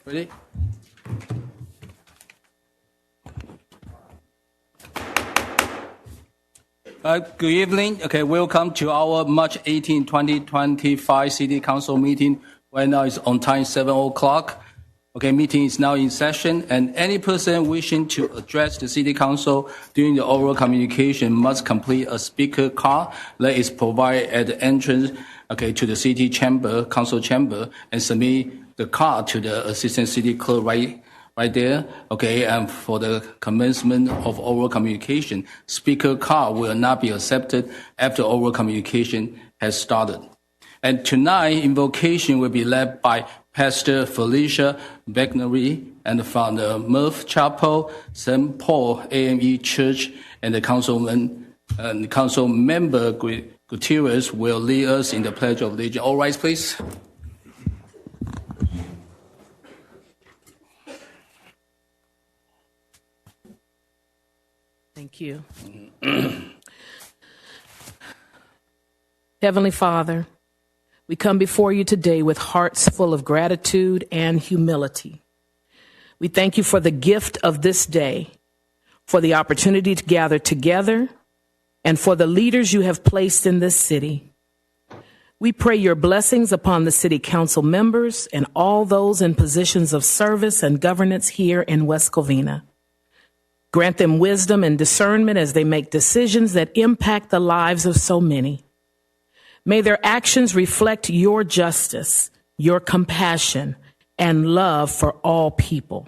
Ready? Good evening. Okay, welcome to our March 18, 2025 City Council meeting. Right now it's on time 7 o'clock. Okay, meeting is now in session, and any person wishing to address the City Council during the oral communication must complete a speaker card that is provided at the entrance, to the City Chamber, Council Chamber, and submit the card to the Assistant City Clerk right there, and for the commencement of oral communication, speaker card will not be accepted after oral communication has started. And tonight, invocation will be led by Pastor Felicia Begnery and from the Murph Chapel, St. Paul AME Church, and the council member Gutierrez will lead us in the Pledge of Allegiance. All rise, please. Thank you. Heavenly Father, we come before you today with hearts full of gratitude and humility. We thank you for the gift of this day, for the opportunity to gather together, and for the leaders you have placed in this city. We pray your blessings upon the City Council members and all those in positions of service and governance here in West Covina. Grant them wisdom and discernment as they make decisions that impact the lives of so many. May their actions reflect your justice, your compassion, and love for all people.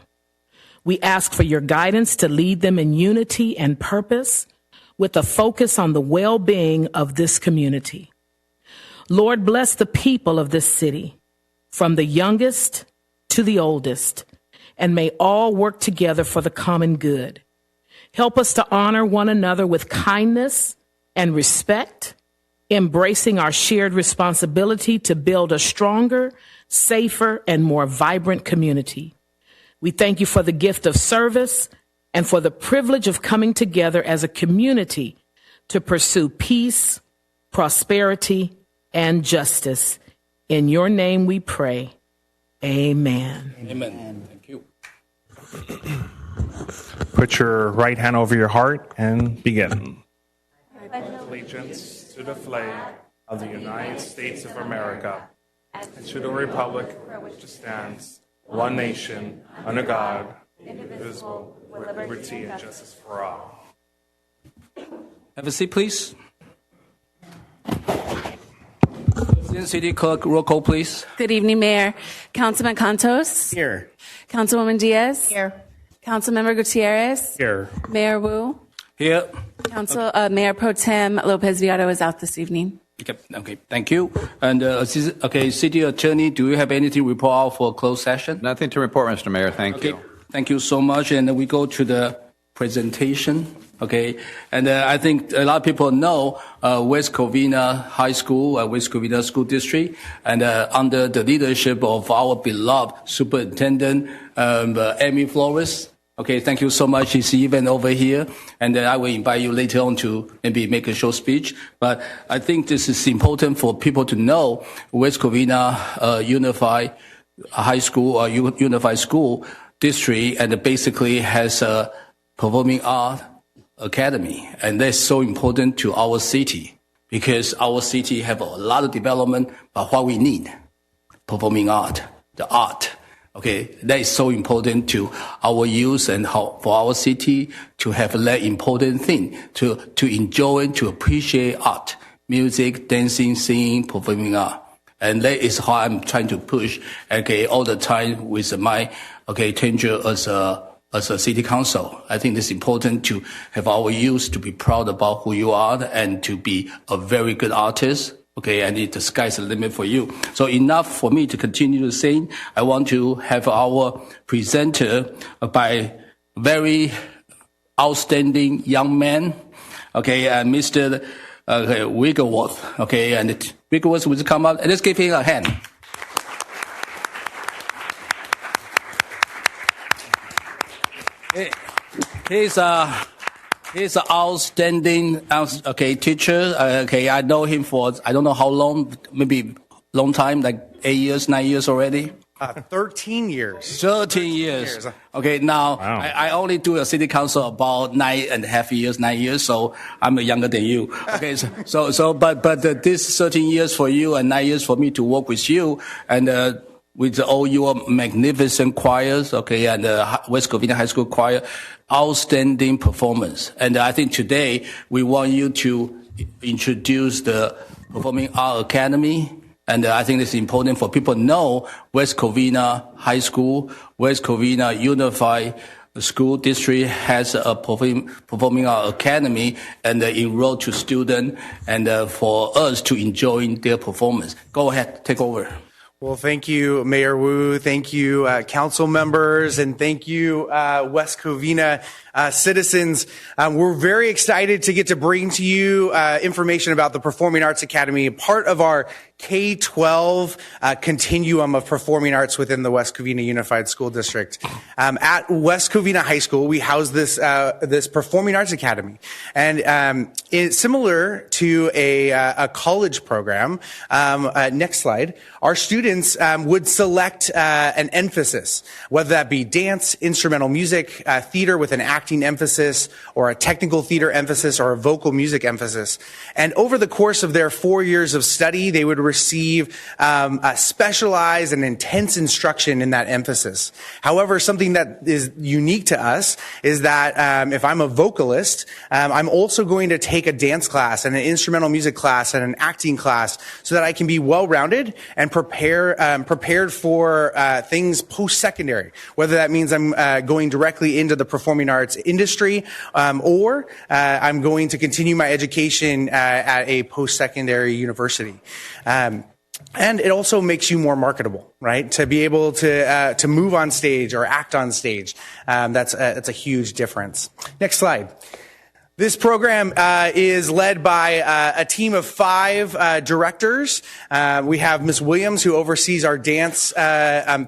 We ask for your guidance to lead them in unity and purpose with a focus on the well-being of this community. Lord, bless the people of this city, from the youngest to the oldest, and may all work together for the common good. Help us to honor one another with kindness and respect, embracing our shared responsibility to build a stronger, safer, and more vibrant community. We thank you for the gift of service and for the privilege of coming together as a community to pursue peace, prosperity, and justice. In your name we pray. Amen. Amen. Thank you. Put your right hand over your heart and begin. I pledge allegiance to the flag of the United States of America and to the republic for which it stands, one nation, under God, indivisible, with liberty and justice for all. Have a seat, please. City Clerk, roll call, please. Good evening, Mayor. Councilman Cantos. Here. Councilwoman Diaz. Here. Councilmember Gutierrez. Here. Mayor Wu. Here. Mayor Pro Tem Lopez Viado is out this evening. Okay, thank you. And City Attorney, do you have anything to report out for a closed session? Nothing to report, Mr. Mayor. Thank you. Thank you so much. And then we go to the presentation. And I think a lot of people know West Covina High School, West Covina School District, and under the leadership of our beloved Superintendent Amy Flores. Thank you so much. She's even over here, and I will invite you later on to maybe make a short speech. But I think this is important for people to know West Covina Unified High School or Unified School District, and basically has a performing art academy, and that's so important to our city because our city have a lot of development, but what we need, performing art, the art. That is so important to our youth and for our city to have that important thing to enjoy, to appreciate art, music, dancing, singing, performing art. And that is how I'm trying to push, all the time with my, tenure as a city council. I think it's important to have our youth to be proud about who you are and to be a very good artist. And the sky's the limit for you. So enough for me to continue to sing. I want to have our presenter by very outstanding young man, Mr. Wigglesworth. And Wigglesworth will come up and let's give him a hand. He's an outstanding teacher. I know him for I don't know how long, maybe long time, like 8 years, 9 years already. 13 years. 13 years. Okay, now Wow. I only do a city council about 9 years, so I'm younger than you. Okay, but this 13 years for you and 9 years for me to work with you, and with all your magnificent choirs, okay, and West Covina High School choir, outstanding performance. And I think today we want you to introduce the Performing Arts Academy. And I think it's important for people to know West Covina High School, West Covina Unified School District has a Performing Arts Academy and enroll to students and for us to enjoy their performance. Go ahead, take over. Well, thank you, Mayor Wu. Thank you, council members, and thank you, West Covina citizens. We're very excited to get to bring to you information about the Performing Arts Academy, part of our K-12 continuum of performing arts within the West Covina Unified School District. At West Covina High School, we house this Performing Arts Academy, and it's similar to a college program. Next slide. Our students would select an emphasis, whether that be dance, instrumental music, theater with an acting emphasis, or a technical theater emphasis, or a vocal music emphasis. And over the course of their 4 years of study, they would receive a specialized and intense instruction in that emphasis. However, something that is unique to us is that if I'm a vocalist, I'm also going to take a dance class and an instrumental music class and an acting class so that I can be well-rounded and prepared for things post-secondary, whether that means I'm going directly into the performing arts industry or I'm going to continue my education at a post-secondary university. And it also makes you more marketable, right? To be able to move on stage or act on stage. That's a huge difference. Next slide. This program is led by a team of 5 directors. We have Ms. Williams, who oversees our dance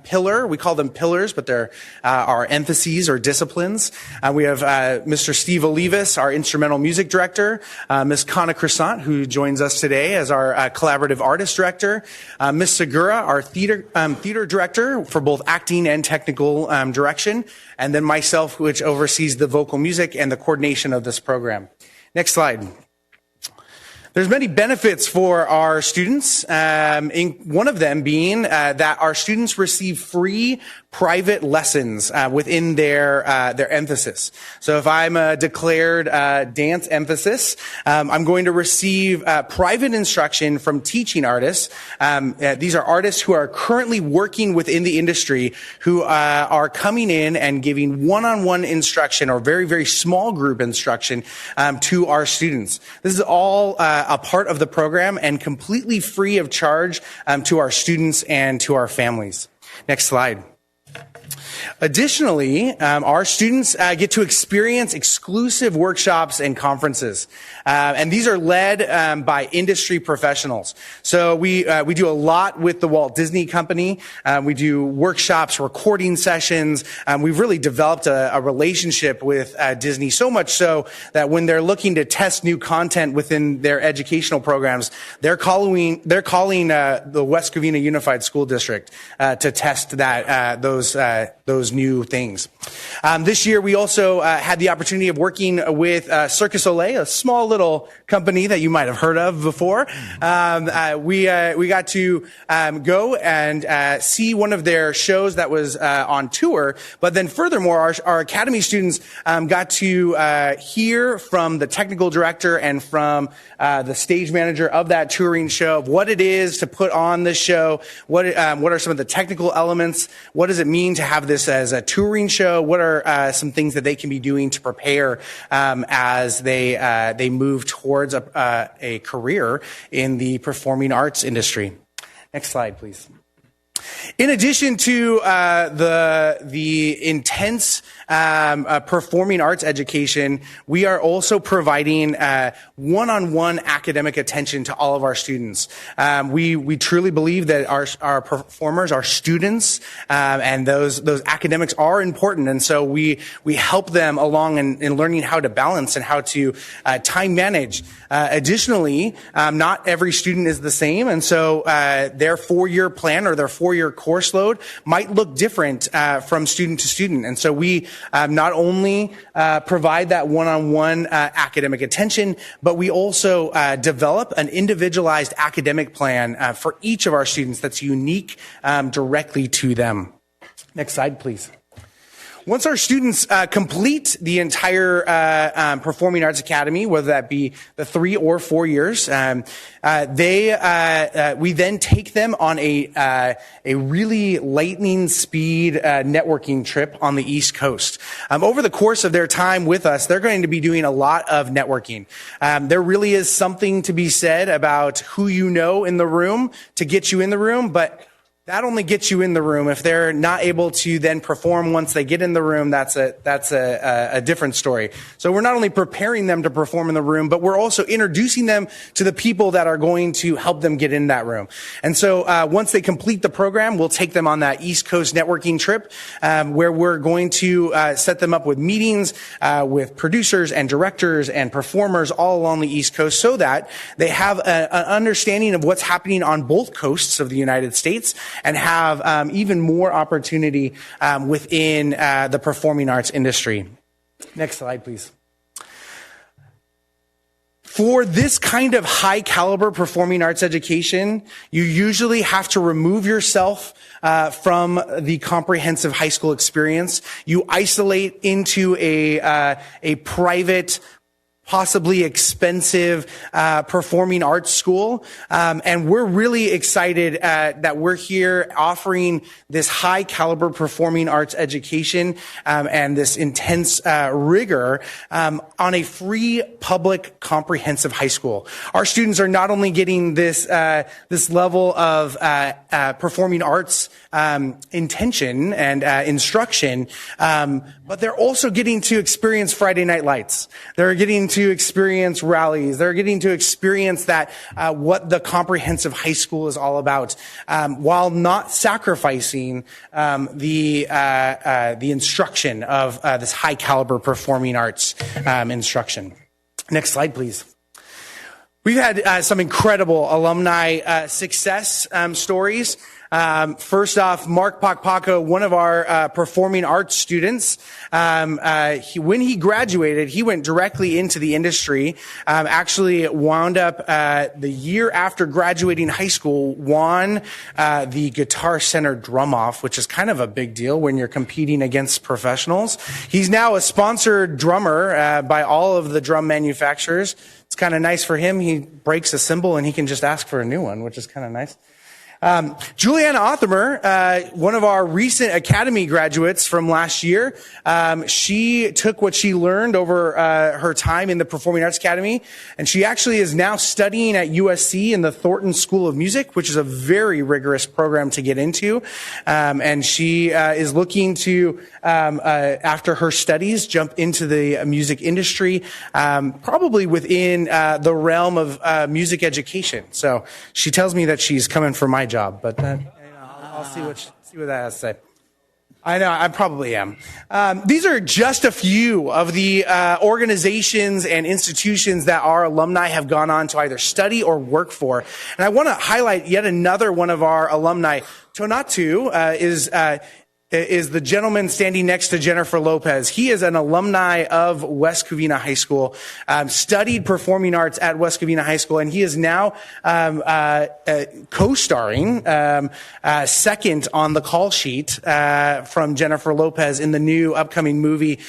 pillar. We call them pillars, but they're our emphases or disciplines. We have Mr. Steve Olivas, our instrumental music director. Ms. Kana Crescent, who joins us today as our collaborative artist director. Ms. Segura, our theater director for both acting and technical direction. And then myself, which oversees the vocal music and the coordination of this program. Next slide. There's many benefits for our students, one of them being that our students receive free private lessons within their emphasis. So if I'm a declared dance emphasis, I'm going to receive private instruction from teaching artists. These are artists who are currently working within the industry who are coming in and giving one-on-one instruction or very, very small group instruction to our students. This is all a part of the program and completely free of charge to our students and to our families. Next slide. Additionally, our students get to experience exclusive workshops and conferences, and these are led by industry professionals. So we do a lot with the Walt Disney Company. We do workshops, recording sessions. We've really developed a relationship with Disney, so much so that when they're looking to test new content within their educational programs, they're calling the West Covina Unified School District to test those new things. This year, we also had the opportunity of working with Cirque du Soleil, a small little company that you might have heard of before. We got to go and see one of their shows that was on tour. But then furthermore, our Academy students got to hear from the technical director and from the stage manager of that touring show of what it is to put on this show, what are some of the technical elements, what does it mean to have this as a touring show, what are some things that they can be doing to prepare as they move towards a career in the performing arts industry. Next slide, please. In addition to the intense performing arts education, we are also providing one-on-one academic attention to all of our students. We truly believe that our performers, our students, and those academics are important, and so we help them along in learning how to balance and how to time manage. Additionally, not every student is the same, and so their 4-year plan or their 4-year course load might look different from student to student. And so we not only provide that one-on-one academic attention, but we also develop an individualized academic plan for each of our students that's unique directly to them. Next slide, please. Once our students complete the entire Performing Arts Academy, whether that be the 3 or 4 years, we then take them on a really lightning speed networking trip on the East Coast. Over the course of their time with us, they're going to be doing a lot of networking. There really is something to be said about who you know in the room to get you in the room, but that only gets you in the room. If they're not able to then perform once they get in the room, that's a different story. So we're not only preparing them to perform in the room, but we're also introducing them to the people that are going to help them get in that room. And so once they complete the program, we'll take them on that East Coast networking trip, where we're going to set them up with meetings with producers and directors and performers all along the East Coast, so that they have an understanding of what's happening on both coasts of the United States, and have even more opportunity within the performing arts industry. Next slide, please. For this kind of high caliber performing arts education, you usually have to remove yourself from the comprehensive high school experience. You isolate into a private, possibly expensive performing arts school. And we're really excited that we're here offering this high caliber performing arts education and this intense rigor on a free public comprehensive high school. Our students are not only getting this level of performing arts intention and instruction, but they're also getting to experience Friday Night Lights. They're getting to experience rallies. They're getting to experience that what the comprehensive high school is all about, while not sacrificing the instruction of this high caliber performing arts instruction. Next slide, please. We've had some incredible alumni success stories. First off, Mark Pakpako, one of our performing arts students, when he graduated, he went directly into the industry. Actually wound up the year after graduating high school, won the Guitar Center Drum Off, which is kind of a big deal when you're competing against professionals. He's now a sponsored drummer by all of the drum manufacturers. It's kind of nice for him. He breaks a cymbal and he can just ask for a new one, which is kind of nice. Juliana Othamer, one of our recent Academy graduates from last year, she took what she learned over her time in the Performing Arts Academy, and she actually is now studying at USC in the Thornton School of Music, which is a very rigorous program to get into. And she is looking to, after her studies, jump into the music industry, probably within the realm of music education. So she tells me that she's coming for my job, but I'll see what that has to say. I know, I probably am. These are just a few of the organizations and institutions that our alumni have gone on to either study or work for. And I want to highlight yet another one of our alumni. Tonatu is the gentleman standing next to Jennifer Lopez. He is an alumni of West Covina High School, studied performing arts at West Covina High School, and he is now co-starring second on the call sheet from Jennifer Lopez in the new upcoming movie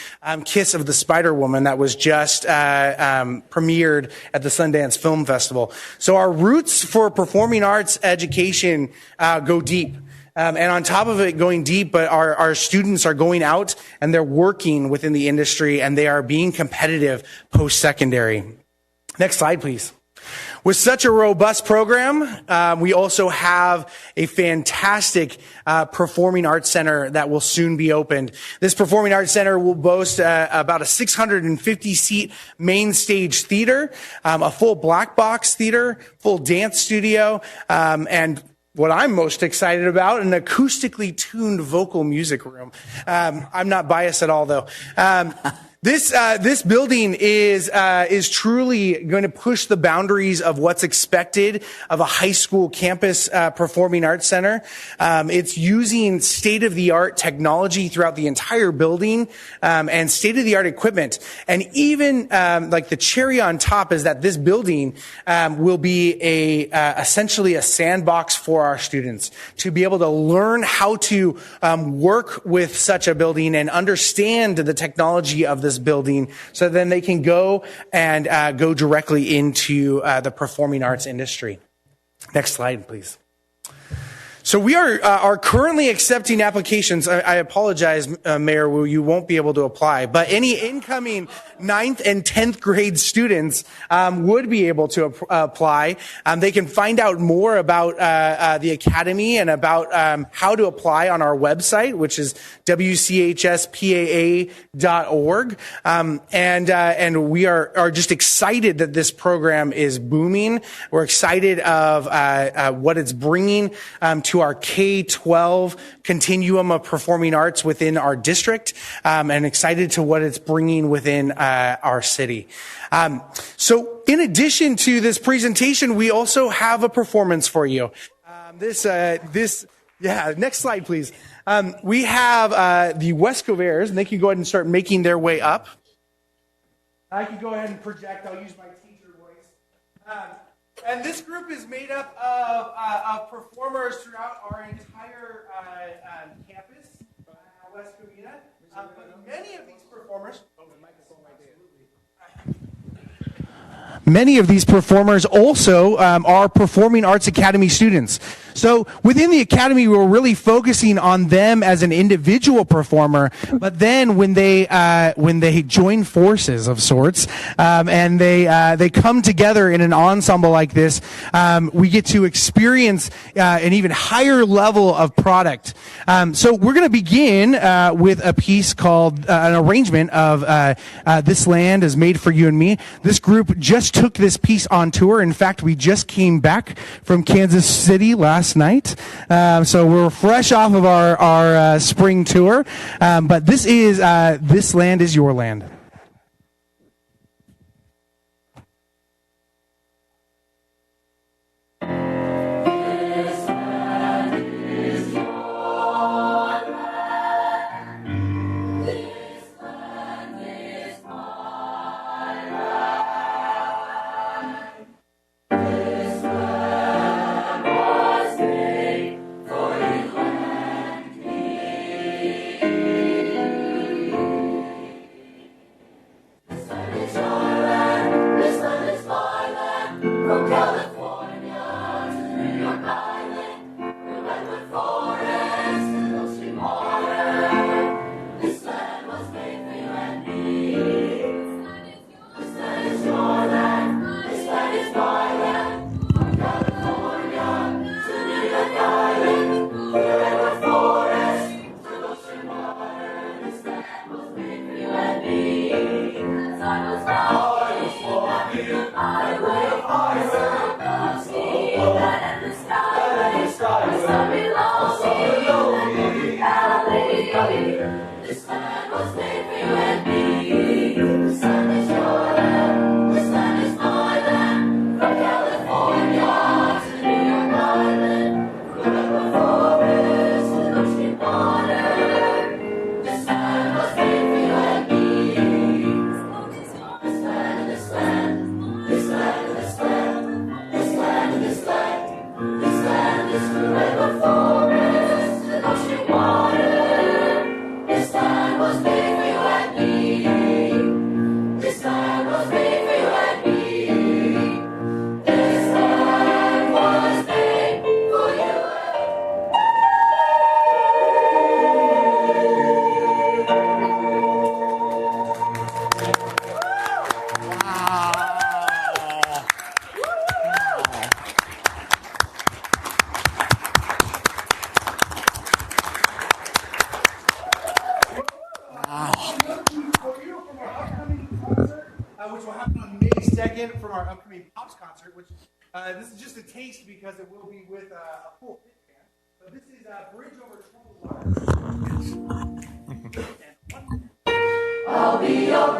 Kiss of the Spider Woman that was just premiered at the Sundance Film Festival. So our roots for performing arts education go deep. And on top of it going deep, but our students are going out and they're working within the industry and they are being competitive post-secondary. Next slide, please. With such a robust program, we also have a fantastic performing arts center that will soon be opened. This performing arts center will boast about a 650-seat main stage theater, a full black box theater, full dance studio, and what I'm most excited about, an acoustically tuned vocal music room. I'm not biased at all, though. This building is truly going to push the boundaries of what's expected of a high school campus performing arts center. It's using state-of-the-art technology throughout the entire building and state-of-the-art equipment. And even like the cherry on top is that this building will be essentially a sandbox for our students to be able to learn how to work with such a building and understand the technology of this building, so then they can go and go directly into the performing arts industry. Next slide, please. So we are currently accepting applications. I apologize, Mayor Wu, you won't be able to apply, but any incoming 9th and 10th grade students would be able to apply. They can find out more about the Academy and about how to apply on our website, which is wchspaa.org. And we are just excited that this program is booming. We're excited of what it's bringing to our K-12 continuum of performing arts within our district, and excited to what it's bringing within our city. So in addition to this presentation, we also have a performance for you. Next slide, please. We have the Wescovares, and they can go ahead and start making their way up. I can go ahead and project. I'll use my teacher voice. And this group is made up of performers throughout our entire campus, West Covina. Many of these performers. Many of these performers also are Performing Arts Academy students. So within the Academy, we're really focusing on them as an individual performer, but then when they join forces of sorts, and they come together in an ensemble like this, we get to experience an even higher level of product. So we're going to begin with a piece called an arrangement of This Land is Made for You and Me. This group just took this piece on tour. In fact, we just came back from Kansas City last night. So we're fresh off of our spring tour. But this is This Land is Your Land. Which will happen on May 2nd from our upcoming Pops concert, which this is just a taste because it will be with a full pit band. So this is Bridge Over Troubled Waters. I'll be your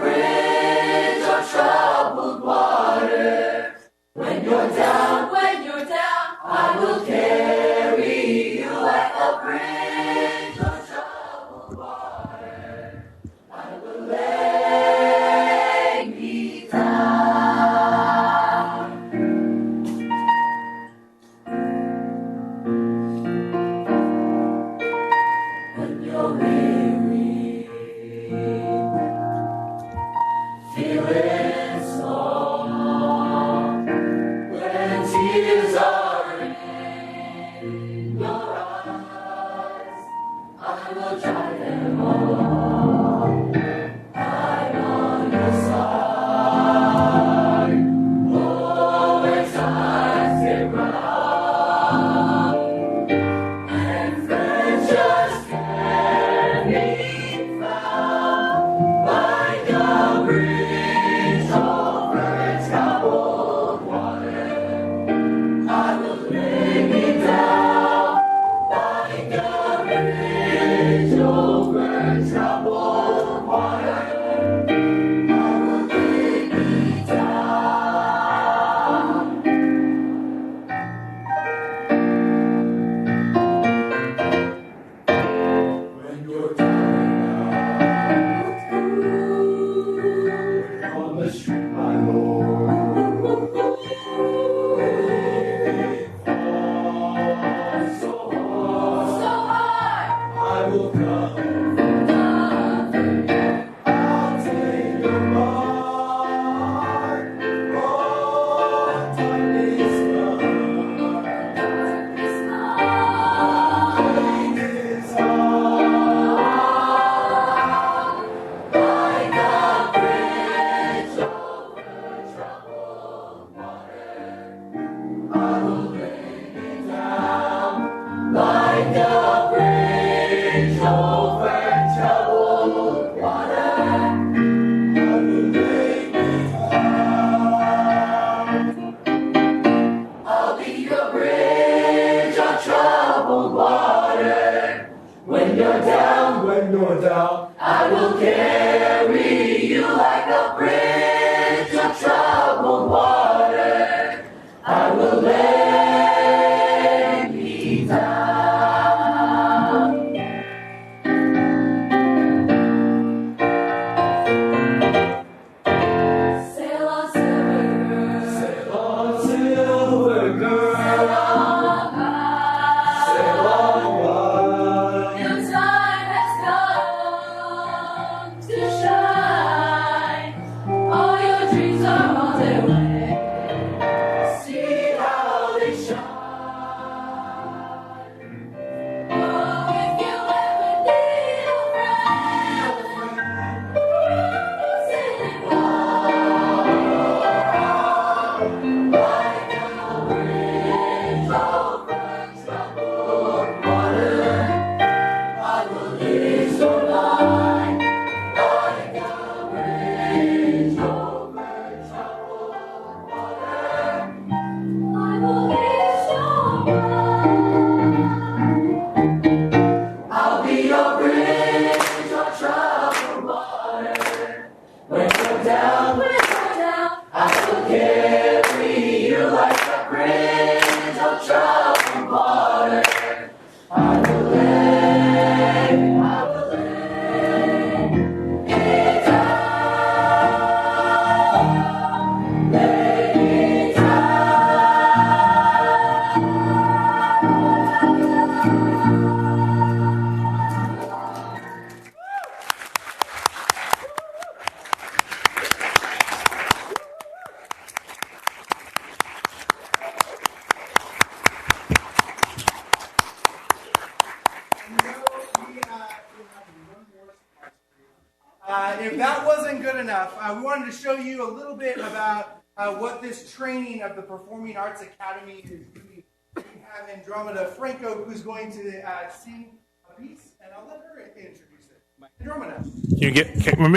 If that wasn't good enough, we wanted to show you a little bit about what this training of the Performing Arts Academy is doing. We have Andromeda Franco, who's going to sing a piece, and I'll let her introduce it. Andromeda.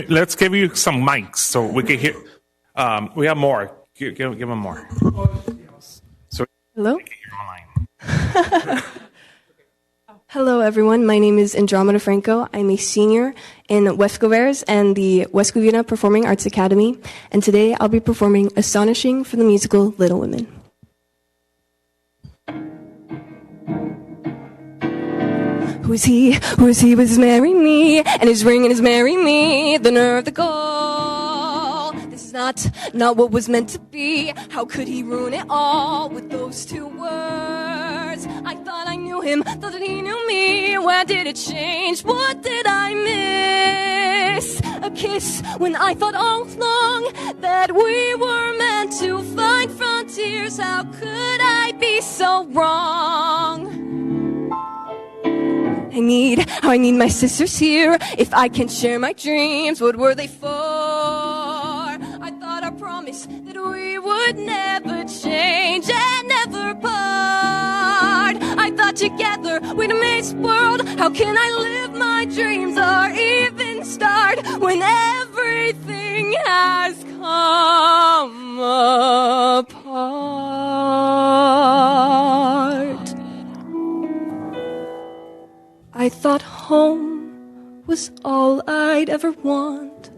Let's give you some mics so we can hear. We have more. Give them more. So hello. We can hear online. Hello, everyone. My name is Andromeda Franco. I'm a senior in Huescovers and the West Covina Performing Arts Academy, and today I'll be performing Astonishing from the musical Little Women. Who's he? Who's he was marrying me, and his ring and his marry me, the nerve, the gall. This is not what was meant to be. How could he ruin it all with those two words? I thought I knew him, thought that he knew me. Where did it change? What did I miss? A kiss when I thought all along that we were meant to find frontiers. How could I be so wrong? how I need my sisters here. If I can share my dreams, what were they for? I thought I promised that we would never change and never part. I thought together we'd make this world. How can I live my dreams or even start when everything has come apart? I thought home was all I'd ever want,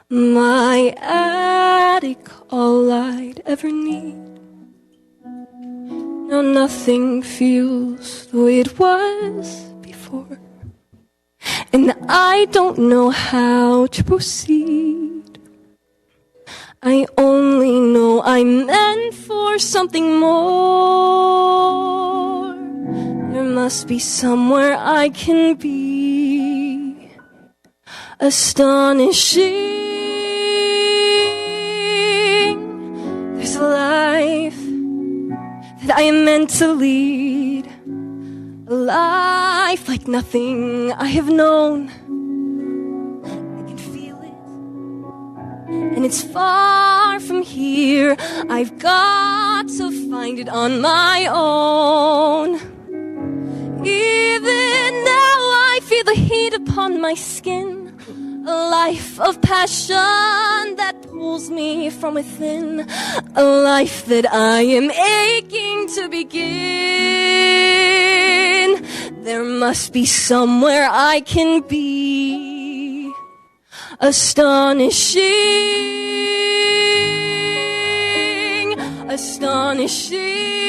my attic all I'd ever need. Now nothing feels the way it was before, and I don't know how to proceed. I only know I'm meant for something more. There must be somewhere I can be astonishing. There's a life that I am meant to lead, a life like nothing I have known. I can feel it, and it's far from here. I've got to find it on my own. Even now I feel the heat upon my skin, a life of passion that pulls me from within, a life that I am aching to begin. There must be somewhere I can be astonishing, astonishing.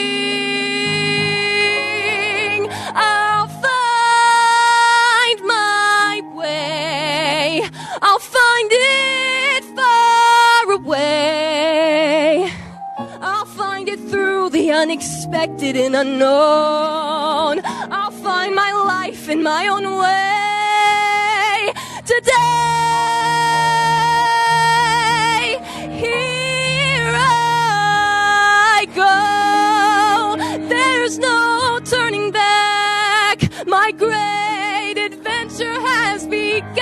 I'll find my way, I'll find it far away. I'll find it through the unexpected and unknown. I'll find my life in my own way. Today, here I go. There's no turning back. My great adventure has begun.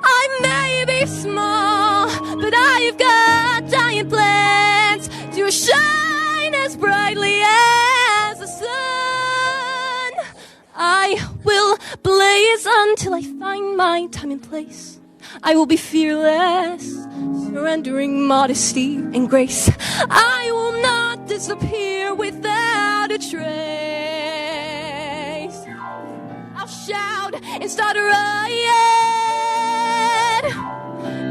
I may be small, but I've got giant plans to shine as brightly as the sun. I will blaze until I find my time and place. I will be fearless, surrendering modesty and grace. I will not disappear without a trace. I'll shout and start a riot,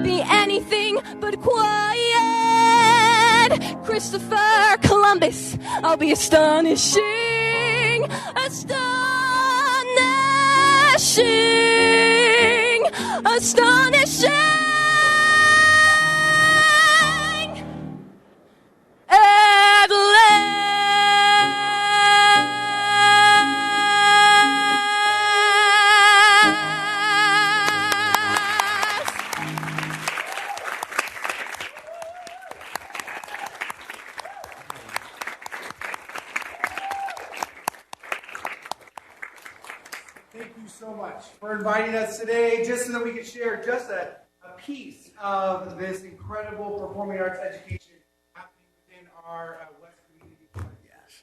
be anything but quiet. Christopher Columbus, I'll be astonishing, astonishing, astonishing. At Thank you so much for inviting us today, just so that we could share just a piece of this incredible performing arts education happening within our West Community College. Yes.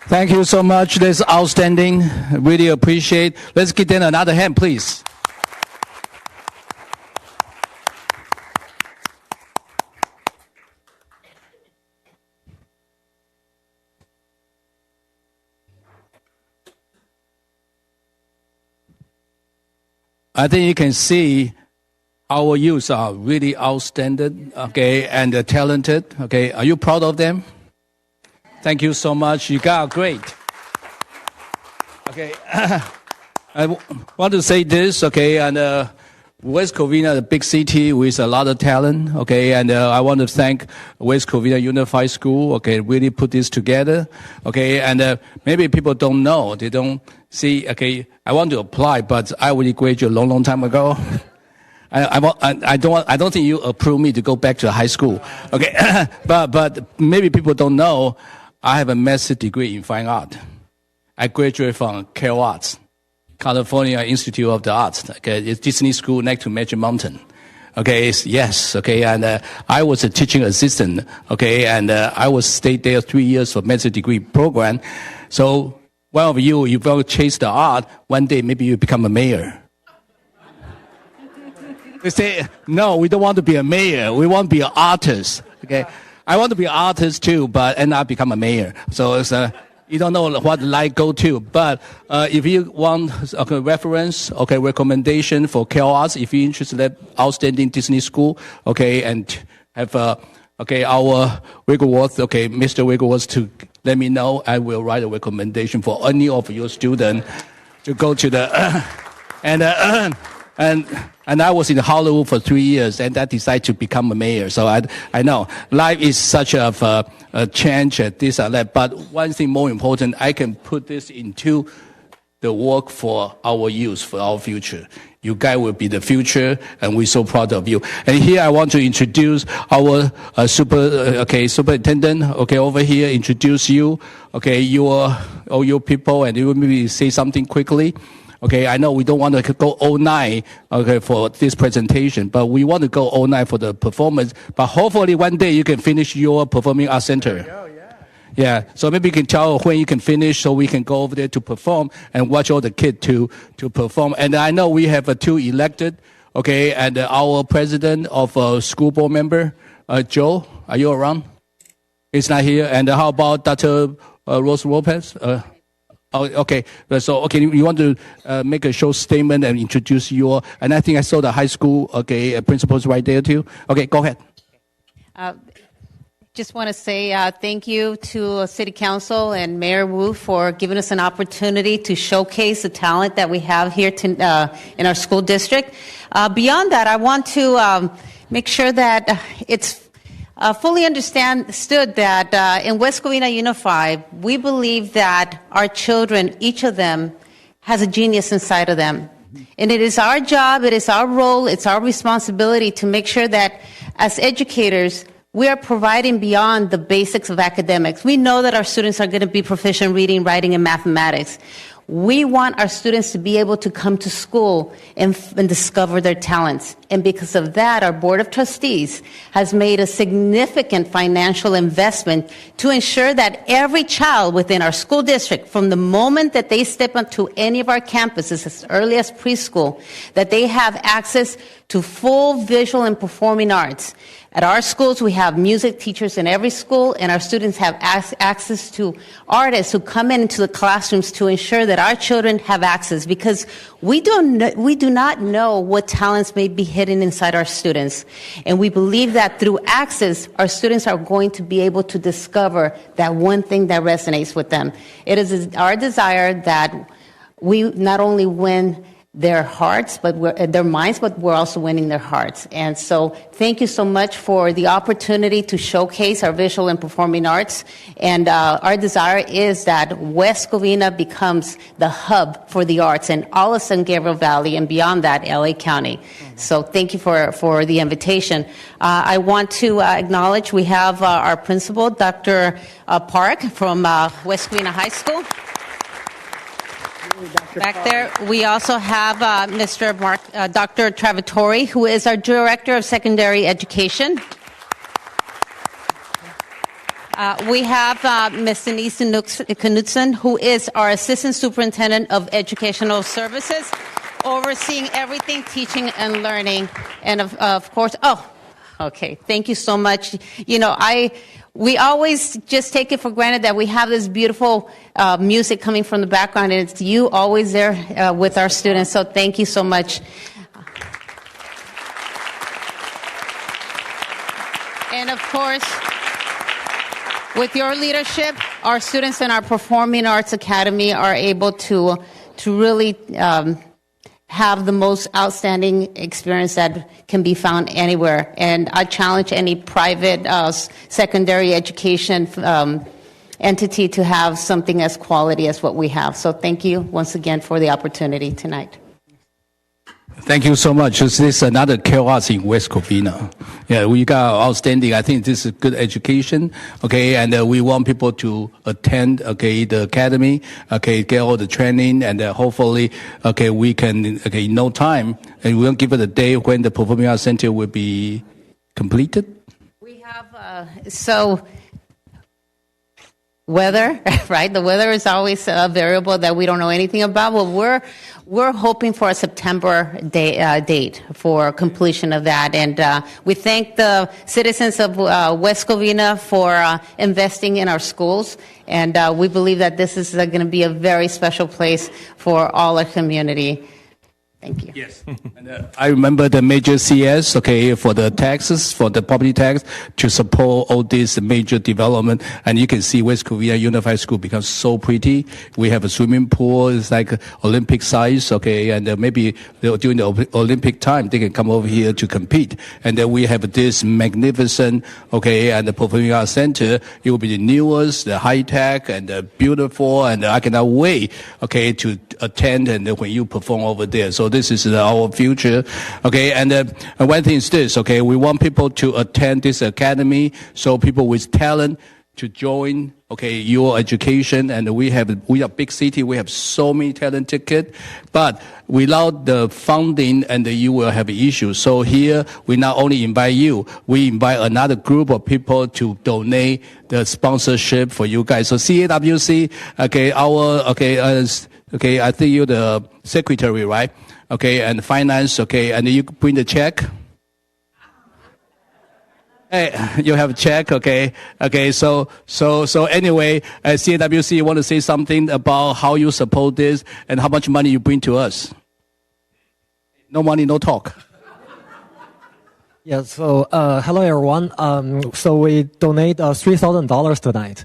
Thank you so much. That's outstanding. Really appreciate. Let's give them another hand, please. I think you can see our youth are really outstanding, okay, and talented, okay. Are you proud of them? Thank you so much. You guys are great. Okay. want to say this, okay, and West Covina, a big city with a lot of talent, okay, and I want to thank West Covina Unified School, okay, really put this together, okay, and maybe people don't know, they don't see, okay, I want to apply, but I already graduated a long time ago. I don't think you approve me to go back to high school, okay, but maybe people don't know, I have a master's degree in fine art. I graduated from Cal Arts, California Institute of the Arts. Okay, it's Disney School next to Magic Mountain. Okay, yes. Okay, and I was a teaching assistant. Okay, and I was stayed there 3 years for master's degree program. So one of you, if you chase the art, one day maybe you become a mayor. They say, no, we don't want to be a mayor. We want to be an artist. Okay, I want to be an artist too, but and I become a mayor. So it's you don't know what light go to, but if you want a reference, okay, recommendation for Cal Arts, if you're interested in outstanding Disney school, okay, and have okay, our Wiggleworth, okay, Mr. Wiggleworth to let me know, I will write a recommendation for any of your students to go to the and I was in Hollywood for 3 years, and I decided to become a mayor. So I know life is such a change at this and that. But one thing more important, I can put this into the work for our youth, for our future. You guys will be the future, and we're so proud of you. And here I want to introduce our superintendent. Okay, over here, introduce you. Okay, all your people, and you will maybe say something quickly. Okay, I know we don't want to go all night, okay, for this presentation, but we want to go all night for the performance. But hopefully one day you can finish your Performing Arts Center. Yeah, so maybe you can tell when you can finish so we can go over there to perform and watch all the kids to perform. And I know we have 2 elected, okay, and our president of school board member, Joe, are you around? He's not here. And how about Dr. Rose Lopez? Oh, okay. So, okay, you want to make a short statement and introduce and I think I saw the high school, okay, principals right there too. Okay, go ahead. Just want to say thank you to City Council and Mayor Wu for giving us an opportunity to showcase the talent that we have here in our school district. Beyond that, I want to make sure that it's fully understood that in West Covina Unified, we believe that our children, each of them, has a genius inside of them. And it is our job, it is our role, it's our responsibility to make sure that as educators, we are providing beyond the basics of academics. We know that our students are going to be proficient reading, writing, and mathematics. We want our students to be able to come to school and discover their talents. And because of that, our Board of Trustees has made a significant financial investment to ensure that every child within our school district, from the moment that they step onto any of our campuses, as early as preschool, that they have access to full visual and performing arts. At our schools, we have music teachers in every school, and our students have access to artists who come into the classrooms to ensure that our children have access, because we do not know what talents may be hidden inside our students. And we believe that through access, our students are going to be able to discover that one thing that resonates with them. It is our desire that we not only win their hearts, their minds, but we're also winning their hearts. And so thank you so much for the opportunity to showcase our visual and performing arts. And our desire is that West Covina becomes the hub for the arts in all of San Gabriel Valley and beyond that, LA County. So thank you for the invitation. I want to acknowledge we have our principal, Dr. Park from West Covina High School. Back there, we also have Dr. Travatori, who is our Director of Secondary Education. We have Ms. Denise Knudsen, who is our Assistant Superintendent of Educational Services, overseeing everything teaching and learning. And of course, okay, thank you so much. You know, we always just take it for granted that we have this beautiful music coming from the background, and it's you always there with our students. So thank you so much. And of course, with your leadership, our students in our Performing Arts Academy are able to to really have the most outstanding experience that can be found anywhere. And I challenge any private secondary education entity to have something as quality as what we have. So thank you once again for the opportunity tonight. Thank you so much. This is another chaos in West Covina. Yeah, we got outstanding. I think this is good education. Okay, and we want people to attend. Okay, the academy. Okay, get all the training, and hopefully, okay, we can. Okay, in no time, and we'll give it a day when the Performing Arts Center will be completed. We have weather, right? The weather is always a variable that we don't know anything about. But we're hoping for a September date for completion of that. And we thank the citizens of West Covina for investing in our schools. And we believe that this is going to be a very special place for all our community. Thank you. Yes. And, I remember the major CS, okay, for the taxes, for the property tax, to support all this major development. And you can see West Covina Unified School becomes so pretty. We have a swimming pool. It's like Olympic size, okay, and maybe during the Olympic time, they can come over here to compete. And then we have this magnificent, okay, and the Performing Arts Center. It will be the newest, the high tech, and the beautiful, and I cannot wait, okay, to attend and when you perform over there. So this is our future. Okay, and one thing is this, okay, we want people to attend this academy, so people with talent to join, okay, your education. And we are a big city, we have so many talented kids, but without the funding, and you will have issues. So here, we not only invite you, we invite another group of people to donate the sponsorship for you guys. So CAWC, okay, okay, I think you're the secretary, right? Okay, and finance, okay, and you bring the check. Hey, you have a check, okay? Okay, so anyway, CAWC, you want to say something about how you support this and how much money you bring to us? No money, no talk. Yeah, so hello everyone. So we donate $3,000 tonight.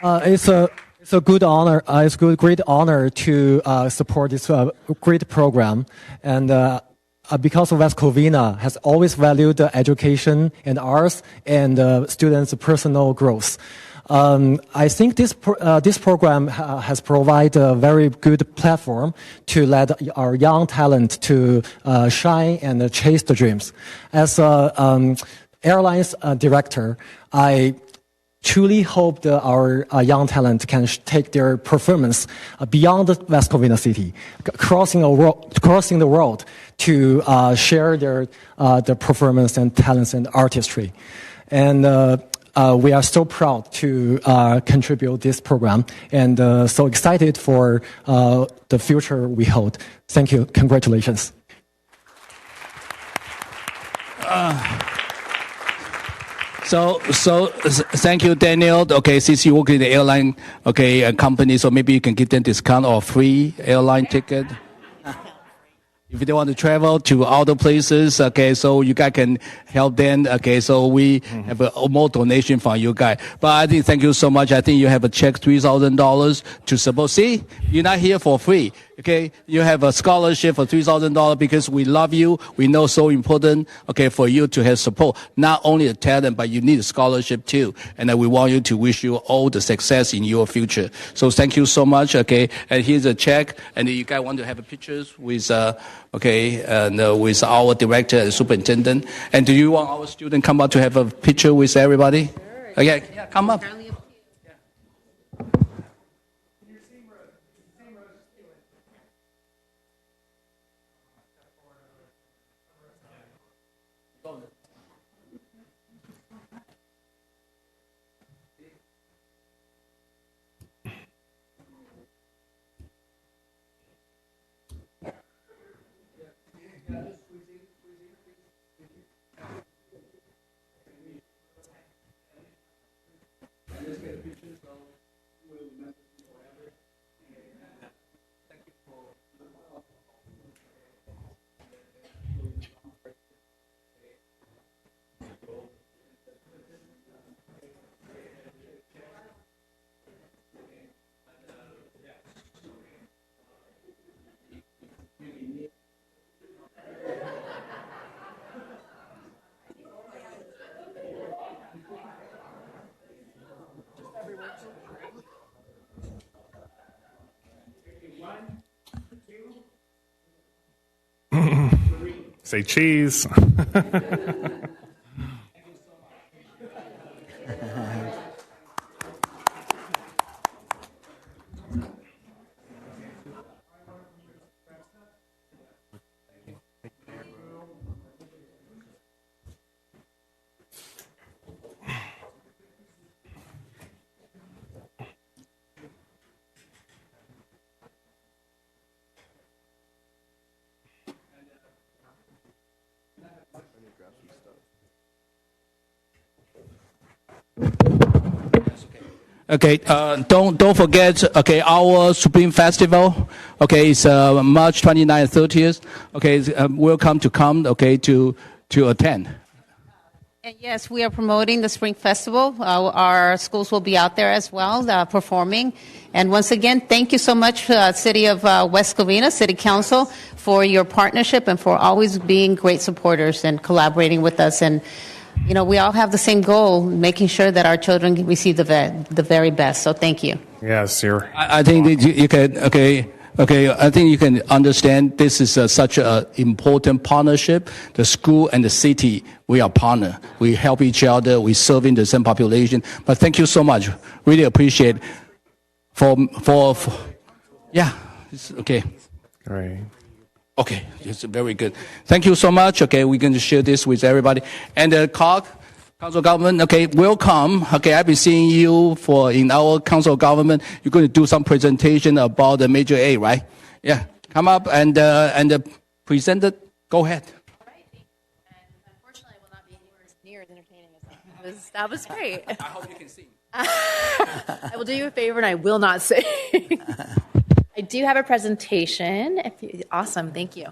It's a good honor. It's a great honor to support this great program, and because West Covina has always valued education and arts and students' personal growth. I think this program has provided a very good platform to let our young talent to shine and chase the dreams. As a airlines director, I truly hope that our young talent can take their performance beyond the West Covina city, crossing the world to share their performance and talents and artistry. And we are so proud to contribute this program, and so excited for the future we hold. Thank you. Congratulations. So thank you, Daniel. Okay, since you work in the airline, okay, company, so maybe you can give them discount or free airline ticket. If they want to travel to other places, okay, so you guys can help them. Okay, so we have more donation from you guys. But I think, thank you so much. I think you have a check $3,000 to support. See, you're not here for free. Okay, you have a scholarship for $3,000 because we love you. We know so important, okay, for you to have support. Not only a talent, but you need a scholarship too. And we want you to wish you all the success in your future. So thank you so much, okay. And here's a check. And you guys want to have pictures with, okay, and with our director and superintendent. And do you want our student come up to have a picture with everybody? Sure. Yeah, come up. Say cheese. Okay, don't forget. Okay, our Spring Festival. Okay, it's March 29th, 30th. Okay, welcome to come. Okay, to attend. And yes, we are promoting the Spring Festival. Our schools will be out there as well, performing. And once again, thank you so much, City of West Covina, City Council, for your partnership and for always being great supporters and collaborating with us. And you know, we all have the same goal, making sure that our children receive the very best. So thank you. Yes, you're. I think that you can. Okay. I think you can understand this is such an important partnership. The school and the city, we are partner. We help each other. We serving the same population. But thank you so much. Really appreciate for yeah. It's okay. Great. Okay, it's very good. Thank you so much. Okay, we're going to share this with everybody. And COG, Council of Government, okay, welcome. Okay, I've been seeing you in our Council of Government. You're going to do some presentation about the Measure A, right? Yeah, come up and present it. Go ahead. All right, thank you. And unfortunately, I will not be anywhere near as entertaining as that was great. I hope you can sing. I will do you a favor and I will not sing. I do have a presentation. Awesome, thank you.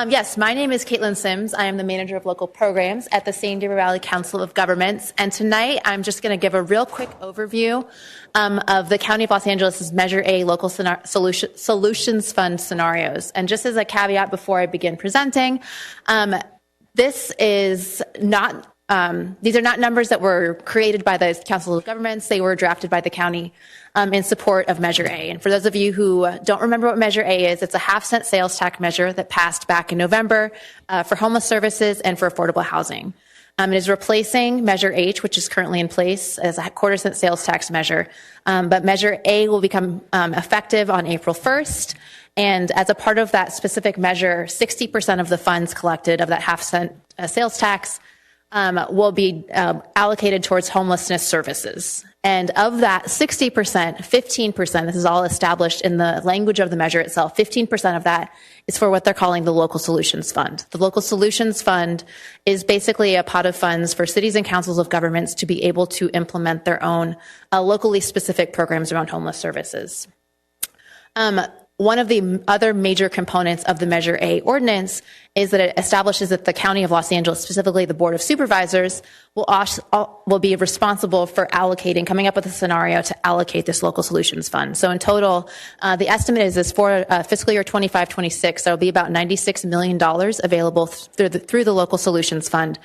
Yes, my name is Caitlin Sims. I am the manager of local programs at the San Gabriel Valley Council of Governments. And tonight, I'm just going to give a real quick overview of the County of Los Angeles' Measure A Local Solutions Fund scenarios. And just as a caveat before I begin presenting, this is not these are not numbers that were created by the Council of Governments. They were drafted by the county in support of Measure A. And for those of you who don't remember what Measure A is, it's a half-cent sales tax measure that passed back in November for homeless services and for affordable housing. It is replacing Measure H, which is currently in place as a quarter-cent sales tax measure. But Measure A will become effective on April 1st. And as a part of that specific measure, 60% of the funds collected of that half-cent sales tax will be allocated towards homelessness services. And of that 60%, 15%, this is all established in the language of the measure itself, 15% of that is for what they're calling the Local Solutions Fund. The Local Solutions Fund is basically a pot of funds for cities and councils of governments to be able to implement their own locally specific programs around homeless services. One of the other major components of the Measure A ordinance is that it establishes that the County of Los Angeles, specifically the Board of Supervisors, will be responsible for coming up with a scenario to allocate this Local Solutions Fund. So in total, the estimate is for fiscal year 25-26, there will be about $96 million available through the Local Solutions Fund.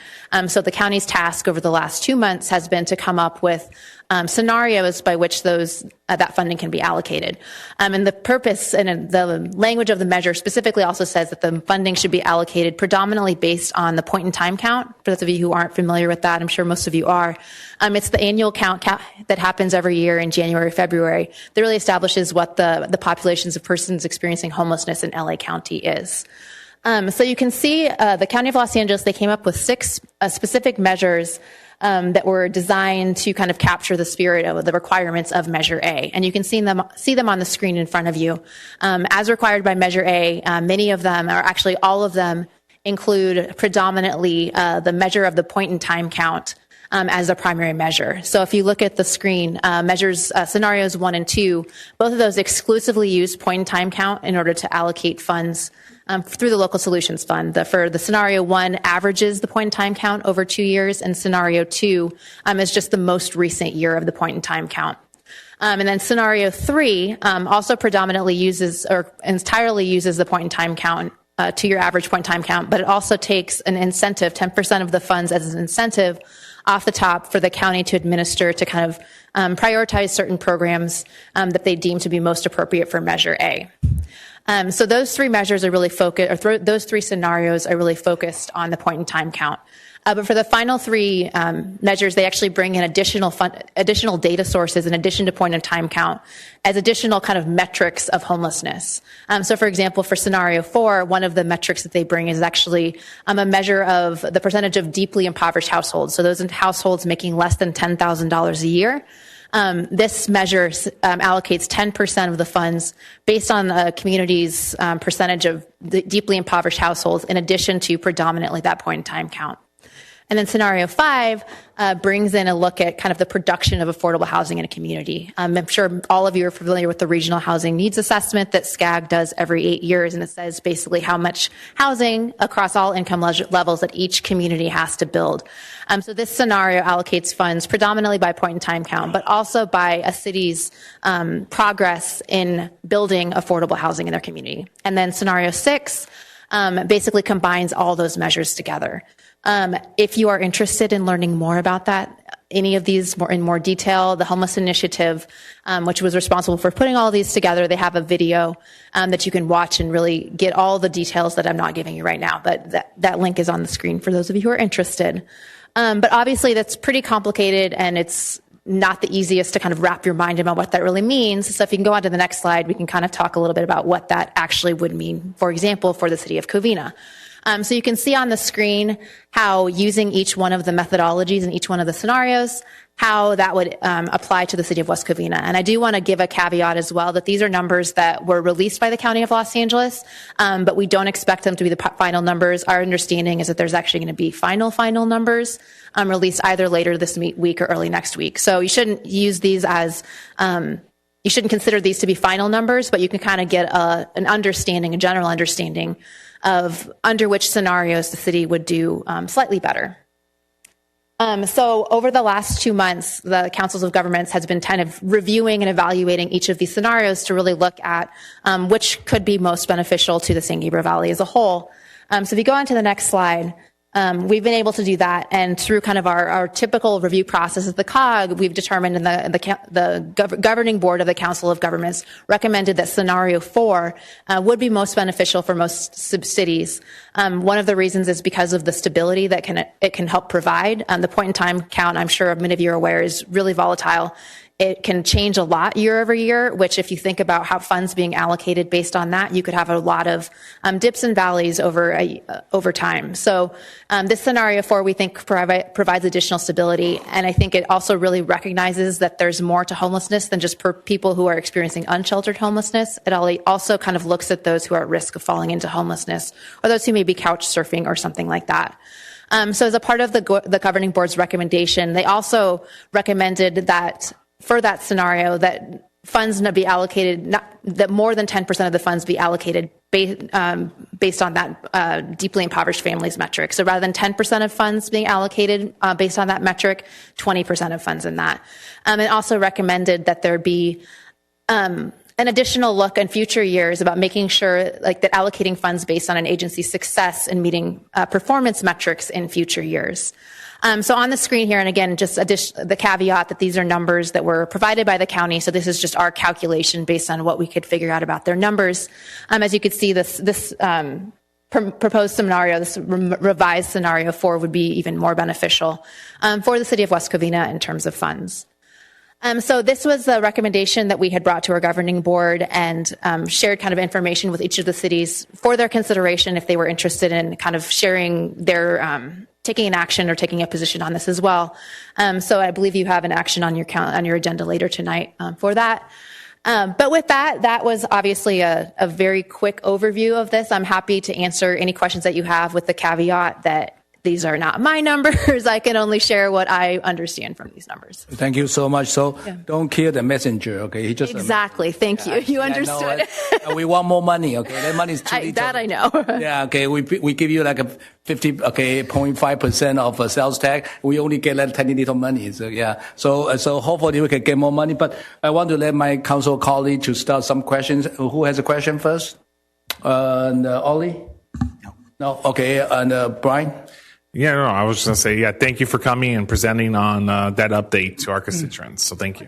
So the county's task over the last 2 months has been to come up with scenarios by which that funding can be allocated. And the purpose and the language of the measure specifically also says that the funding should be allocated predominantly based on the point-in-time count. For those of you who aren't familiar with that, I'm sure most of you are. It's the annual count that happens every year in January, February that really establishes what the populations of persons experiencing homelessness in LA County is. So you can see the County of Los Angeles, they came up with 6 specific measures that were designed to kind of capture the spirit of the requirements of Measure A. And you can see them on the screen in front of you. As required by Measure A, many of them, or actually all of them, include predominantly the measure of the point-in-time count as a primary measure. So if you look at the screen, scenarios 1 and 2, both of those exclusively use point-in-time count in order to allocate funds through the Local Solutions Fund. For the scenario 1 averages the point-in-time count over 2 years, and scenario 2 is just the most recent year of the point-in-time count. And then scenario 3 also predominantly uses or entirely uses the point-in-time count, 2-year average point-in-time count, but it also takes an incentive, 10% of the funds as an incentive off the top for the county to administer to kind of prioritize certain programs that they deem to be most appropriate for Measure A. So those three measures are really focused, or those three scenarios are really focused on the point in time count. But for the final three measures, they actually bring in additional data sources in addition to point in time count as additional kind of metrics of homelessness. So for example, for scenario 4, one of the metrics that they bring is actually a measure of the percentage of deeply impoverished households. So those in households making less than $10,000 a year. This measure allocates 10% of the funds based on the community's percentage of the deeply impoverished households in addition to predominantly that point in time count. And then scenario 5 brings in a look at kind of the production of affordable housing in a community. I'm sure all of you are familiar with the Regional Housing Needs Assessment that SCAG does every 8 years, and it says basically how much housing across all income levels that each community has to build. So this scenario allocates funds predominantly by point in time count, but also by a city's progress in building affordable housing in their community. And then scenario 6 basically combines all those measures together. If you are interested in learning more about that, any of these in more detail, the Homeless Initiative, which was responsible for putting all these together, they have a video that you can watch and really get all the details that I'm not giving you right now. But that link is on the screen for those of you who are interested. But obviously that's pretty complicated and it's not the easiest to kind of wrap your mind around what that really means. So if you can go on to the next slide, we can kind of talk a little bit about what that actually would mean, for example, for the city of Covina. So you can see on the screen how using each one of the methodologies in each one of the scenarios, how that would apply to the city of West Covina. And I do want to give a caveat as well that these are numbers that were released by the County of Los Angeles, but we don't expect them to be the final numbers. Our understanding is that there's actually going to be final numbers released either later this week or early next week. So you shouldn't use these as you shouldn't consider these to be final numbers, but you can kind of get an understanding, a general understanding of under which scenarios the city would do slightly better. So over the last 2 months, the Councils of Governments has been kind of reviewing and evaluating each of these scenarios to really look at which could be most beneficial to the San Gabriel Valley as a whole. So if you go on to the next slide, we've been able to do that, and through kind of our typical review process at the COG, we've determined, and the governing board of the Council of Governments recommended that scenario 4 would be most beneficial for most cities. One of the reasons is because of the stability that it can help provide. The point in time count, I'm sure many of you are aware, is really volatile. It can change a lot year over year, which if you think about how funds being allocated based on that, you could have a lot of dips and valleys over time. So this scenario 4, we think, provides additional stability. And I think it also really recognizes that there's more to homelessness than just people who are experiencing unsheltered homelessness. It also kind of looks at those who are at risk of falling into homelessness, or those who may be couch surfing or something like that. So as a part of the governing board's recommendation, they also recommended that for that scenario, that funds be allocated, that more than 10% of the funds be allocated based on that deeply impoverished families metric. So rather than 10% of funds being allocated based on that metric, 20% of funds in that. It also recommended that there be an additional look in future years about making sure that allocating funds based on an agency's success in meeting performance metrics in future years. So on the screen here, and again, just the caveat that these are numbers that were provided by the county. So this is just our calculation based on what we could figure out about their numbers. As you could see, this proposed scenario, this revised scenario 4 would be even more beneficial for the city of West Covina in terms of funds. So this was the recommendation that we had brought to our governing board and shared kind of information with each of the cities for their consideration if they were interested in kind of sharing their taking an action or taking a position on this as well. So I believe you have an action on your agenda later tonight for that. But with that was obviously a very quick overview of this. I'm happy to answer any questions that you have with the caveat that these are not my numbers. I can only share what I understand from these numbers. Thank you so much. So don't kill the messenger, okay? He just exactly. Thank you. You understood. We want more money, okay? That money is too little. That I know. Yeah, okay. We give you like a 0.5% of sales tax. We only get that tiny little money. So yeah. So hopefully we can get more money. But I want to let my council colleague to start some questions. Who has a question first? Ollie? No. Okay. And Brian? Yeah, no, I was just going to say, thank you for coming and presenting on that update to our constituents. So thank you.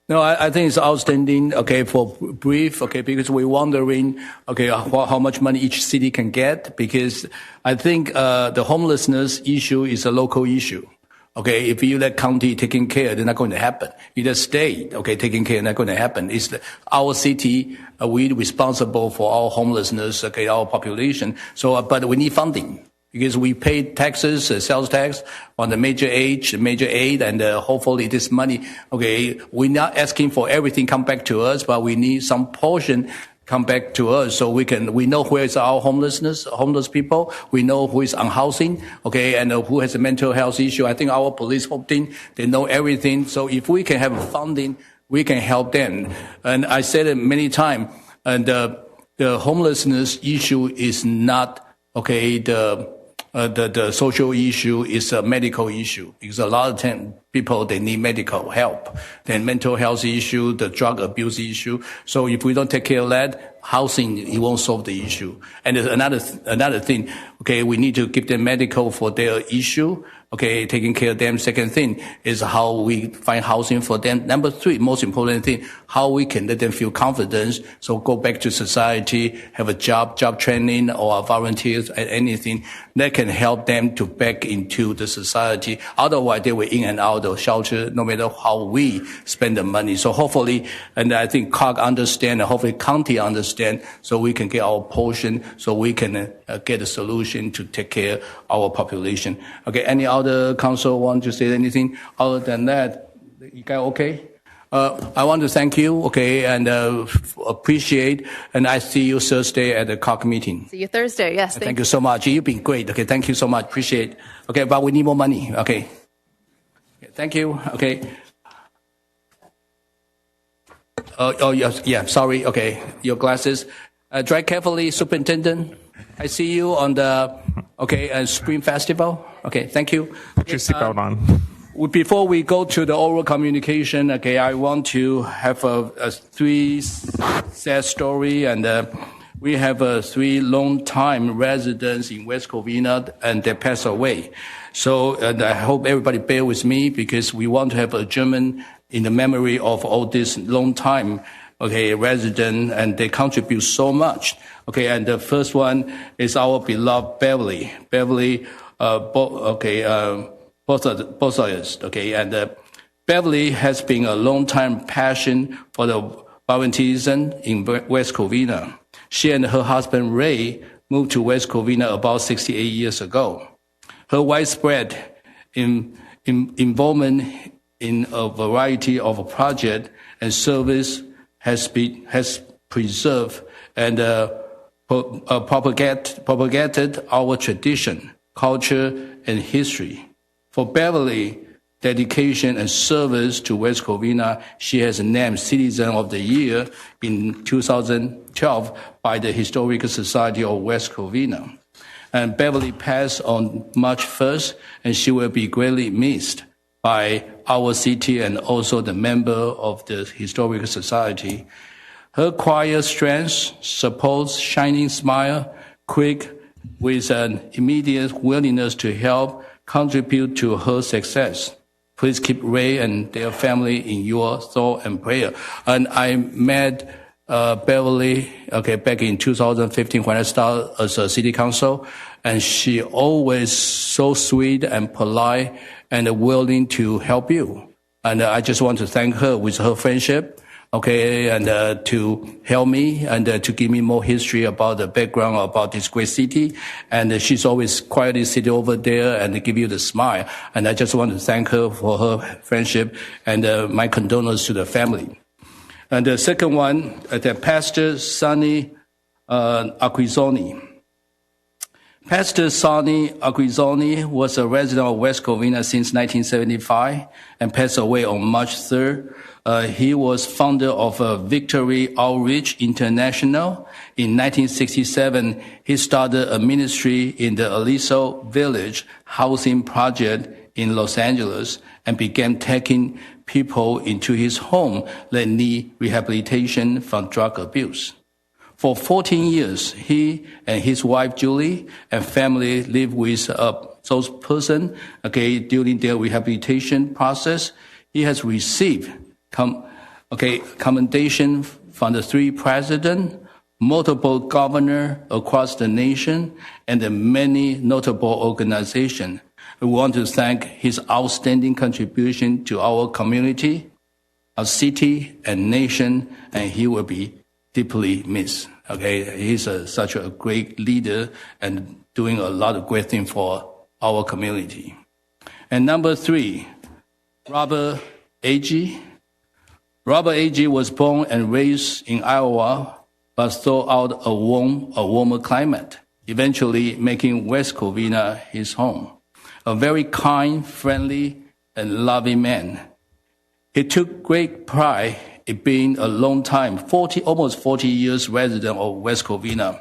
No, I think it's outstanding, okay, for brief, okay, because we're wondering, okay, how much money each city can get, because I think the homelessness issue is a local issue. Okay, if you let county taking care, they're not going to happen. You let state, okay, taking care, not going to happen. It's our city, we responsible for our homelessness, okay, our population. So, but we need funding. Because we pay taxes, sales tax on the major aid, and hopefully this money, okay, we're not asking for everything come back to us, but we need some portion come back to us so we know where is our homeless people. We know who is on housing, okay, and who has a mental health issue. I think our police team, they know everything. So if we can have funding, we can help them. And I said it many times, and the homelessness issue is not, okay, the social issue is a medical issue, because a lot of time people, they need medical help. Then mental health issue, the drug abuse issue. So if we don't take care of that, housing, it won't solve the issue. And there's another thing, okay, we need to give them medical for their issue, okay, taking care of them. Second thing is how we find housing for them. Number three, most important thing, how we can let them feel confidence. So go back to society, have a job training, or volunteers, anything that can help them to back into the society. Otherwise, they will in and out of shelter, no matter how we spend the money. So hopefully, and I think COG understand, and hopefully county understand, so we can get our portion, so we can get a solution to take care of our population. Okay, any other council want to say anything other than that? You guys okay? I want to thank you, okay, and appreciate, and I see you Thursday at the COG meeting. See you Thursday. Yes. Thank you so much. You've been great. Okay, thank you so much. Appreciate. Okay, but we need more money. Okay. Thank you. Okay. Yes. Yeah. Sorry. Okay. Your glasses. Drive carefully, Superintendent. I see you on the Spring Festival. Okay. Thank you. Put your seatbelt on. Before we go to the oral communication, okay, I want to have a three sad story, and we have three long-time residents in West Covina, and they passed away. So, and I hope everybody bear with me, because we want to have a adjournment in the memory of all this long-time, okay, resident, and they contribute so much. Okay, and the first one is our beloved Beverly. Beverly, both of us, okay, and Beverly has been a long-time passion for the volunteerism in West Covina. She and her husband Ray moved to West Covina about 68 years ago. Her widespread involvement in a variety of projects and service has preserved and propagated our tradition, culture, and history. For Beverly, dedication and service to West Covina, she has named Citizen of the Year in 2012 by the Historical Society of West Covina. And Beverly passed on March 1st, and she will be greatly missed by our city and also the member of the Historical Society. Her quiet strength, support, shining smile, quick with an immediate willingness to help, contribute to her success. Please keep Ray and their family in your thought and prayer. And I met Beverly, okay, back in 2015 when I started as a city council, and she always so sweet and polite and willing to help you. And I just want to thank her with her friendship, okay, and to help me and to give me more history about the background about this great city. And she's always quietly sitting over there and give you the smile. And I just want to thank her for her friendship and my condolences to the family. And the second one, the Pastor Sonny Acquizoni. Pastor Sonny Acquizoni was a resident of West Covina since 1975 and passed away on March 3rd. He was founder of Victory Outreach International. In 1967, he started a ministry in the Aliso Village housing project in Los Angeles and began taking people into his home that need rehabilitation from drug abuse. For 14 years, he and his wife, Julie, and family lived with those persons, okay, during their rehabilitation process. He has received Okay, commendation from the 3 presidents, multiple governors across the nation, and the many notable organizations. We want to thank his outstanding contribution to our community, our city, and nation, and he will be deeply missed. Okay, he's such a great leader and doing a lot of great things for our community. And number 3, Robert Agee. Robert Agee was born and raised in Iowa, but throughout a warmer climate, eventually making West Covina his home. A very kind, friendly, and loving man. He took great pride in being a long time, almost 40 years resident of West Covina.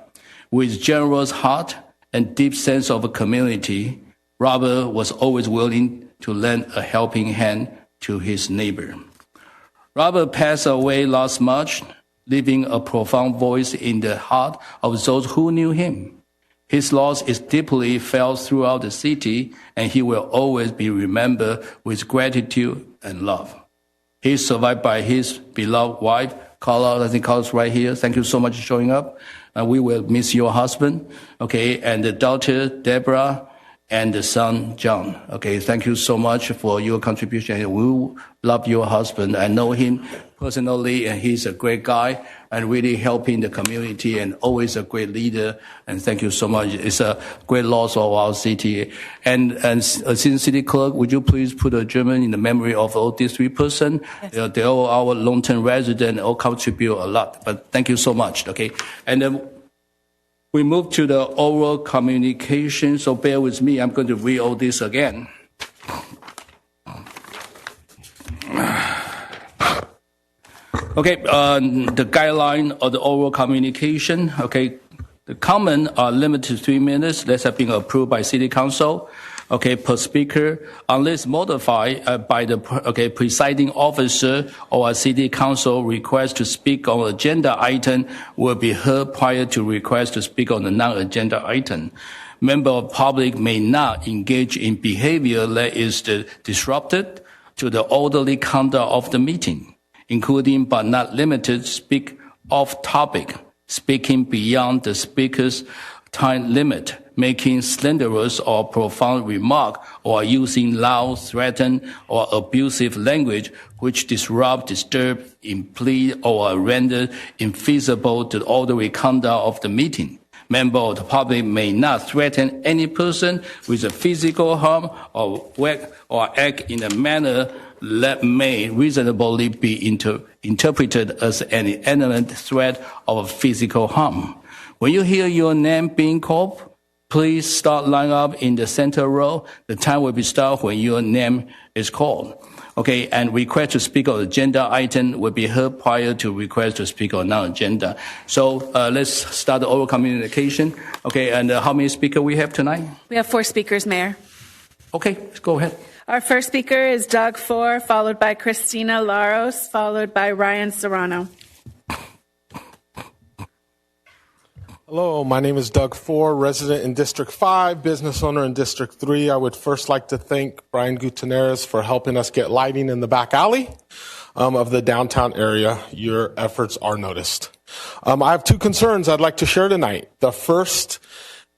With generous heart and deep sense of community, Robert was always willing to lend a helping hand to his neighbor. Robert passed away last March, leaving a profound voice in the heart of those who knew him. His loss is deeply felt throughout the city, and he will always be remembered with gratitude and love. He is survived by his beloved wife, Carla. I think Carla's right here. Thank you so much for showing up. We will miss your husband, okay, and the daughter, Deborah, and the son, John. Okay, thank you so much for your contribution. We love your husband. I know him personally, and he's a great guy and really helping the community and always a great leader. And thank you so much. It's a great loss of our city. And Assistant City Clerk, would you please put a German in the memory of all these 3 persons? Yes. They're all our long-term residents, all contribute a lot. But thank you so much. Okay, and then we move to the oral communication. So bear with me. I'm going to read all this again. Okay, the guideline of the oral communication. Okay, the comments are limited to 3 minutes. That have been approved by City Council. Okay, per speaker, unless modified by the presiding officer or a City Council request to speak on agenda item will be heard prior to request to speak on the non-agenda item. Member of public may not engage in behavior that is disruptive to the orderly conduct of the meeting, including but not limited speak off topic, speaking beyond the speaker's time limit, making slanderous or profound remark, or using loud, threatened, or abusive language which disrupt, disturb, impede, or render infeasible the orderly conduct of the meeting. Member of the public may not threaten any person with a physical harm or act in a manner that may reasonably be interpreted as an imminent threat of physical harm. When you hear your name being called, please start line up in the center row. The time will be start when your name is called. Okay, and request to speak on agenda item will be heard prior to request to speak on non-agenda. So let's start the oral communication. Okay, and how many speakers we have tonight? We have 4 speakers, Mayor. Okay, go ahead. Our first speaker is Doug Four, followed by Christina Laros, followed by Ryan Serrano. Hello, my name is Doug Four, resident in District 5, business owner in District 3. I would first like to thank Brian Gutierrez for helping us get lighting in the back alley of the downtown area. Your efforts are noticed. I have 2 concerns I'd like to share tonight. The first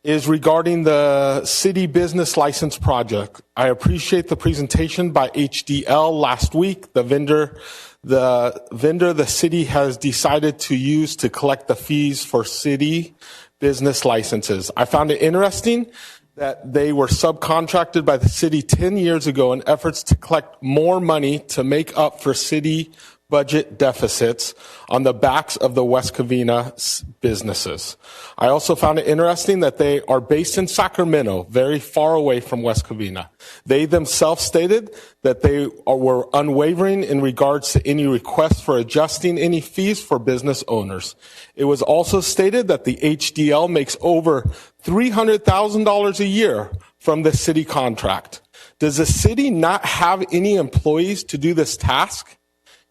is regarding the city business license project. I appreciate the presentation by HDL last week. The vendor the city has decided to use to collect the fees for city business licenses. I found it interesting that they were subcontracted by the city 10 years ago in efforts to collect more money to make up for city budget deficits on the backs of the West Covina businesses. I also found it interesting that they are based in Sacramento, very far away from West Covina. They themselves stated that they were unwavering in regards to any requests for adjusting any fees for business owners. It was also stated that the HDL makes over $300,000 a year from the city contract. Does the city not have any employees to do this task?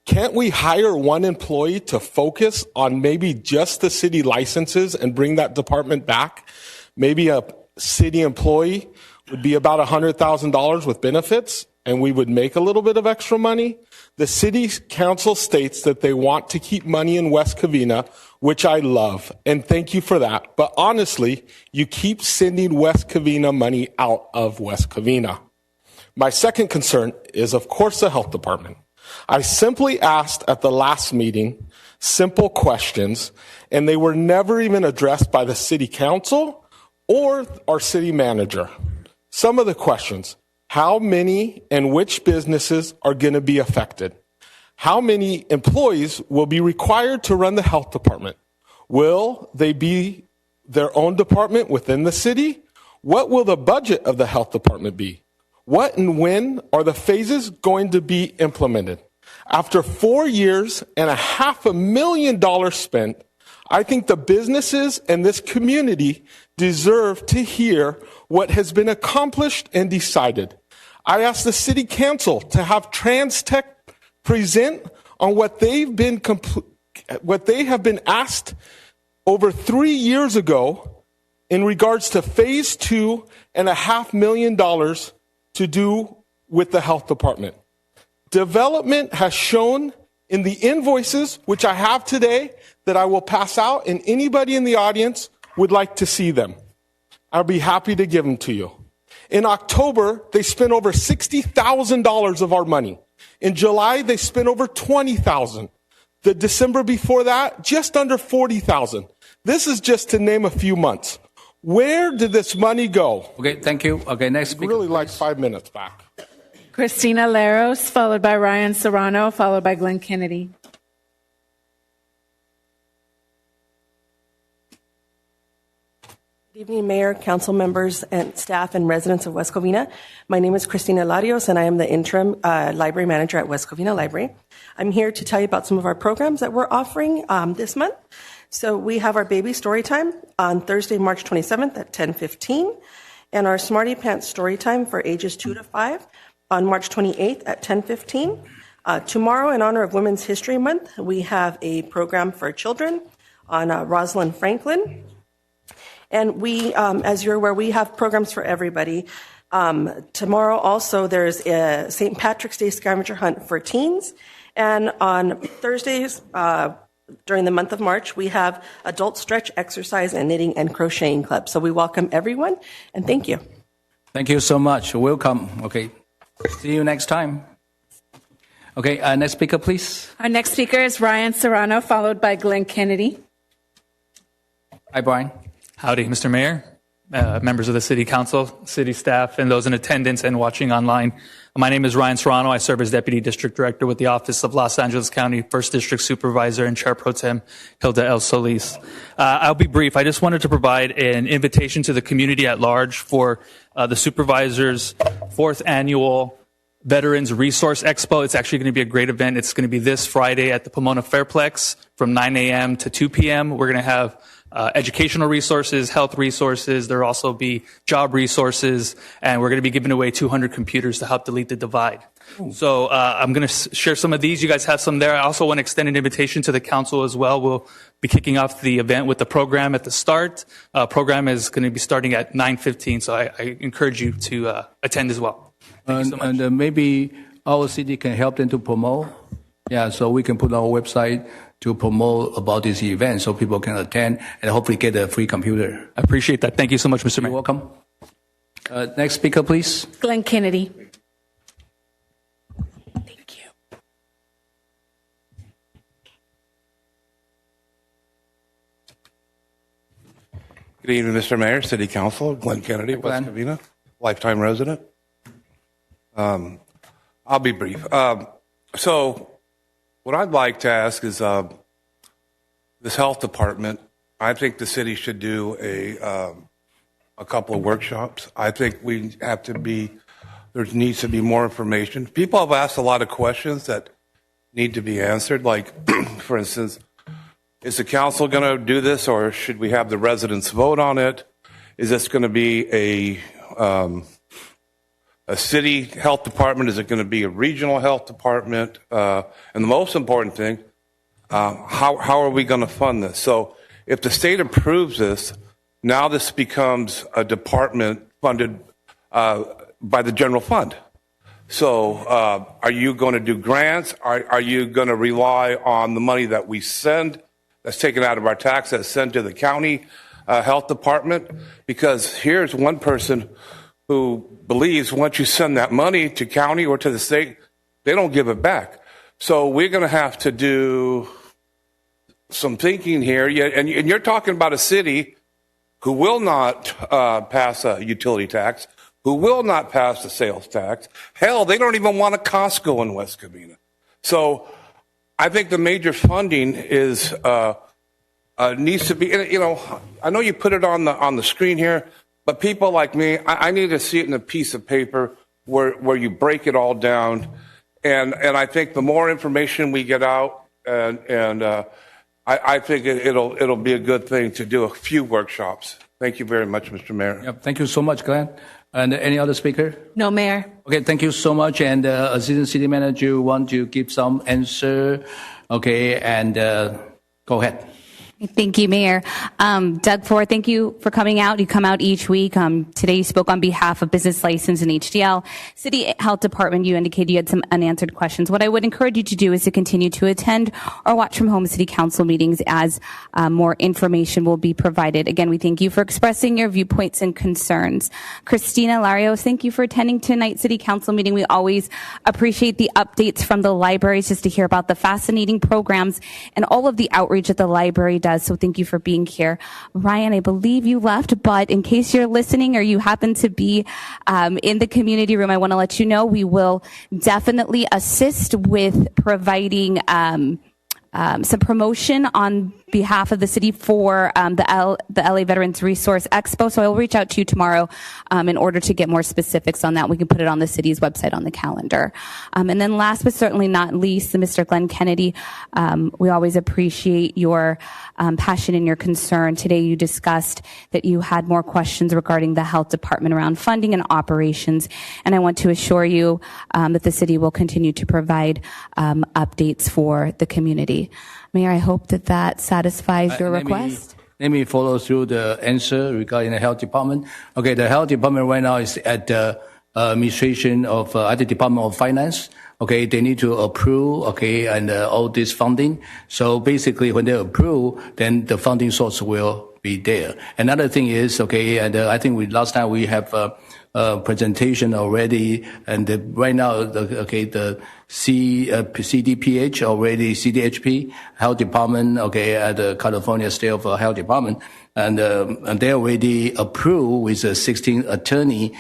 Can't we hire one employee to focus on maybe just the city licenses and bring that department back? Maybe a city employee would be about $100,000 with benefits, and we would make a little bit of extra money. The city council states that they want to keep money in West Covina, which I love, and thank you for that. But honestly, you keep sending West Covina money out of West Covina. My second concern is, of course, the health department. I simply asked at the last meeting simple questions, and they were never even addressed by the city council or our city manager. Some of the questions: how many and which businesses are going to be affected? How many employees will be required to run the health department? Will they be their own department within the city? What will the budget of the health department be? What and when are the phases going to be implemented? After 4 years and $500,000 spent, I think the businesses and this community deserve to hear what has been accomplished and decided. I asked the city council to have TransTech present on what they have been asked over 3 years ago in regards to phase 2 and $500,000 to do with the health department. Development has shown in the invoices, which I have today, that I will pass out, and anybody in the audience would like to see them. I'll be happy to give them to you. In October, they spent over $60,000 of our money. In July, they spent over $20,000. The December before that, just under $40,000. This is just to name a few months. Where did this money go? Okay, thank you. Okay, next speaker. I'd really like 5 minutes back. Christina Laros, followed by Ryan Serrano, followed by Glenn Kennedy. Good evening, Mayor, council members, and staff and residents of West Covina. My name is Christina Larios, and I am the interim library manager at West Covina Library. I'm here to tell you about some of our programs that we're offering this month. So we have our baby story time on Thursday, March 27th at 10:15, and our Smarty Pants story time for ages 2 to 5 on March 28th at 10:15. Tomorrow, in honor of Women's History Month, we have a program for children on Rosalind Franklin. And we, as you're aware, we have programs for everybody. Tomorrow also there's a St. Patrick's Day scavenger hunt for teens. And on Thursdays, during the month of March, we have adult stretch, exercise, and knitting and crocheting club. So we welcome everyone, and thank you. Thank you so much. Welcome. Okay. See you next time. Okay, next speaker, please. Our next speaker is Ryan Serrano, followed by Glenn Kennedy. Hi, Brian. Howdy, Mr. Mayor, members of the City Council, city staff, and those in attendance and watching online. My name is Ryan Serrano. I serve as Deputy District Director with the Office of Los Angeles County 1st District Supervisor and Chair Pro Tem Hilda El Solis. I'll be brief. I just wanted to provide an invitation to the community at large for the Supervisor's 4th Annual Veterans Resource Expo. It's actually going to be a great event. It's going to be this Friday at the Pomona Fairplex from 9 a.m. to 2 p.m. We're going to have educational resources, health resources. There'll also be job resources, and we're going to be giving away 200 computers to help delete the divide. Ooh. So I'm going to share some of these. You guys have some there. I also want to extend an invitation to the council as well. We'll be kicking off the event with the program at the start. Program is going to be starting at 9:15, so I encourage you to attend as well. Thank you so much. And maybe our city can help them to promote. Yeah, so we can put on our website to promote about this event so people can attend and hopefully get a free computer. I appreciate that. Thank you so much, Mr. Mayor. You're welcome. Next speaker, please. Glenn Kennedy. Thank you. Good evening, Mr. Mayor, City Council, Glenn Kennedy, West Covina, lifetime resident. I'll be brief. So what I'd like to ask is this health department, I think the city should do a couple of workshops. I think we have to there needs to be more information. People have asked a lot of questions that need to be answered, like, for instance, is the council going to do this, or should we have the residents vote on it? Is this going to be a city health department? Is it going to be a regional health department? And the most important thing, how are we going to fund this? So if the state approves this, now this becomes a department funded by the general fund. So are you going to do grants? Are you going to rely on the money that we send, that's taken out of our tax, that's sent to the county health department? Because here's one person who believes once you send that money to county or to the state, they don't give it back. So we're going to have to do some thinking here. And you're talking about a city who will not pass a utility tax, who will not pass the sales tax. Hell, they don't even want a Costco in West Covina. So I think the major funding is needs to be. You know, I know you put it on the screen here, but people like me, I need to see it in a piece of paper where you break it all down. And I think the more information we get out, and I think it'll be a good thing to do a few workshops. Thank you very much, Mr. Mayor. Yep, thank you so much, Glenn. And any other speaker? No, Mayor. Okay, thank you so much. And Assistant City Manager, want to give some answer? Okay, and go ahead. Thank you, Mayor. Doug Ford, thank you for coming out. You come out each week. Today you spoke on behalf of Business License and HDL. City Health Department, you indicated you had some unanswered questions. What I would encourage you to do is to continue to attend or watch from home City Council meetings as more information will be provided. Again, we thank you for expressing your viewpoints and concerns. Christina Larios, thank you for attending tonight's City Council meeting. We always appreciate the updates from the libraries just to hear about the fascinating programs and all of the outreach that the library does. So thank you for being here. Ryan, I believe you left, but in case you're listening or you happen to be in the community room, I want to let you know we will definitely assist with providing some promotion on behalf of the city for the LA Veterans Resource Expo. So I'll reach out to you tomorrow in order to get more specifics on that. We can put it on the city's website on the calendar. And then last but certainly not least, Mr. Glenn Kennedy, we always appreciate your passion and your concern. Today you discussed that you had more questions regarding the health department around funding and operations. And I want to assure you that the city will continue to provide updates for the community. Mayor, I hope that satisfies your request. Let me follow through the answer regarding the health department. Okay, the health department right now is at the administration of at the Department of Finance. Okay, they need to approve. Okay, and all this funding. So basically, when they approve, then the funding source will be there. Another thing is okay, and I think last time we have presentation already, and right now the CDPH already, CDHP health department, okay, at the California State of Health Department, and they already approved with a 16 attorney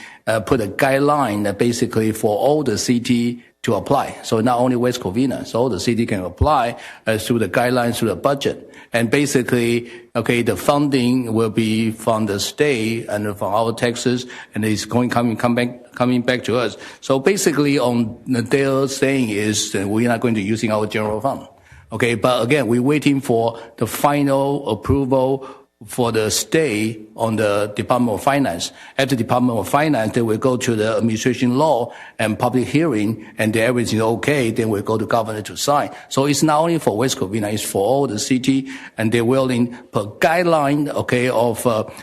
put a guideline basically for all the city to apply. So not only West Covina, so all the city can apply through the guidelines, through the budget. And basically, okay, the funding will be from the state and from our taxes, and it's coming back to us. So basically, on their saying is that we're not going to using our general fund. Okay, but again, we're waiting for the final approval for the state on the Department of Finance. At the Department of Finance, they will go to the administration law and public hearing, and then everything okay, then we'll go to governor to sign. So it's not only for West Covina, it's for all the city, and they're willing per guideline, okay, of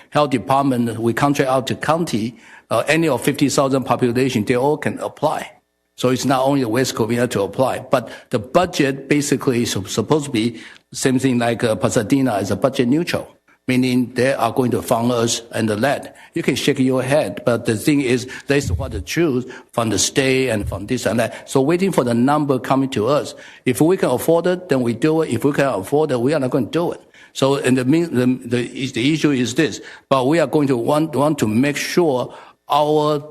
health department, we contract out to county, any of 50,000 population, they all can apply. So it's not only West Covina to apply, but the budget basically is supposed to be same thing like Pasadena is a budget neutral, meaning they are going to fund us and the lead. You can shake your head, but the thing is, that's what the truth from the state and from this and that. So waiting for the number coming to us. If we can afford it, then we do it. If we can afford it, we are not going to do it. So in the issue is this, but we are going to want to make sure our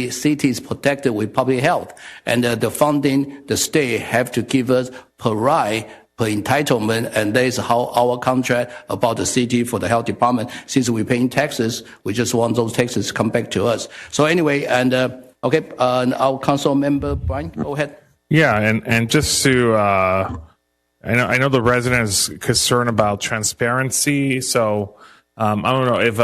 city is protected with public health, and the funding the state have to give us per right, per entitlement, and that is how our contract about the city for the health department. Since we're paying taxes, we just want those taxes to come back to us. So anyway, and our council member Brian, go ahead. Yeah, and just to I know the resident is concerned about transparency, so. I don't know if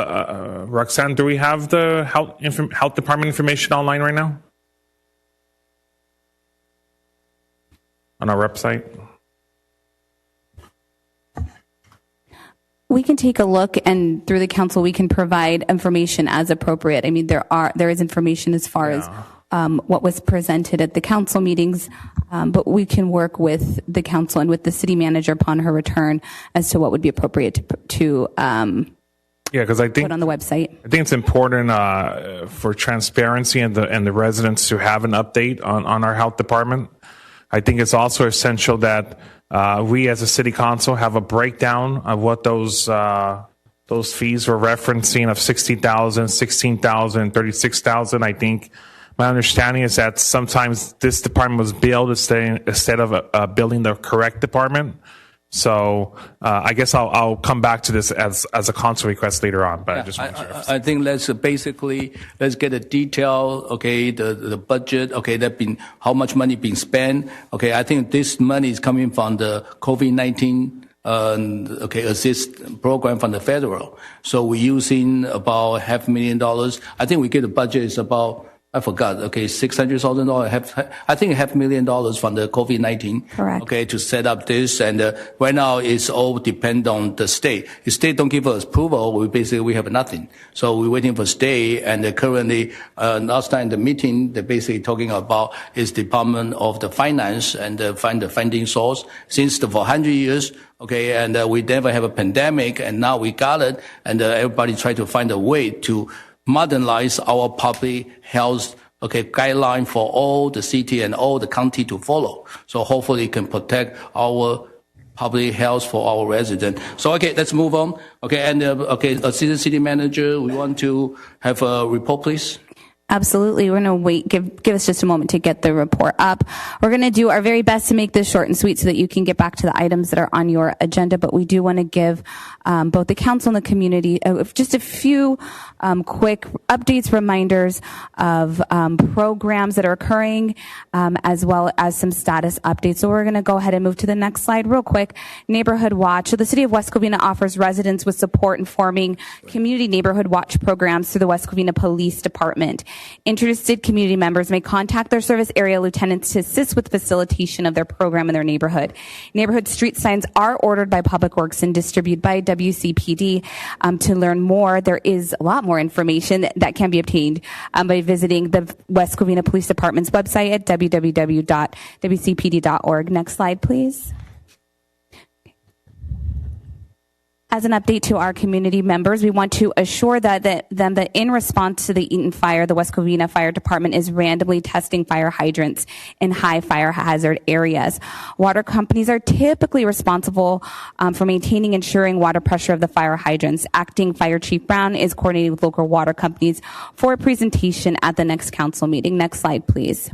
Roxanne, do we have the health department information online right now on our website? We can take a look, and through the council, we can provide information as appropriate. I mean, there is information as far as what was presented at the council meetings, but we can work with the council and with the city manager upon her return as to what would be appropriate to Yeah, because I think put on the website. I think it's important for transparency and the residents to have an update on our health department. I think it's also essential that we as a city council have a breakdown of what those fees were referencing of $60,000, $16,000, $36,000. I think my understanding is that sometimes this department was billed instead of billing the correct department. So I guess I'll come back to this as a council request later on. But I just want to I think let's get a detail. Okay, the budget. Okay, how much money being spent. Okay, I think this money is coming from the COVID-19 assist program from the federal. So we're using about $500,000. I think we get the budget is about, I forgot, okay, $600,000. I think $500,000 from the COVID-19. Correct. Okay, to set up this. And right now it's all depend on the state. If state don't give us approval, we have nothing. So we're waiting for state. And currently, last time the meeting, they're basically talking about is Department of the Finance and find the funding source. Since for 100 years, okay, and we never have a pandemic, and now we got it, and everybody try to find a way to modernize our public health, okay, guideline for all the city and all the county to follow. So hopefully it can protect our public health for our residents. So, okay, let's move on. Okay, and, Assistant City Manager, we want to have a report, please. Absolutely. We're going to wait. Give us just a moment to get the report up. We're going to do our very best to make this short and sweet so that you can get back to the items that are on your agenda. But we do want to give both the council and the community just a few quick updates, reminders of programs that are occurring, as well as some status updates. So we're going to go ahead and move to the next slide real quick. Neighborhood Watch. So the City of West Covina offers residents with support in forming community neighborhood watch programs through the West Covina Police Department. Interested community members may contact their service area lieutenants to assist with facilitation of their program in their neighborhood. Neighborhood street signs are ordered by Public Works and distributed by WCPD. To learn more, there is a lot more information that can be obtained by visiting the West Covina Police Department's website at www.wcpd.org. Next slide, please. As an update to our community members, we want to assure that in response to the Eaton fire, the West Covina Fire Department is randomly testing fire hydrants in high fire hazard areas. Water companies are typically responsible for maintaining and ensuring water pressure of the fire hydrants. Acting Fire Chief Brown is coordinating with local water companies for a presentation at the next council meeting. Next slide, please.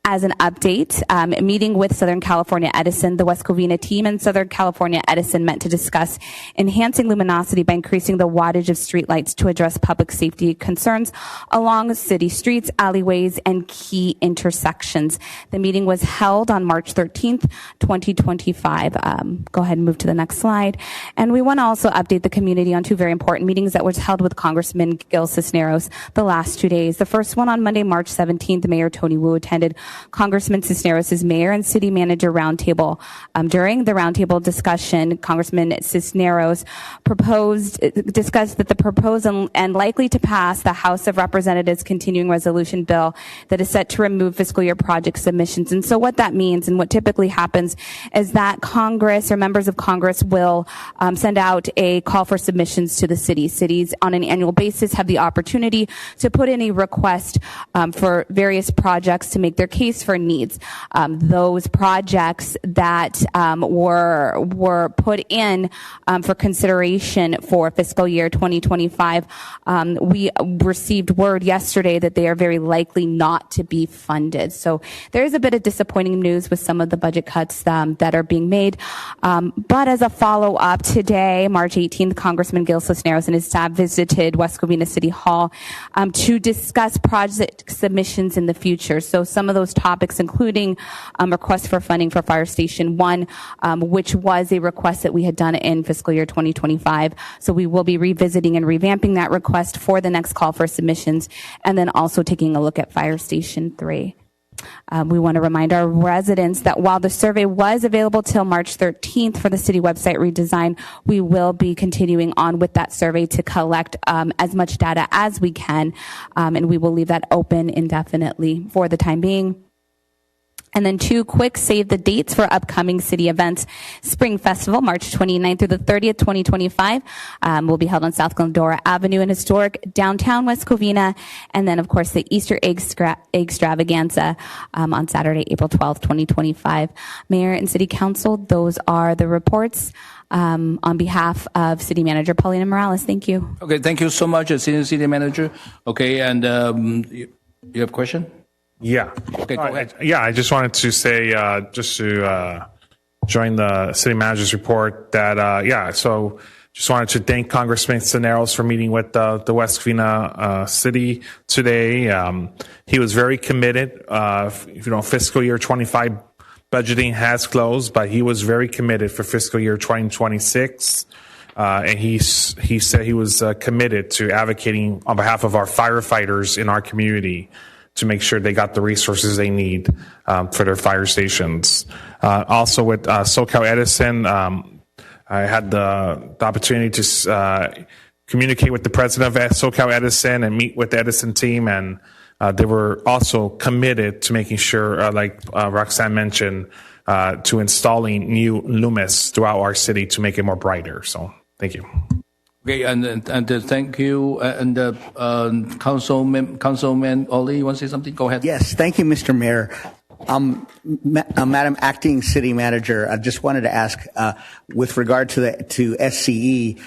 As an update, meeting with Southern California Edison, the West Covina team and Southern California Edison met to discuss enhancing luminosity by increasing the wattage of streetlights to address public safety concerns along city streets, alleyways, and key intersections. The meeting was held on March 13th, 2025. Go ahead and move to the next slide. And we want to also update the community on two very important meetings that were held with Congressman Gil Cisneros the last 2 days. The first one on Monday, March 17th, Mayor Tony Wu attended Congressman Cisneros' mayor and city manager roundtable. During the roundtable discussion, Congressman Cisneros discussed that the proposed and likely to pass the House of Representatives continuing resolution bill that is set to remove fiscal year project submissions. And so what that means and what typically happens is that Congress or members of Congress will send out a call for submissions to the city. Cities on an annual basis have the opportunity to put in a request for various projects to make their case for needs. Those projects that were put in for consideration for fiscal year 2025, we received word yesterday that they are very likely not to be funded. So there is a bit of disappointing news with some of the budget cuts that are being made. But as a follow-up, today, March 18th, Congressman Gil Cisneros and his staff visited West Covina City Hall to discuss project submissions in the future. So some of those topics, including requests for funding for Fire Station 1, which was a request that we had done in fiscal year 2025. So we will be revisiting and revamping that request for the next call for submissions, and then also taking a look at Fire Station 3. We want to remind our residents that while the survey was available till March 13th for the city website redesign, we will be continuing on with that survey to collect as much data as we can, and we will leave that open indefinitely for the time being. And then 2 quick save the dates for upcoming city events. Spring Festival, March 29th through the 30th, 2025, will be held on South Glendora Avenue in historic downtown West Covina. And then, of course, the Easter Egg Extravaganza on Saturday, April 12th, 2025. Mayor and City Council, those are the reports. On behalf of City Manager Paulina Morales, thank you. Okay, thank you so much, Senior City Manager. Okay, and you have a question? Yeah. Okay, go ahead. Yeah, I just wanted to say, just to join the city manager's report that, so just wanted to thank Congressman Cisneros for meeting with the West Covina city today. He was very committed. Fiscal year 25 budgeting has closed, but he was very committed for fiscal year 2026. And he said he was committed to advocating on behalf of our firefighters in our community to make sure they got the resources they need for their fire stations. Also with SoCal Edison, I had the opportunity to communicate with the president of SoCal Edison and meet with the Edison team, and they were also committed to making sure, like Roxanne mentioned, to installing new Loomis throughout our city to make it more brighter. So thank you. Okay, and thank you. And Councilman Oli, you want to say something? Go ahead. Yes, thank you, Mr. Mayor. Madam Acting City Manager, I just wanted to ask, with regard to SCE,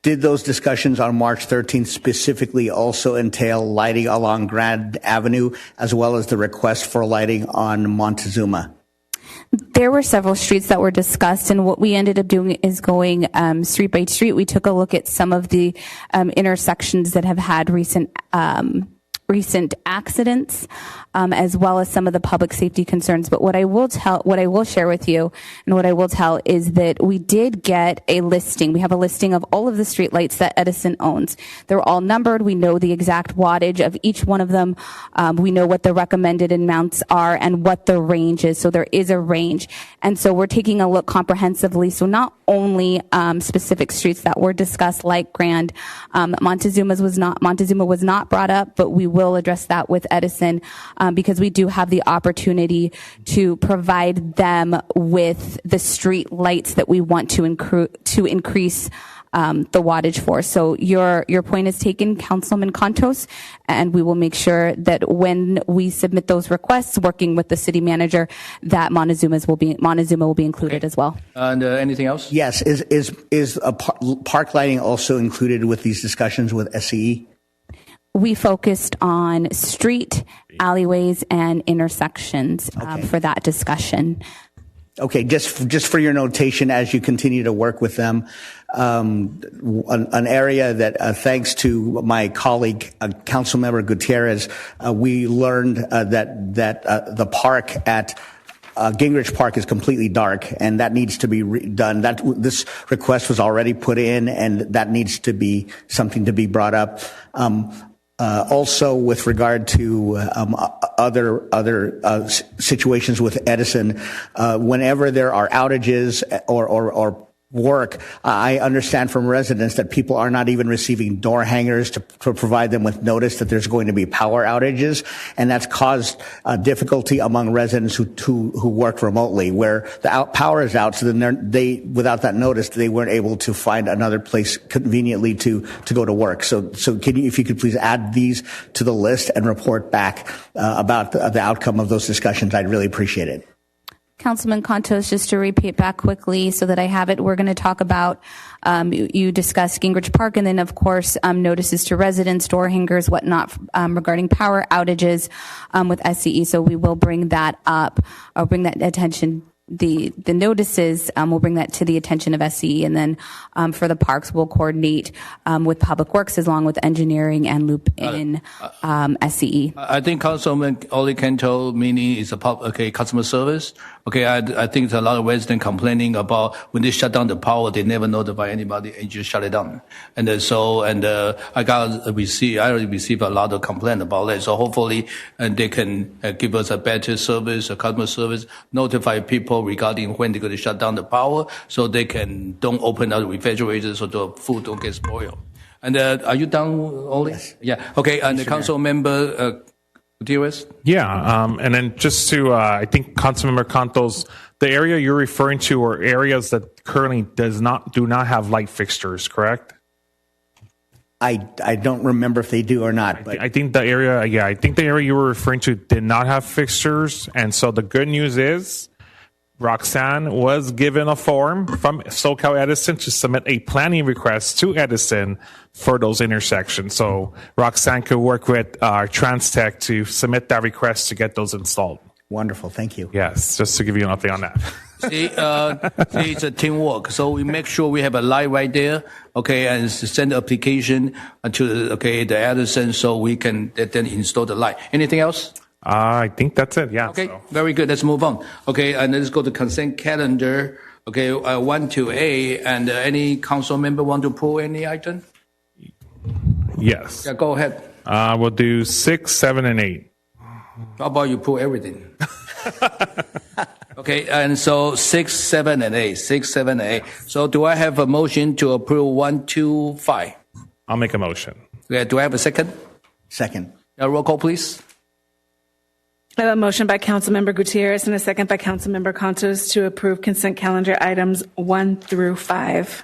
did those discussions on March 13th specifically also entail lighting along Grand Avenue, as well as the request for lighting on Montezuma? There were several streets that were discussed, and what we ended up doing is going street by street. We took a look at some of the intersections that have had recent accidents, as well as some of the public safety concerns. But what I will share with you, and what I will tell is that we did get a listing. We have a listing of all of the streetlights that Edison owns. They're all numbered. We know the exact wattage of each one of them. We know what the recommended amounts are and what the range is. So there is a range. And so we're taking a look comprehensively. So not only specific streets that were discussed, like Grand, Montezuma was not brought up, but we will address that with Edison, because we do have the opportunity to provide them with the street lights that we want to increase the wattage for. So your point is taken, Councilman Contos, and we will make sure that when we submit those requests, working with the city manager, that Montezuma will be included as well. And anything else? Yes. Is park lighting also included with these discussions with SCE? We focused on street, alleyways, and intersections for that discussion. Okay, just for your notation as you continue to work with them, an area that, thanks to my colleague, Councilmember Gutierrez, we learned that the park at Gingrich Park is completely dark, and that needs to be done. This request was already put in, and that needs to be something to be brought up. Also, with regard to other situations with Edison, whenever there are outages or work, I understand from residents that people are not even receiving door hangers to provide them with notice that there's going to be power outages, and that's caused difficulty among residents who work remotely, where the power is out, so then they without that notice they weren't able to find another place conveniently to go to work. So if you could please add these to the list and report back about the outcome of those discussions, I'd really appreciate it. Councilman Contos, just to repeat back quickly so that I have it, we're going to talk about, you discussed Gingrich Park, and then, of course, notices to residents, door hangers, whatnot, regarding power outages with SCE. So we will bring that up, or bring that attention. The notices, we'll bring that to the attention of SCE, and then for the parks, we'll coordinate with Public Works along with engineering and loop in SCE. I think Councilman Oli Canto, meaning is customer service. Okay, I think there's a lot of residents complaining about when they shut down the power, they never notify anybody and just shut it down. And I already received a lot of complaint about that. So hopefully they can give us a better service, a customer service, notify people regarding when they're going to shut down the power so they don't open up the refrigerators so the food don't get spoiled. And are you done, Oli? Yes. Yeah. Okay, and the council member, Gutierrez? Yeah, and then just to, I think Councilmember Cantos, the area you're referring to are areas that currently do not have light fixtures, correct? I don't remember if they do or not. But I think the area you were referring to did not have fixtures, and so the good news is Roxanne was given a form from SoCal Edison to submit a planning request to Edison for those intersections. So Roxanne could work with TransTech to submit that request to get those installed. Wonderful. Thank you. Yes, just to give you an update on that. See, it's a teamwork. So we make sure we have a light right there, okay, and send the application to the Edison so we can then install the light. Anything else? I think that's it. Yeah. Okay. So. Very good. Let's move on. Okay. And let's go to consent calendar. Okay. 1 to 8. And any council member want to pull any item? Yes. Yeah. Go ahead. We'll do 6, 7, and 8. How about you pull everything? Okay. And so 6, 7, and 8. 6, 7, and 8. So do I have a motion to approve 1, 2, 5? I'll make a motion. Okay. Do I have a second? Second. Roll call, please. I have a motion by Councilmember Gutierrez and a second by Councilmember Cantos to approve consent calendar items 1 through 5.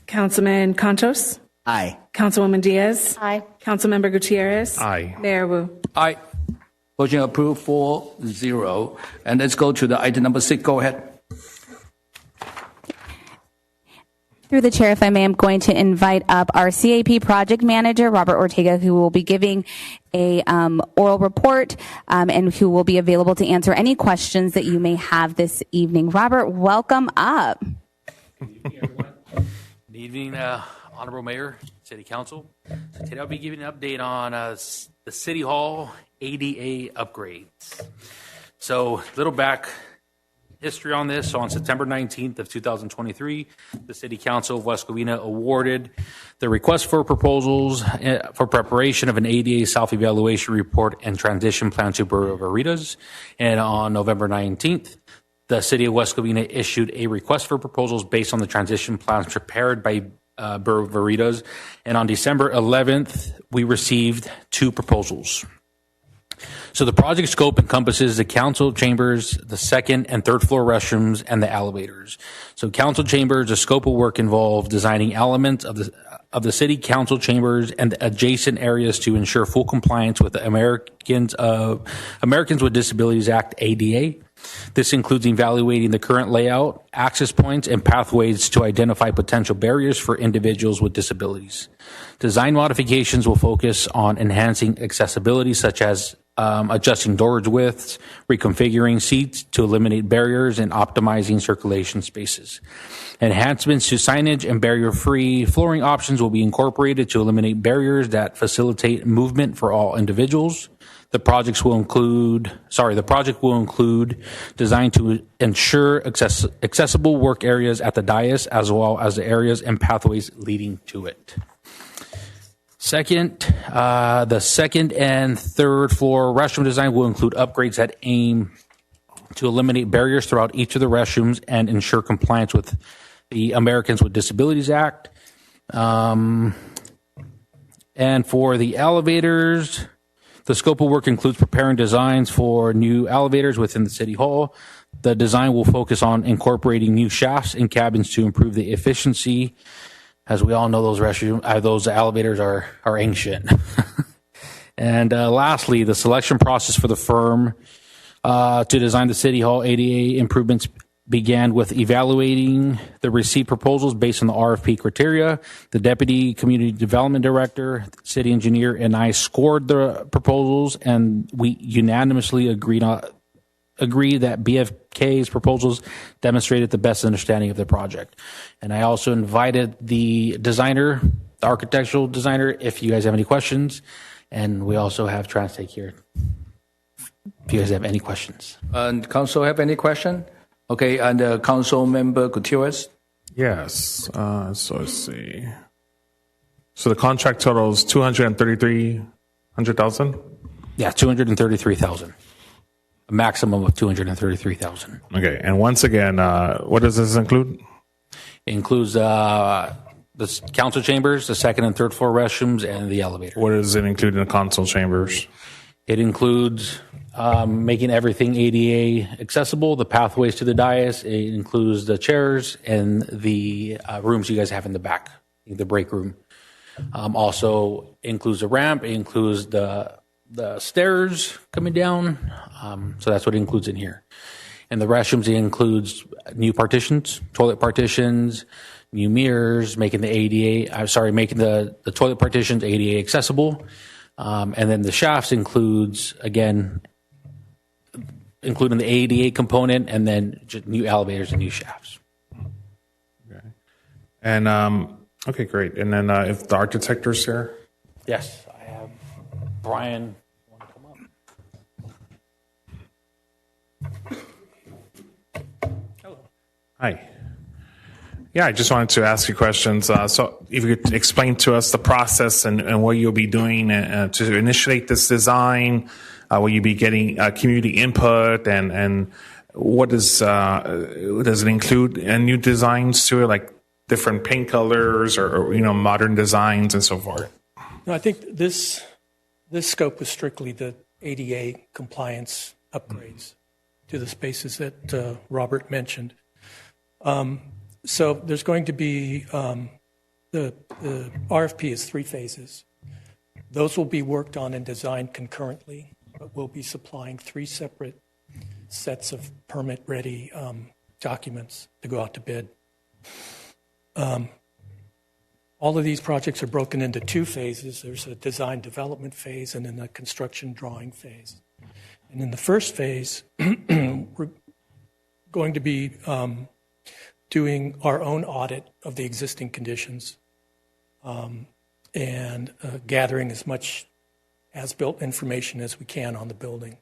Councilman Cantos? Aye. Councilwoman Diaz? Aye. Councilmember Gutierrez? Aye. Mayor Wu? Aye. Motion approved 4-0. And let's go to the item number 6. Go ahead. Through the chair, if I may, I'm going to invite up our CAP project manager, Robert Ortega, who will be giving a oral report and who will be available to answer any questions that you may have this evening. Robert, welcome up. Good evening, everyone. Good evening, Honorable Mayor, City Council. So today I'll be giving an update on the City Hall ADA upgrades. So little back history on this. So on September 19th of 2023, the City Council of West Covina awarded the request for proposals for preparation of an ADA self-evaluation report and transition plan to Borough of Veritas. And on November 19th, the City of West Covina issued a request for proposals based on the transition plans prepared by Borough of Veritas. And on December 11th, we received 2 proposals. So the project scope encompasses the council chambers, the second and third floor restrooms, and the elevators. So council chambers, the scope of work involved designing elements of the city council chambers and the adjacent areas to ensure full compliance with the Americans with Disabilities Act ADA. This includes evaluating the current layout, access points, and pathways to identify potential barriers for individuals with disabilities. Design modifications will focus on enhancing accessibility, such as adjusting doors widths, reconfiguring seats to eliminate barriers, and optimizing circulation spaces. Enhancements to signage and barrier-free flooring options will be incorporated to eliminate barriers that facilitate movement for all individuals. The project will include design to ensure accessible work areas at the dais, as well as the areas and pathways leading to it. Second, the second and third floor restroom design will include upgrades that aim to eliminate barriers throughout each of the restrooms and ensure compliance with the Americans with Disabilities Act. And for the elevators, the scope of work includes preparing designs for new elevators within the City Hall. The design will focus on incorporating new shafts and cabins to improve the efficiency. As we all know, those elevators are ancient. And lastly, the selection process for the firm to design the City Hall ADA improvements began with evaluating the received proposals based on the RFP criteria. The Deputy Community Development Director, City Engineer, and I scored the proposals, and we unanimously agreed that BFK's proposals demonstrated the best understanding of the project. And I also invited the designer, the architectural designer, if you guys have any questions. And we also have TransTech here. if you guys have any questions. And council have any question? Okay, and Council Member Gutierrez. Yes. So let's see. So the contract total is $233,000. Yeah, $233,000. A maximum of $233,000. Okay. And once again, what does this include? It includes the council chambers, the second and third floor restrooms, and the elevator. What does it include in the council chambers? It includes making everything ADA accessible, the pathways to the dais. It includes the chairs and the rooms you guys have in the back, the break room. Also includes a ramp. It includes the stairs coming down. So that's what it includes in here. And the restrooms, it includes new partitions, toilet partitions, new mirrors, making the toilet partitions ADA accessible. And then the shafts includes, again, including the ADA component, and then just new elevators and new shafts. Okay. And, okay, great. And then if the architect is here? Yes, I have Brian. Want to come up? Hello. Hi. Yeah, I just wanted to ask you questions. So if you could explain to us the process and what you'll be doing to initiate this design, will you be getting community input, and what does it include new designs to it, like different paint colors or modern designs and so forth? No, I think this scope was strictly the ADA compliance upgrades to the spaces that Robert mentioned. So there's going to be the RFP is 3 phases. Those will be worked on and designed concurrently, but we'll be supplying 3 separate sets of permit-ready documents to go out to bid. All of these projects are broken into 2 phases. There's a design development phase and then a construction drawing phase. And in the first phase, we're going to be doing our own audit of the existing conditions and gathering as much as-built information as we can on the building.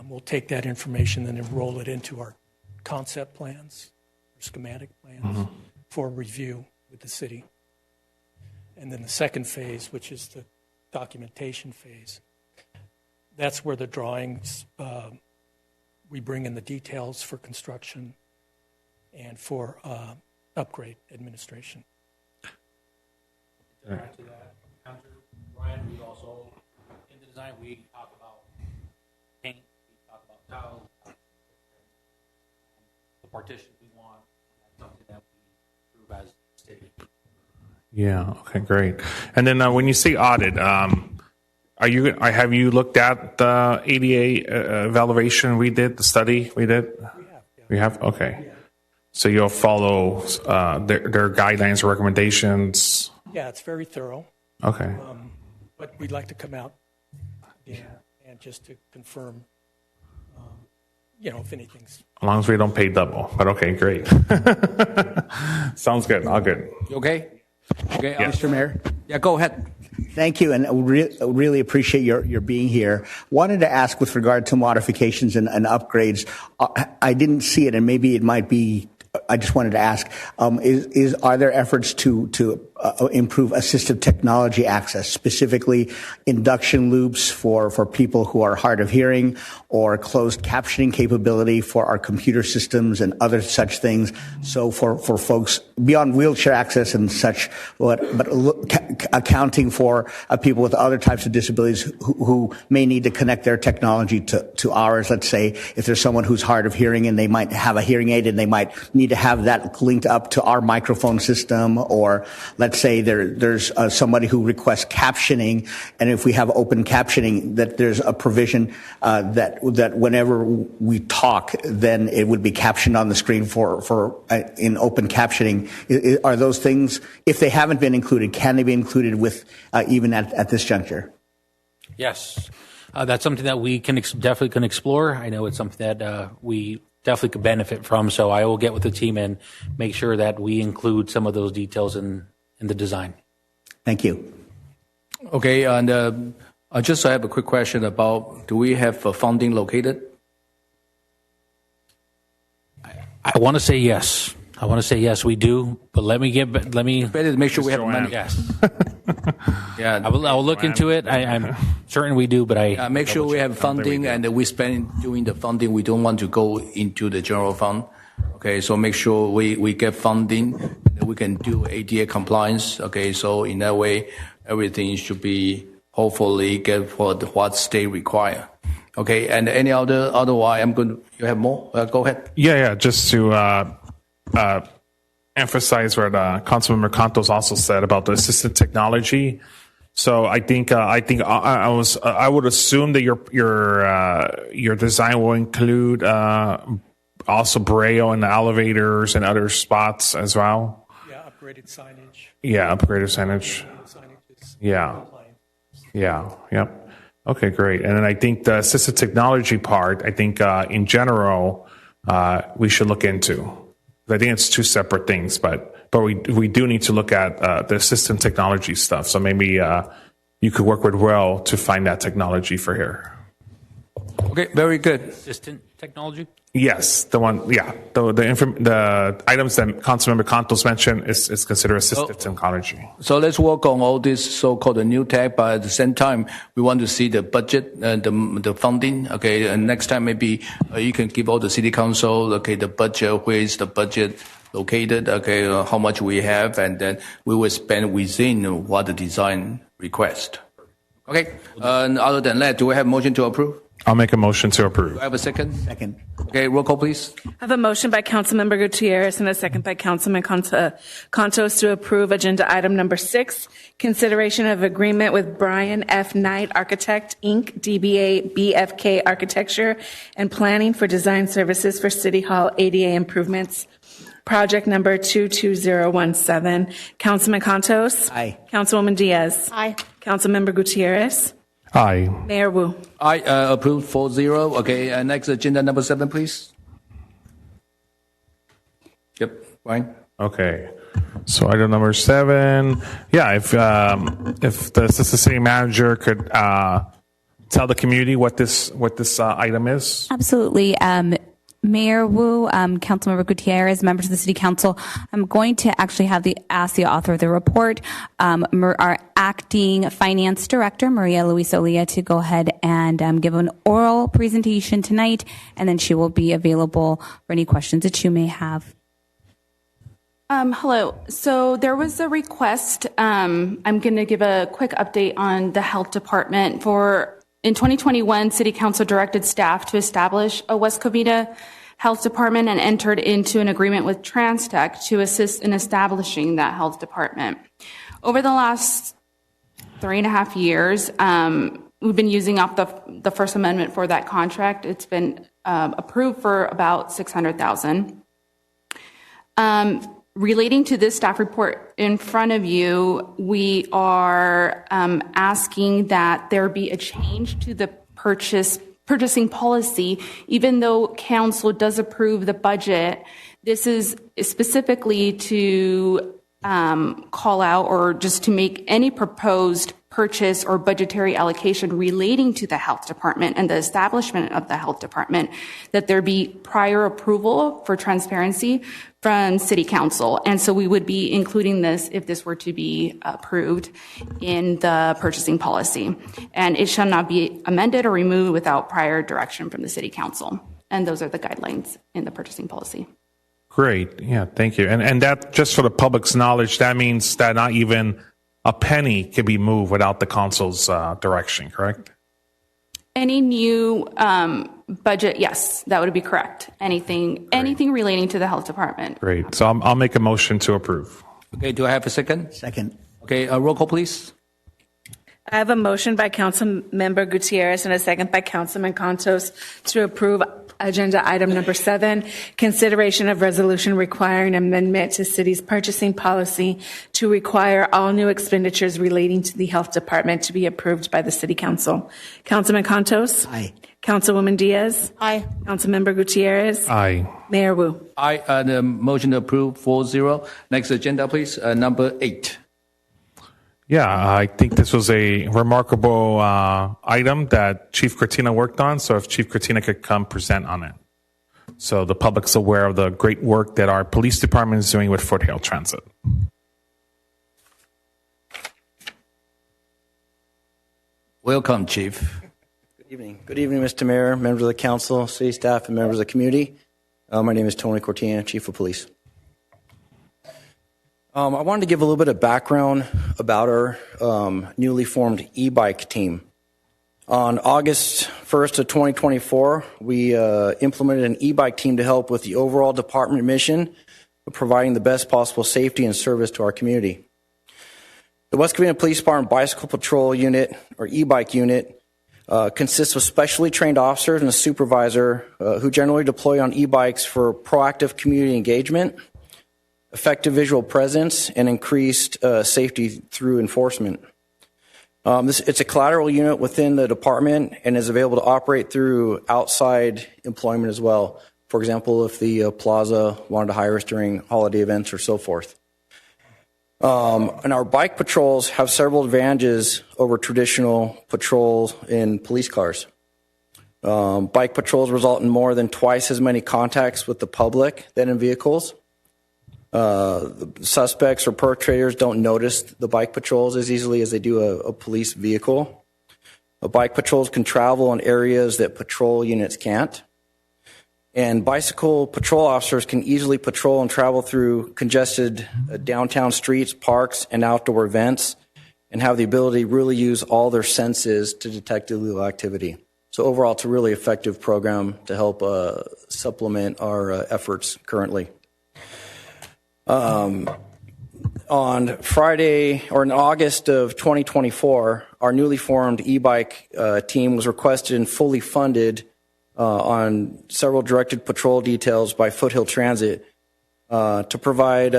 We'll take that information and enroll it into our concept plans, schematic plans for review with the city. And then the second phase, which is the documentation phase, that's where the drawings, we bring in the details for construction and for upgrade administration. To add to that, Ryan, we also, in the design, we talk about paint, we talk about tiles, the partition we want, and that's something that we prove as a city. Yeah. Okay. Great. And then when you say audit, have you looked at the ADA evaluation we did, the study we did? We have. Okay. Yeah. So you'll follow their guidelines, recommendations. Yeah, it's very thorough. Okay. But we'd like to come out and just to confirm, if anything's. As long as we don't pay double. But okay, great. Sounds good. All good. You okay? Okay, Yes. Mr. Mayor. Yeah, go ahead. Thank you, and really appreciate your being here. Wanted to ask with regard to modifications and upgrades. I didn't see it, and maybe it might be. I just wanted to ask: are there efforts to improve assistive technology access, specifically induction loops for people who are hard of hearing, or closed captioning capability for our computer systems and other such things? So for folks beyond wheelchair access and such, but accounting for people with other types of disabilities who may need to connect their technology to ours. Let's say if there's someone who's hard of hearing and they might have a hearing aid and they might need to have that linked up to our microphone system, or let's say there's somebody who requests captioning, and if we have open captioning, that there's a provision that whenever we talk, then it would be captioned on the screen for in open captioning. Are those things, if they haven't been included, can they be included with even at this juncture? Yes, that's something that we definitely can explore. I know it's something that we definitely could benefit from. So I will get with the team and make sure that we include some of those details in the design. Thank you. Okay, and Just I have a quick question about, do we have funding located? I want to say yes. We do, but let me Better make sure we have money. Yes. Yeah. I will look into it. I'm certain we do, but make sure we have funding and we spend doing the funding. We don't want to go into the general fund. Okay, so make sure we get funding and we can do ADA compliance. Okay, so in that way, everything should be hopefully get what state require. Okay, and otherwise, you have more? Go ahead. Yeah. Just to emphasize what Councilmember Cantos also said about the assistive technology. So I would assume that your design will include also Braille in the elevators and other spots as well. Yeah, upgraded signage. Yeah. Yep. Okay, great. And then I think the assistive technology part, in general, we should look into. I think it's two separate things, but we do need to look at the assistive technology stuff. So maybe you could work with Will to find that technology for here. Okay, very good. Assistant technology? Yes, the one. Yeah, the items that Councilmember Cantos mentioned is considered assistive technology. So let's work on all this so-called new tech, but at the same time, we want to see the budget and the funding. Okay, and next time maybe you can give all the city council. Okay, the budget, where is the budget located? Okay, how much we have, and then we will spend within what the design request. Okay, and other than that, do we have motion to approve? I'll make a motion to approve. Do I have a second? Second. Okay, roll call, please. I have a motion by Councilmember Gutierrez and a second by Councilman Contos to approve agenda item number 6, consideration of agreement with Brian F. Knight Architect, Inc., DBA BFK Architecture and Planning for Design Services for City Hall ADA improvements. Project number 22017. Councilman Contos? Aye. Councilwoman Diaz? Aye. Councilmember Gutierrez? Aye. Mayor Wu? I approve 4-0. Okay, next agenda number 7, please. Yep, fine. Okay. So item number 7. Yeah, if the assistant city manager could tell the community what this item is. Absolutely. Mayor Wu, Councilmember Gutierrez, members of the City Council, I'm going to actually ask the author of the report, our acting finance director, Maria Luisa Olia, to go ahead and give an oral presentation tonight, and then she will be available for any questions that you may have. Hello. So there was a request. I'm going to give a quick update on the health department. In 2021, City Council directed staff to establish a West Covina Health Department and entered into an agreement with TransTech to assist in establishing that health department. Over the last 3.5 years, we've been using up the First Amendment for that contract. It's been approved for about $600,000. Relating to this staff report in front of you, we are asking that there be a change to the purchasing policy. Even though council does approve the budget, this is specifically to call out or just to make any proposed purchase or budgetary allocation relating to the health department and the establishment of the health department, that there be prior approval for transparency from City Council. And so we would be including this if this were to be approved in the purchasing policy. And it shall not be amended or removed without prior direction from the City Council. And those are the guidelines in the purchasing policy. Great. Yeah, thank you. And that, just for the public's knowledge, that means that not even a penny can be moved without the council's direction, correct? Any new budget, yes, that would be correct. Anything relating to the health department. Great. So I'll make a motion to approve. Okay, do I have a second? Second. Okay, roll call, please. I have a motion by Councilmember Gutierrez and a second by Councilman Contos to approve agenda item number 7, consideration of resolution requiring amendment to city's purchasing policy to require all new expenditures relating to the health department to be approved by the City Council. Councilman Contos? Aye. Councilwoman Diaz? Aye. Councilmember Gutierrez? Aye. Mayor Wu? Aye, the motion to approve 4-0. Next agenda, please, number 8. Yeah, I think this was a remarkable item that Chief Cortina worked on. So if Chief Cortina could come present on it. So the public's aware of the great work that our police department is doing with Foothill Transit. Welcome, Chief. Good evening. Good evening, Mr. Mayor, members of the council, city staff, and members of the community. My name is Tony Cortina, Chief of Police. I wanted to give a little bit of background about our newly formed e-bike team. On August 1st of 2024, we implemented an e-bike team to help with the overall department mission of providing the best possible safety and service to our community. The West Covina Police Department Bicycle Patrol Unit, or e-bike unit, consists of specially trained officers and a supervisor who generally deploy on e-bikes for proactive community engagement, effective visual presence, and increased safety through enforcement. It's a collateral unit within the department and is available to operate through outside employment as well. For example, if the plaza wanted to hire us during holiday events or so forth. And our bike patrols have several advantages over traditional patrols in police cars. Bike patrols result in more than twice as many contacts with the public than in vehicles. The suspects or perpetrators don't notice the bike patrols as easily as they do a police vehicle. Bike patrols can travel in areas that patrol units can't. And bicycle patrol officers can easily patrol and travel through congested downtown streets, parks, and outdoor events, and have the ability to really use all their senses to detect illegal activity. So overall, it's a really effective program to help supplement our efforts currently. On Friday, or in August of 2024, our newly formed e-bike team was requested and fully funded on several directed patrol details by Foothill Transit to provide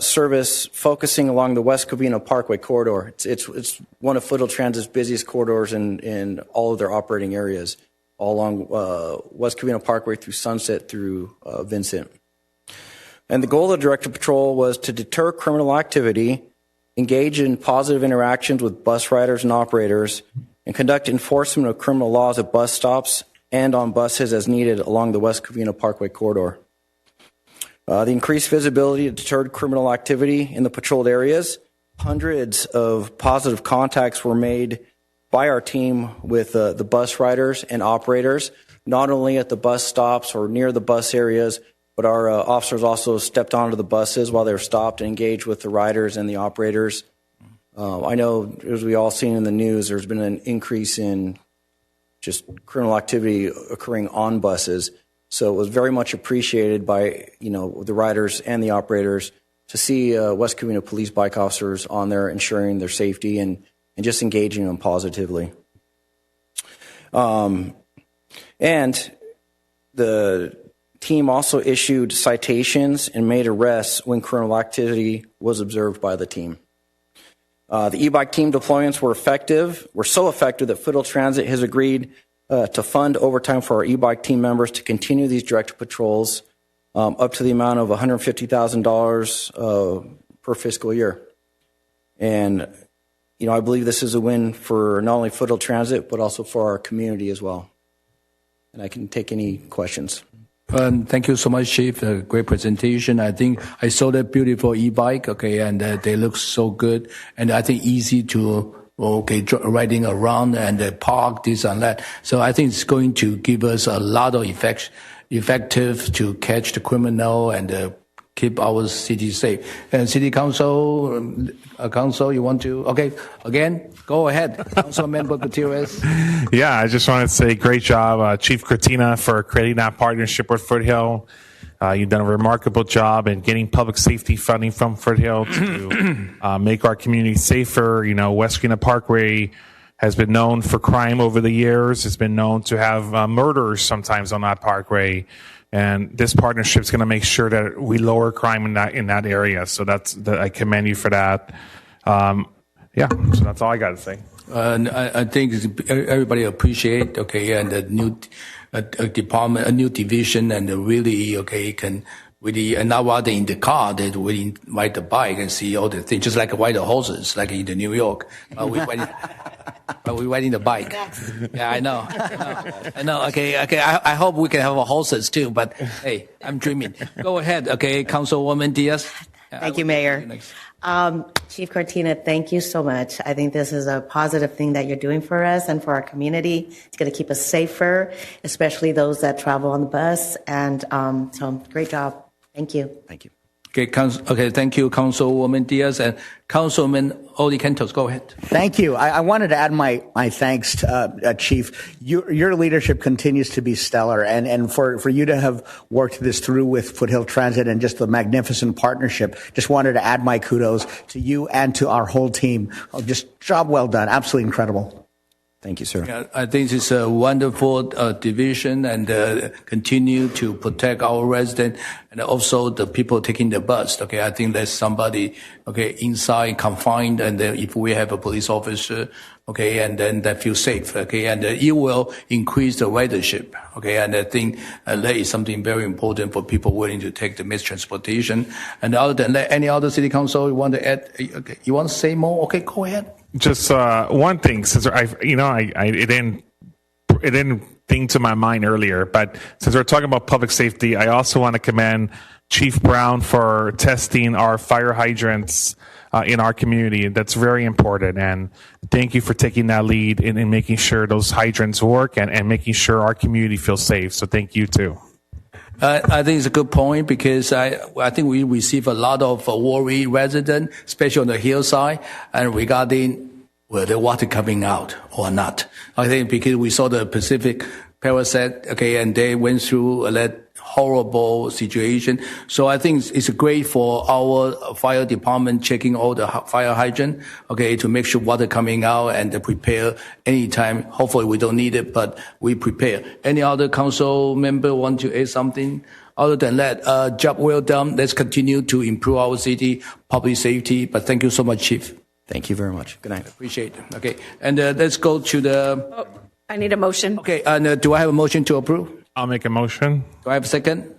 service focusing along the West Covina Parkway corridor. It's one of Foothill Transit's busiest corridors in all of their operating areas, all along West Covina Parkway through Sunset through Vincent. And the goal of the directed patrol was to deter criminal activity, engage in positive interactions with bus riders and operators, and conduct enforcement of criminal laws at bus stops and on buses as needed along the West Covina Parkway corridor. The increased visibility deterred criminal activity in the patrolled areas. Hundreds of positive contacts were made by our team with the bus riders and operators, not only at the bus stops or near the bus areas, but our officers also stepped onto the buses while they were stopped and engaged with the riders and the operators. I know, as we all seen in the news, there's been an increase in just criminal activity occurring on buses. So it was very much appreciated by, the riders and the operators to see West Covina police bike officers on there ensuring their safety and just engaging them positively. And the team also issued citations and made arrests when criminal activity was observed by the team. The e-bike team deployments were so effective that Foothill Transit has agreed to fund overtime for our e-bike team members to continue these directed patrols up to the amount of $150,000 per fiscal year. And, I believe this is a win for not only Foothill Transit, but also for our community as well. And I can take any questions. Thank you so much, Chief. Great presentation. I think I saw that beautiful e-bike, and they look so good. And I think easy to, riding around and park, this and that. So I think it's going to give us a lot of effective to catch the criminal and keep our city safe. And City Council, you want to? Okay, again, go ahead. Council Member Gutierrez. Yeah, I just wanted to say great job, Chief Cortina, for creating that partnership with Foothill. You've done a remarkable job in getting public safety funding from Foothill to make our community safer. West Covina Parkway has been known for crime over the years. It's been known to have murders sometimes on that parkway. And this partnership is going to make sure that we lower crime in that area. So I commend you for that. So that's all I got to say. I think everybody appreciate, and the new department, a new division, and really, can and now rather in the car, that we ride the bike and see all the things, just like ride the horses, like in the New York. We riding the bike. Yeah, I know. I know. Okay. I hope we can have horses too, but hey, I'm dreaming. Go ahead. Okay, Councilwoman Diaz. Thank you, Mayor. Chief Cortina, thank you so much. I think this is a positive thing that you're doing for us and for our community. It's going to keep us safer, especially those that travel on the bus. And so great job. Thank you. Thank you. Okay, thank you, Councilwoman Diaz. And Councilman Oli Cantos, go ahead. Thank you. I wanted to add my thanks, Chief. Your leadership continues to be stellar, and for you to have worked this through with Foothill Transit and just the magnificent partnership. Just wanted to add my kudos to you and to our whole team. Just job well done. Absolutely incredible. Thank you, sir. Yeah, I think it's a wonderful division, and continue to protect our residents and also the people taking the bus. Okay, I think there's somebody inside confined, and if we have a police officer, and then they feel safe. Okay, and it will increase the ridership. Okay, and I think that is something very important for people willing to take the mass transportation. And other than that, any other city council you want to add? Okay, you want to say more? Okay, go ahead. Just one thing, since it didn't think to my mind earlier, but since we're talking about public safety, I also want to commend Chief Brown for testing our fire hydrants in our community. That's very important, and thank you for taking that lead in making sure those hydrants work and making sure our community feels safe. So thank you too. I think it's a good point, because I think we receive a lot of worried residents, especially on the hillside, and regarding the water coming out or not. I think because we saw the Pacific Palisades, and they went through that horrible situation. So I think it's great for our fire department checking all the fire hydrant, to make sure water coming out and prepare anytime. Hopefully we don't need it, but we prepare. Any other council member want to add something? Other than that, job well done. Let's continue to improve our city public safety. But thank you so much, Chief. Thank you very much. Good night. Appreciate it. Okay, and let's go to the. I need a motion. Okay, and do I have a motion to approve? I'll make a motion. Do I have a second?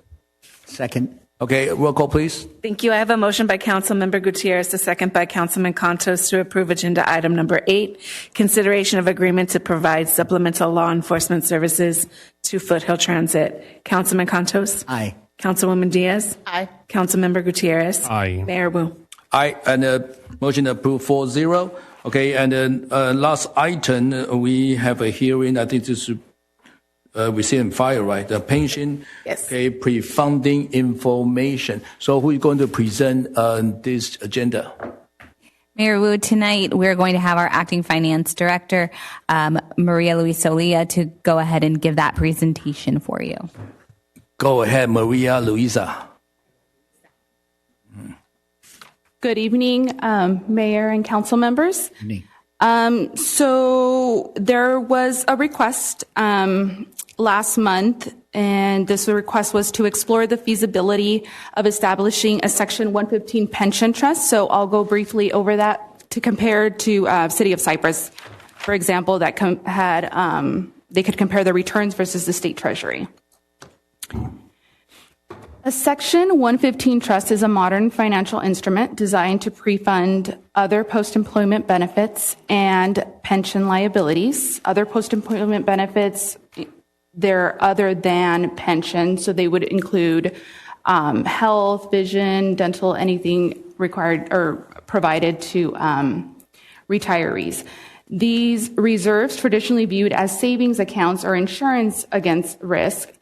Second. Okay, roll call, please. Thank you. I have a motion by Councilmember Gutierrez, a second by Councilman Contos to approve agenda item number 8, consideration of agreement to provide supplemental law enforcement services to Foothill Transit. Councilman Contos? Aye. Councilwoman Diaz? Aye. Councilmember Gutierrez? Aye. Mayor Wu? Aye, and motion approved 4-0. Okay, and then last item, we have a hearing. I think this is Resilient Fire, right? The pension, yes. Okay, pre-funding information. So who is going to present this agenda? Mayor Wu, tonight we're going to have our acting finance director, Maria Luisa Solia, to go ahead and give that presentation for you. Go ahead, Maria Luisa. Good evening, Mayor and council members. So there was a request last month, and this request was to explore the feasibility of establishing a Section 115 pension trust. So I'll go briefly over that to compare to City of Cypress, for example, that they could compare the returns versus the state treasury. A Section 115 trust is a modern financial instrument designed to pre-fund other post-employment benefits and pension liabilities. Other post-employment benefits, they're other than pension, so they would include health, vision, dental, anything required or provided to retirees. These reserves, traditionally viewed as savings accounts or insurance against risk,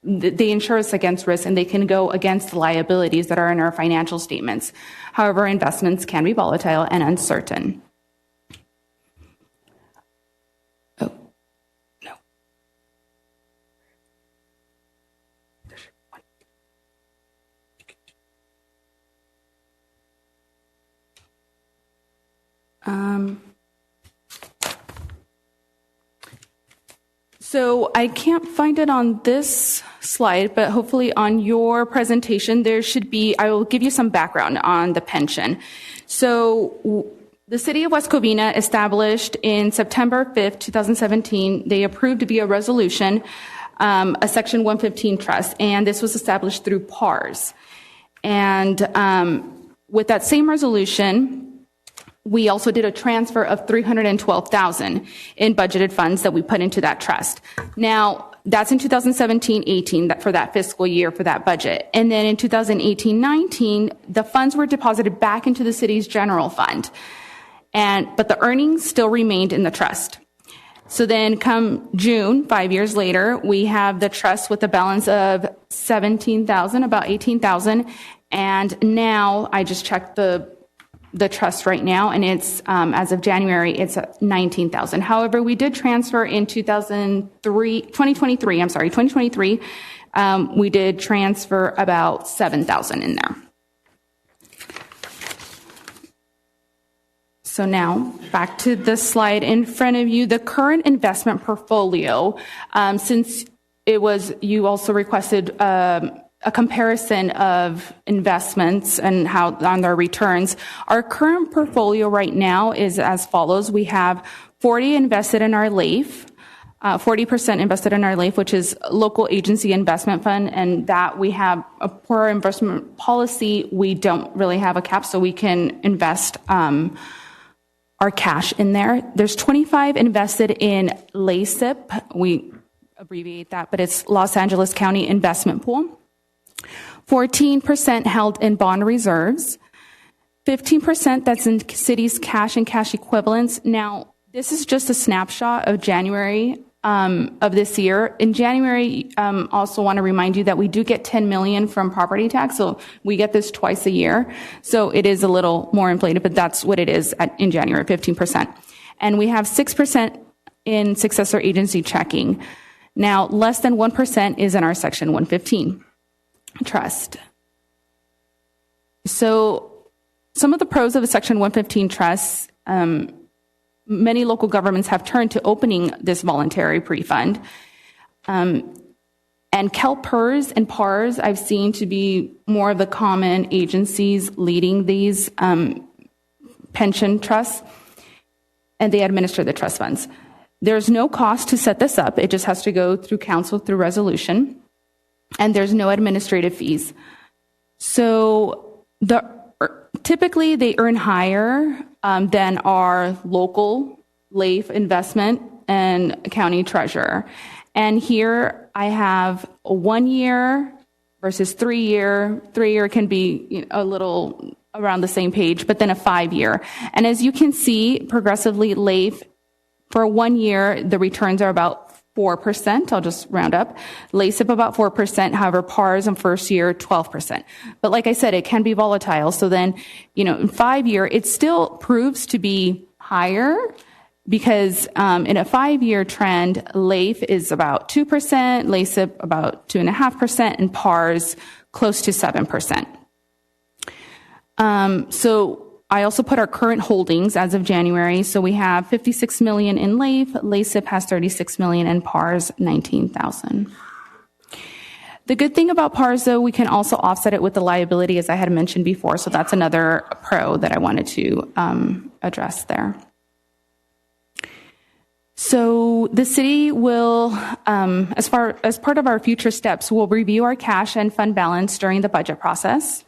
they insure us against risk, and they can go against the liabilities that are in our financial statements. However, investments can be volatile and uncertain. Oh, no. So I can't find it on this slide, but hopefully on your presentation, there should be, I will give you some background on the pension. So the City of West Covina established in September 5th, 2017, they approved via resolution a Section 115 trust, and this was established through PARS. And with that same resolution, we also did a transfer of $312,000 in budgeted funds that we put into that trust. Now, that's in 2017-18 for that fiscal year for that budget. And then in 2018-19, the funds were deposited back into the city's general fund. But the earnings still remained in the trust. So then come June, 5 years later, we have the trust with a balance of $17,000, about $18,000. And now I just checked the trust right now, and it's as of January, it's $19,000. However, we did transfer in 2023. We did transfer about $7,000 in there. So now back to the slide in front of you, the current investment portfolio. Since it was, you also requested a comparison of investments and how on their returns. Our current portfolio right now is as follows. We have 40% invested in our LAIF, which is local agency investment fund, and that we have per our investment policy, we don't really have a cap, so we can invest our cash in there. There's 25 invested in LACIP. We abbreviate that, but it's Los Angeles County Investment Pool. 14% held in bond reserves, 15% that's in city's cash and cash equivalents. Now, this is just a snapshot of January of this year. In January, also want to remind you that we do get $10 million from property tax, so we get this twice a year. So it is a little more inflated, but that's what it is in January, 15%. And we have 6% in successor agency checking. Now, less than 1% is in our Section 115 trust. So some of the pros of a Section 115 trust, many local governments have turned to opening this voluntary pre-fund. And CalPERS and PARS I've seen to be more of the common agencies leading these pension trusts, and they administer the trust funds. There's no cost to set this up. It just has to go through council through resolution. And there's no administrative fees. So typically they earn higher than our local LAIF investment and county treasurer. And here I have a 1 year versus 3 year. 3 year can be a little around the same page, but then a 5 year. And as you can see, progressively LAIF, for 1 year, the returns are about 4%. I'll just round up. LACIP about 4%. However, PARS in first year, 12%. But like I said, it can be volatile. So then, in 5 year, it still proves to be higher because in a 5 year trend, LAIF is about 2%, LACIP about 2.5%, and PARS close to 7%. So I also put our current holdings as of January. So we have $56 million in LAIF, LACIP has $36 million, and PARS $19,000. The good thing about PARS, though, we can also offset it with the liability, as I had mentioned before. So that's another pro that I wanted to address there. So the city will, as part of our future steps, will review our cash and fund balance during the budget process.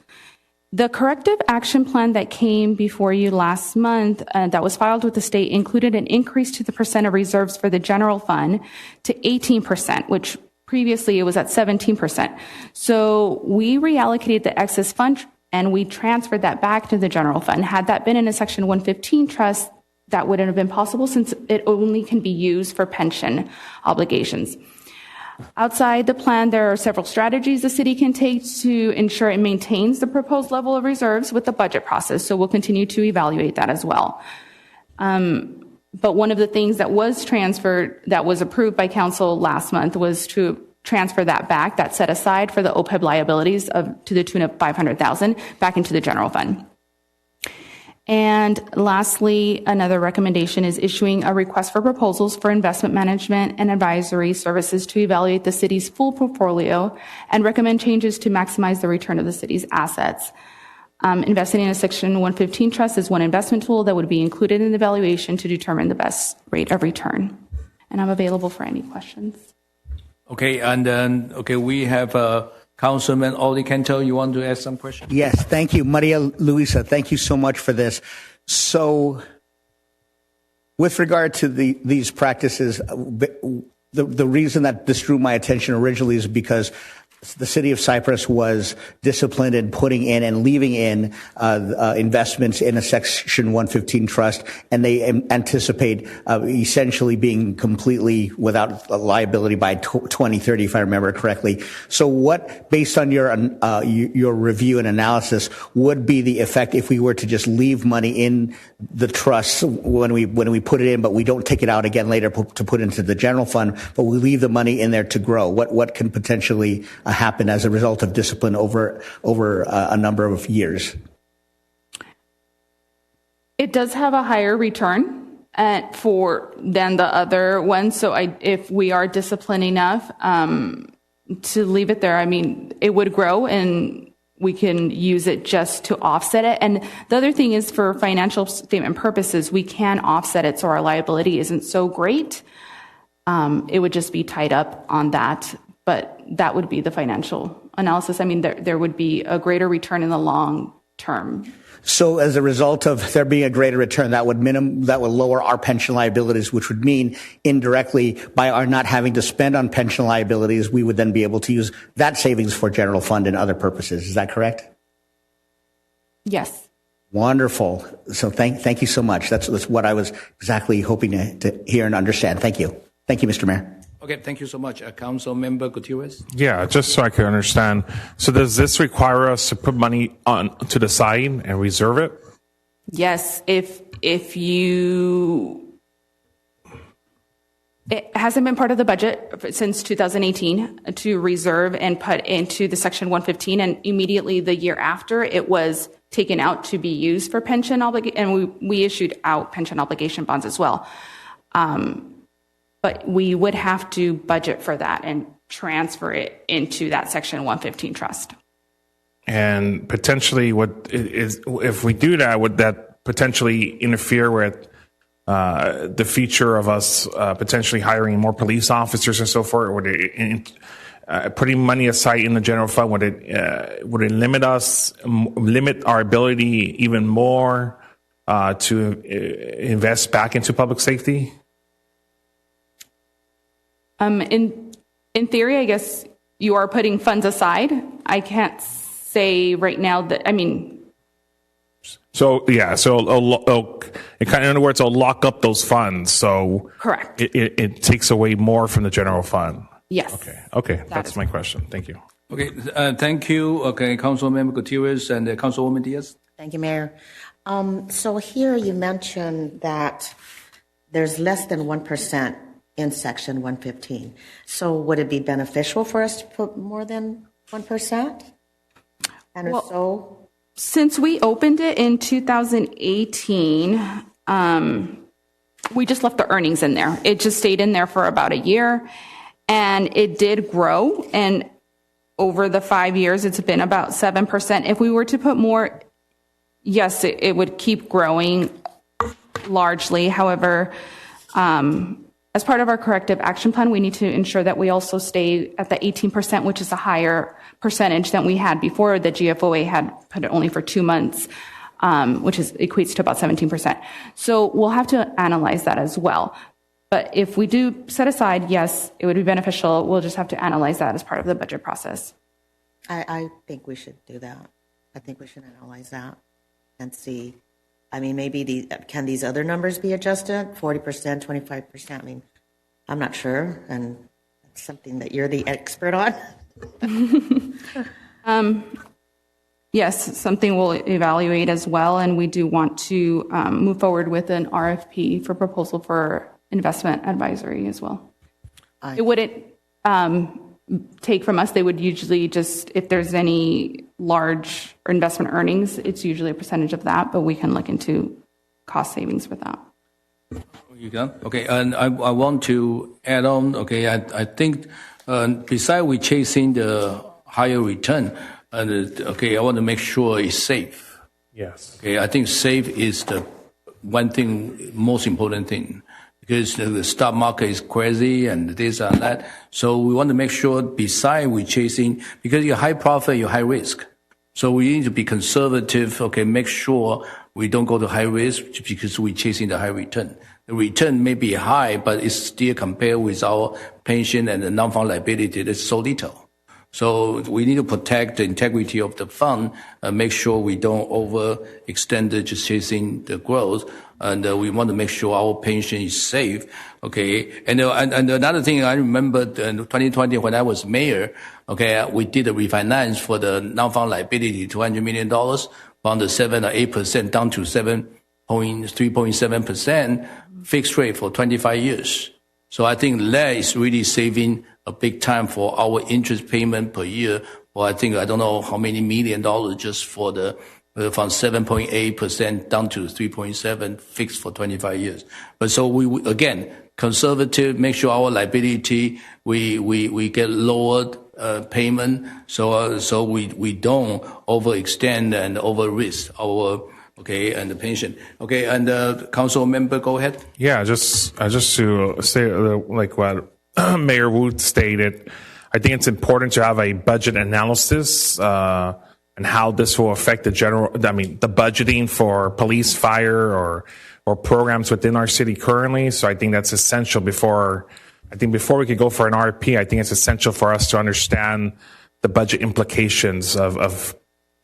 The corrective action plan that came before you last month that was filed with the state included an increase to the percent of reserves for the general fund to 18%, which previously it was at 17%. So we reallocated the excess fund and we transferred that back to the general fund. Had that been in a Section 115 trust, that wouldn't have been possible since it only can be used for pension obligations. Outside the plan, there are several strategies the city can take to ensure it maintains the proposed level of reserves with the budget process. So we'll continue to evaluate that as well. But one of the things that was transferred, that was approved by council last month, was to transfer that back, that set aside for the OPEB liabilities to the tune of $500,000 back into the general fund. And lastly, another recommendation is issuing a request for proposals for investment management and advisory services to evaluate the city's full portfolio and recommend changes to maximize the return of the city's assets. Investing in a Section 115 trust is one investment tool that would be included in the evaluation to determine the best rate of return. And I'm available for any questions. Okay, and then, we have Councilman Oli Cantor. You want to ask some questions? Yes, thank you. Maria Luisa, thank you so much for this. So, with regard to these practices, the reason that this drew my attention originally is because the city of Cypress was disciplined in putting in and leaving in investments in a Section 115 trust, and they anticipate essentially being completely without liability by 2030, if I remember correctly. So, what, based on your review and analysis, would be the effect if we were to just leave money in the trust when we put it in, but we don't take it out again later to put into the general fund, but we leave the money in there to grow? What can potentially happen as a result of discipline over a number of years? It does have a higher return than the other ones. So if we are disciplined enough to leave it there, I mean, it would grow and we can use it just to offset it. And the other thing is, for financial statement purposes, we can offset it so our liability isn't so great. It would just be tied up on that. But that would be the financial analysis. I mean, there would be a greater return in the long term. So as a result of there being a greater return, that would lower our pension liabilities, which would mean indirectly, by our not having to spend on pension liabilities, we would then be able to use that savings for general fund and other purposes. Is that correct? Yes. Wonderful. So thank you so much. That's what I was exactly hoping to hear and understand. Thank you. Thank you, Mr. Mayor. Okay, thank you so much. Council Member Gutierrez? Yeah, just so I can understand. So does this require us to put money on to the side and reserve it? Yes, if you... It hasn't been part of the budget since 2018 to reserve and put into the Section 115, and immediately the year after it was taken out to be used for pension obligation, and we issued out pension obligation bonds as well. But we would have to budget for that and transfer it into that Section 115 trust. And potentially, if we do that, would that potentially interfere with the future of us potentially hiring more police officers and so forth? Would it, putting money aside in the general fund, would it limit our ability even more to invest back into public safety? In theory, I guess you are putting funds aside. I can't say right now that, I mean. So in other words, it'll lock up those funds. So correct. It takes away more from the general fund. Yes. Okay. That's my question. Thank you. Okay. Thank you. Okay, Councilmember Gutierrez and Councilwoman Diaz. Thank you, Mayor. So here you mentioned that there's less than 1% in Section 115. So would it be beneficial for us to put more than 1%? And if so? Since we opened it in 2018, we just left the earnings in there. It just stayed in there for about a year, and it did grow. And over the 5 years, it's been about 7%. If we were to put more, yes, it would keep growing largely. However, as part of our corrective action plan, we need to ensure that we also stay at the 18%, which is a higher percentage than we had before. The GFOA had put it only for 2 months, which equates to about 17%. So we'll have to analyze that as well. But if we do set aside, yes, it would be beneficial. We'll just have to analyze that as part of the budget process. I think we should do that. I think we should analyze that and see. I mean, maybe can these other numbers be adjusted? 40%, 25%? I mean, I'm not sure, and that's something that you're the expert on. Yes, something we'll evaluate as well, and we do want to move forward with an RFP for proposal for investment advisory as well. It wouldn't take from us. They would usually just, if there's any large investment earnings, it's usually a percentage of that, but we can look into cost savings with that. You done? Okay, and I want to add on, okay, I think besides we chasing the higher return, okay, I want to make sure it's safe. Yes. Okay, I think safe is the one thing, most important thing. because the stock market is crazy and this and that. So we want to make sure, besides we chasing, because you're high profit, you're high risk. So we need to be conservative, okay, make sure we don't go to high risk because we're chasing the high return. The return may be high, but it's still compared with our pension and the non-fund liability, that's so little. So we need to protect the integrity of the fund, make sure we don't overextend it just chasing the growth. And we want to make sure our pension is safe. Okay. And another thing I remember in 2020 when I was mayor, okay, we did a refinance for the non-fund liability, $200 million from the 7 or 8% down to 3.7% fixed rate for 25 years. So I think that is really saving a big time for our interest payment per year. Or I don't know how many $1 million just for the from 7.8% down to 3.7 fixed for 25 years. But so we again, conservative, make sure our liability, we get lowered, payment. So we don't overextend and over risk our, okay, and the pension. Okay. And council member, go ahead. Yeah, just to say like what Mayor Wu stated, I think it's important to have a budget analysis, and how this will affect the budgeting for police, fire, or programs within our city currently. So I think that's essential before we could go for an RFP. I think it's essential for us to understand the budget implications of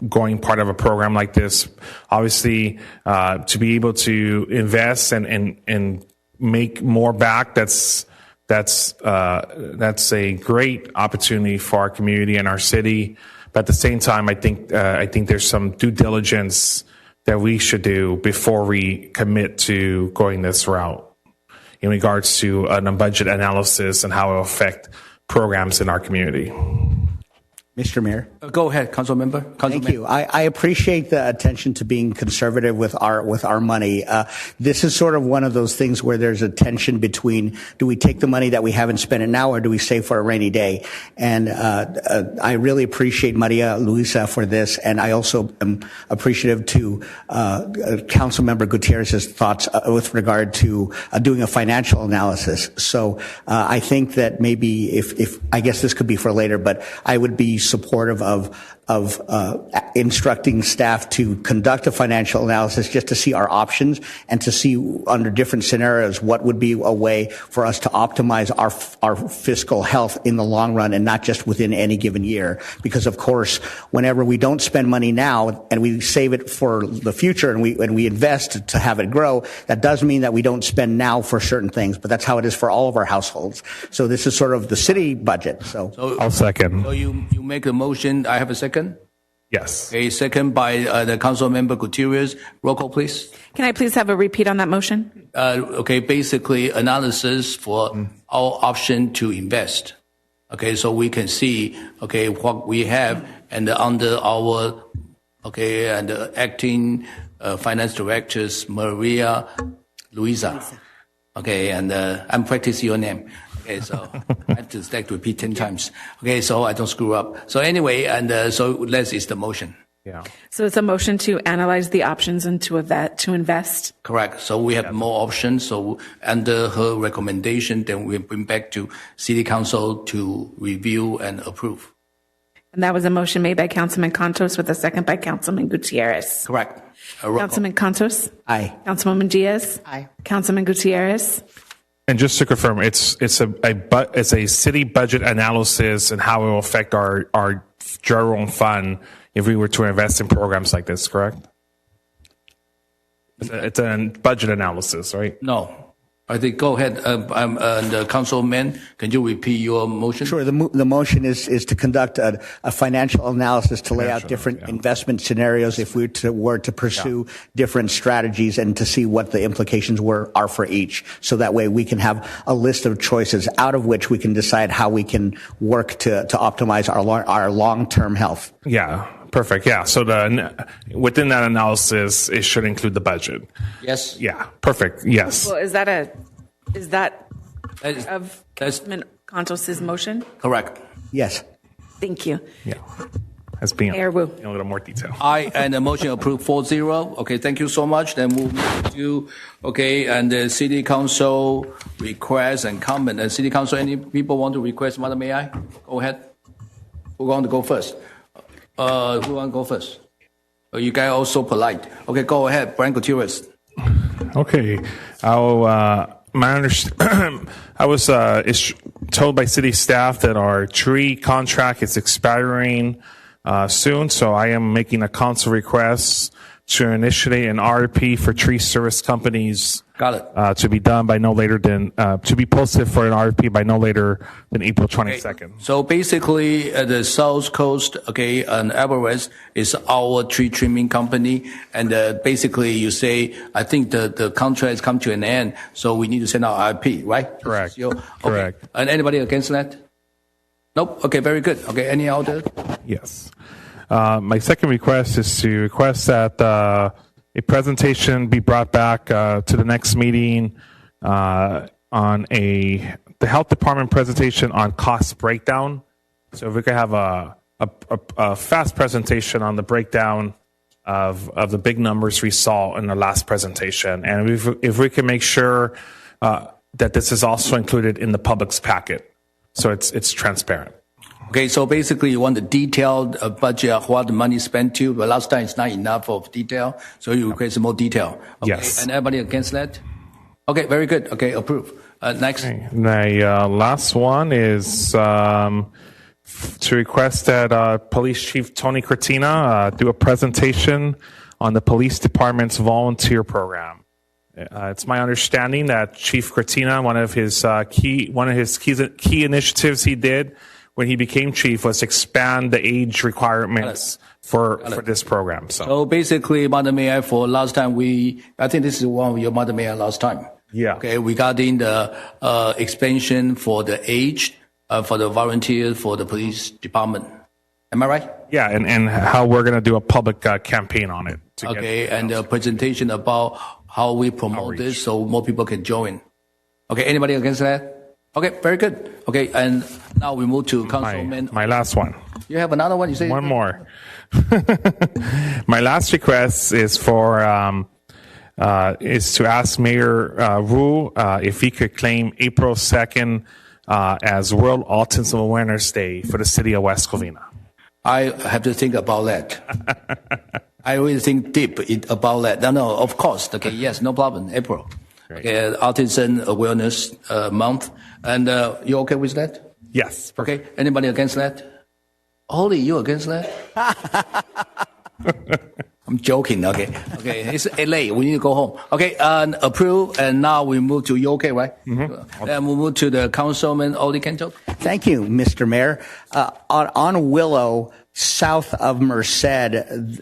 going part of a program like this. Obviously, to be able to invest and make more back, that's a great opportunity for our community and our city. But at the same time, I think there's some due diligence that we should do before we commit to going this route in regards to a budget analysis and how it will affect programs in our community. Mr. Mayor. Go ahead, council member. Thank you. I appreciate the attention to being conservative with our money. This is sort of one of those things where there's a tension between, do we take the money that we haven't spent it now, or do we save for a rainy day? And I really appreciate Maria Luisa for this, and I also am appreciative to Council Member Gutierrez's thoughts with regard to doing a financial analysis. So I think that maybe if I guess this could be for later, but I would be supportive of instructing staff to conduct a financial analysis just to see our options and to see under different scenarios what would be a way for us to optimize our fiscal health in the long run and not just within any given year. Because of course, whenever we don't spend money now and we save it for the future and we invest to have it grow, that does mean that we don't spend now for certain things, but that's how it is for all of our households. So this is sort of the city budget. So I'll second. So you make a motion. I have a second. Yes. A second by the council member Gutierrez. Roll call, please. Can I please have a repeat on that motion? Okay, basically analysis for our option to invest. Okay, so we can see, okay, what we have and under our, okay, and acting finance directors, Maria Luisa. Okay, and I'm practicing your name. Okay, so I have to repeat 10 times. Okay, so I don't screw up. So anyway, and so that is the motion. Yeah. So it's a motion to analyze the options and to invest. Correct. So we have more options. So under her recommendation, then we bring back to City Council to review and approve. And that was a motion made by Councilman Contos with a second by Councilman Gutierrez. Correct. Councilman Contos? Aye. Councilwoman Diaz? Aye. Councilman Gutierrez? And just to confirm, it's a city budget analysis and how it will affect our general fund if we were to invest in programs like this, correct? It's a budget analysis, right? No. I think, go ahead, the councilman, can you repeat your motion? Sure. The motion is to conduct a financial analysis to lay out different investment scenarios if we were to pursue different strategies and to see what the implications are for each. So that way we can have a list of choices out of which we can decide how we can work to optimize our long-term health. Yeah. Perfect. Yeah. So within that analysis, it should include the budget. Yes. Yeah. Perfect. Yes. Well, is that of Councilman Contos's motion? Correct. Yes. Thank you. Yeah. as being Mayor Wu. in a little more detail. Aye, and the motion approved 4-0. Okay, thank you so much. Then move to, okay, and the city council request and comment. And city council, any people want to request, Madam Mayor? Go ahead. Who want to go first? Who want to go first? Oh, you guys are so polite. Okay, go ahead, Brian Gutierrez. Okay, I was told by city staff that our tree contract is expiring soon, so I am making a council request to initiate an RFP for tree service companies. Got it. To be done by no later than to be posted for an RFP by no later than April 22nd. So basically, the South Coast, okay, and Everest is our tree trimming company, and basically you say, I think the contract has come to an end, so we need to send out RFP, right? Correct. Okay. Correct. And anybody against that? Nope. Okay, very good. Okay, any other? Yes. My second request is to request that a presentation be brought back to the next meeting on the health department presentation on cost breakdown. So if we could have a fast presentation on the breakdown of the big numbers we saw in the last presentation, and if we can make sure that this is also included in the public's packet, so it's transparent. Okay, so basically you want the detailed budget of what the money spent to, but last time it's not enough of detail, so you request more detail. Okay. Yes. And everybody against that? Okay, very good. Okay, approve. Next. Okay. My last one is to request that Police Chief Tony Cortina do a presentation on the police department's volunteer program. It's my understanding that Chief Cortina, one of his key initiatives he did when he became chief was expand the age requirements for this program. So basically, Madam Mayor, for last time I think this is one of your Madam Mayor last time. Yeah. Okay, regarding the expansion for the age for the volunteers for the police department. Am I right? Yeah, and how we're going to do a public campaign on it. Okay, and a presentation about how we promote this so more people can join. Okay, anybody against that? Okay, very good. Okay, and now we move to Councilman. My last one. You have another one? You say one more. My last request is for is to ask Mayor Wu if he could claim April 2nd as World Autism Awareness Day for the city of West Covina. I have to think about that. I really think deep about that. No, of course. Okay, yes, no problem. April. Okay, Autism Awareness Month. And you okay with that? Yes. Okay. Anybody against that? Only you against that? I'm joking. Okay. Okay. It's LA. We need to go home. Okay. And approve. And now we move to you okay, right? Mm-hmm. And we move to the Councilman Oli Kento. Thank you, Mr. Mayor. On Willow, south of Merced,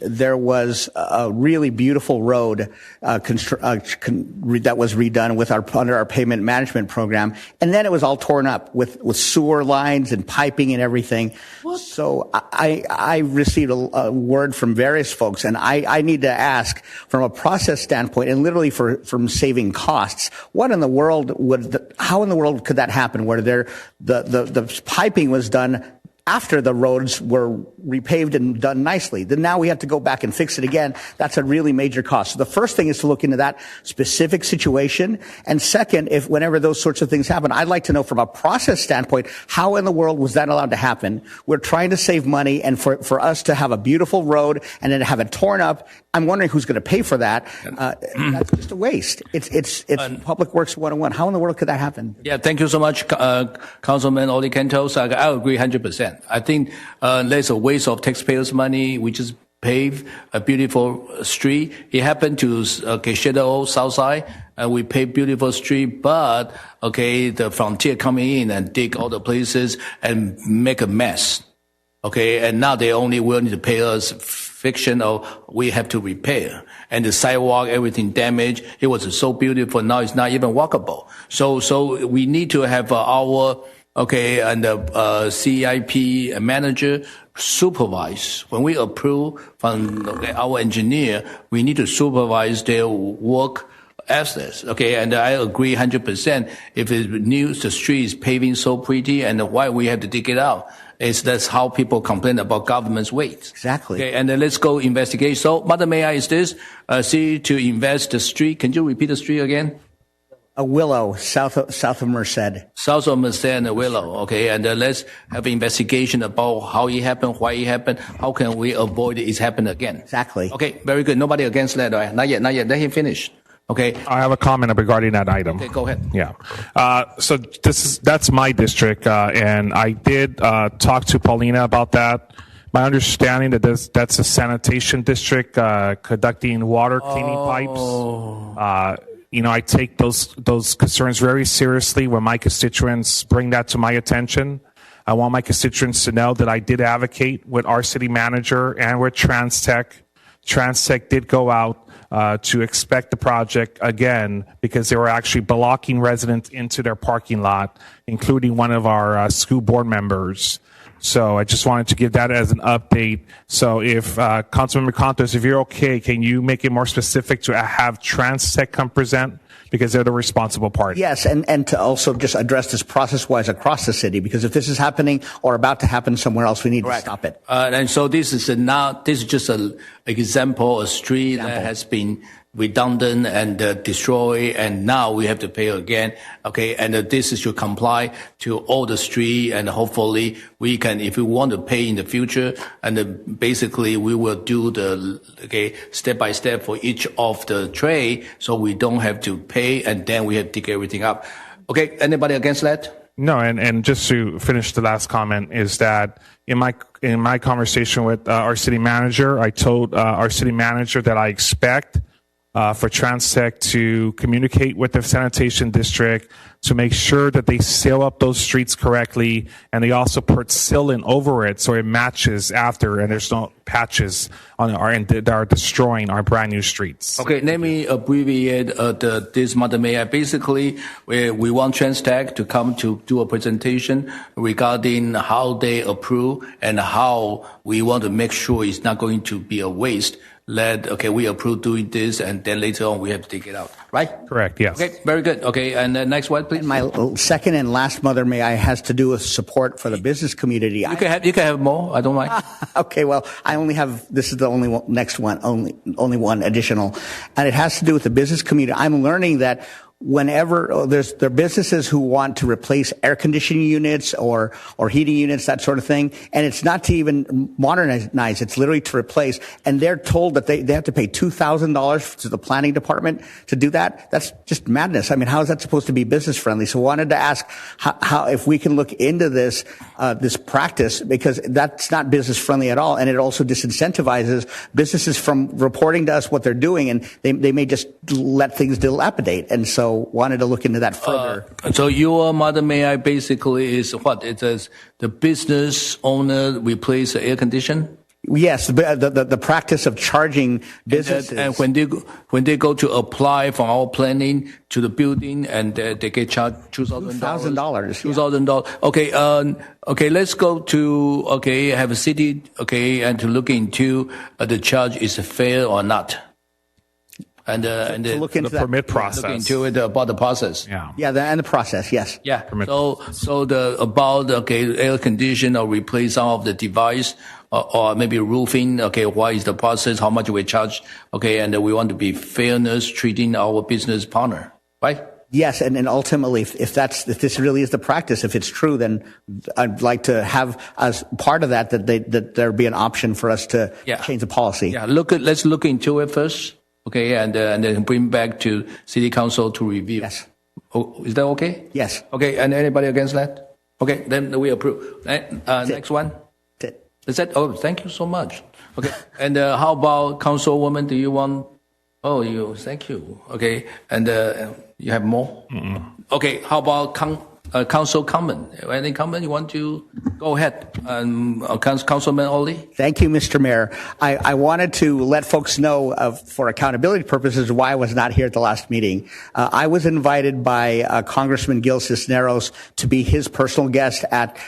there was a really beautiful road that was redone under our pavement management program, and then it was all torn up with sewer lines and piping and everything. What? So I received a word from various folks, and I need to ask, from a process standpoint, and literally from saving costs, how in the world could that happen? Where the piping was done after the roads were repaved and done nicely. Then now we have to go back and fix it again. That's a really major cost. So the first thing is to look into that specific situation. And second, whenever those sorts of things happen, I'd like to know from a process standpoint, how in the world was that allowed to happen? We're trying to save money, and for us to have a beautiful road and then to have it torn up, I'm wondering who's going to pay for that. That's just a waste. It's Public Works 101. How in the world could that happen? Yeah, thank you so much, Councilman Oli Kento. So I agree 100%. I think there's a waste of taxpayers' money. We just paved a beautiful street. It happened to Shadow South Side, and we paved beautiful street, but the Frontier coming in and dig all the places and make a mess. Okay, and now they only willing to pay us fiction or we have to repair. And the sidewalk, everything damaged. It was so beautiful. Now it's not even walkable. So we need to have and the CIP manager supervise. When we approve from our engineer, we need to supervise their work assets. Okay, and I agree 100%. If the street is paving so pretty, and why we have to dig it out? That's how people complain about government's waste. Exactly. Okay, and then let's go investigate. So, Madam Mayor, is this city to invest the street? Can you repeat the street again? A Willow, south of Merced. South of Merced and Willow. Okay, and let's have an investigation about how it happened, why it happened, how can we avoid it happen again. Exactly. Okay, very good. Nobody against that, right? Not yet. Let him finish. Okay. I have a comment regarding that item. Okay, go ahead. Yeah. So that's my district, and I did talk to Paulina about that. My understanding that that's a sanitation district conducting water cleaning pipes. I take those concerns very seriously when my constituents bring that to my attention. I want my constituents to know that I did advocate with our city manager and with TransTech. TransTech did go out to inspect the project again because they were actually blocking residents into their parking lot, including one of our school board members. So I just wanted to give that as an update. So if Councilmember Contos, if you're okay, can you make it more specific to have TransTech come present? Because they're the responsible party. Yes, and to also just address this process-wise across the city, because if this is happening or about to happen somewhere else, we need to stop it. And so this is just an example, a street that has been redundant and destroyed, and now we have to pay again. Okay, and this should comply to all the street, and hopefully we can, if we want to pay in the future, and basically we will do step by step for each of the trade, so we don't have to pay and then we have to dig everything up. Okay, anybody against that? No, and just to finish the last comment is that in my conversation with our city manager, I told our city manager that I expect for TransTech to communicate with the sanitation district to make sure that they seal up those streets correctly, and they also put sealant over it so it matches after, and there's no patches on that are destroying our brand new streets. Okay, let me abbreviate this, Madam Mayor. Basically, we want TransTech to come to do a presentation regarding how they approve and how we want to make sure it's not going to be a waste. We approve doing this, and then later on we have to take it out, right? Correct, yes. Okay, very good. Okay, and the next one, please. And my second and last, Mother May I, has to do with support for the business community. You can have more. I don't mind. Okay, well, I only have, this is the only one, next one, only one additional, and it has to do with the business community. I'm learning that whenever there are businesses who want to replace air conditioning units or heating units, that sort of thing, and it's not to even modernize, it's literally to replace, and they're told that they have to pay $2,000 to the planning department to do that. That's just madness. I mean, how is that supposed to be business friendly? So I wanted to ask how if we can look into this practice, because that's not business friendly at all, and it also disincentivizes businesses from reporting to us what they're doing, and they may just let things dilapidate. And so wanted to look into that further. So your, Madam Mayor, basically is what? It says the business owner replace the air condition? Yes, the practice of charging businesses. And when they go to apply for our planning to the building, and they get charged $2,000. $2,000. Okay. Let's go to have a city and to look into the charge is fair or not. And to look into the permit process. Look into it about the process. And the process. Yes. Yeah. So about air condition or replace some of the device or maybe roofing. Okay, what is the process? How much we charge? Okay, and we want to be fairness treating our business partner, right? Yes, and ultimately, if this really is the practice, if it's true, then I'd like to have as part of that there be an option for us to change the policy. Yeah, let's look into it first. Okay, and then bring back to City Council to review. Yes. Oh, is that okay? Yes. Okay, and anybody against that? Okay, then we approve. Next one. Is that? Oh, thank you so much. Okay, and how about Councilwoman? Do you want? Oh, thank you. Okay, and you have more? Mm-mm. Okay, how about Council comment? Any comment you want to go ahead? Councilman Oli? Thank you, Mr. Mayor. I wanted to let folks know for accountability purposes why I was not here at the last meeting. I was invited by Congressman Gil Cisneros to be his personal guest at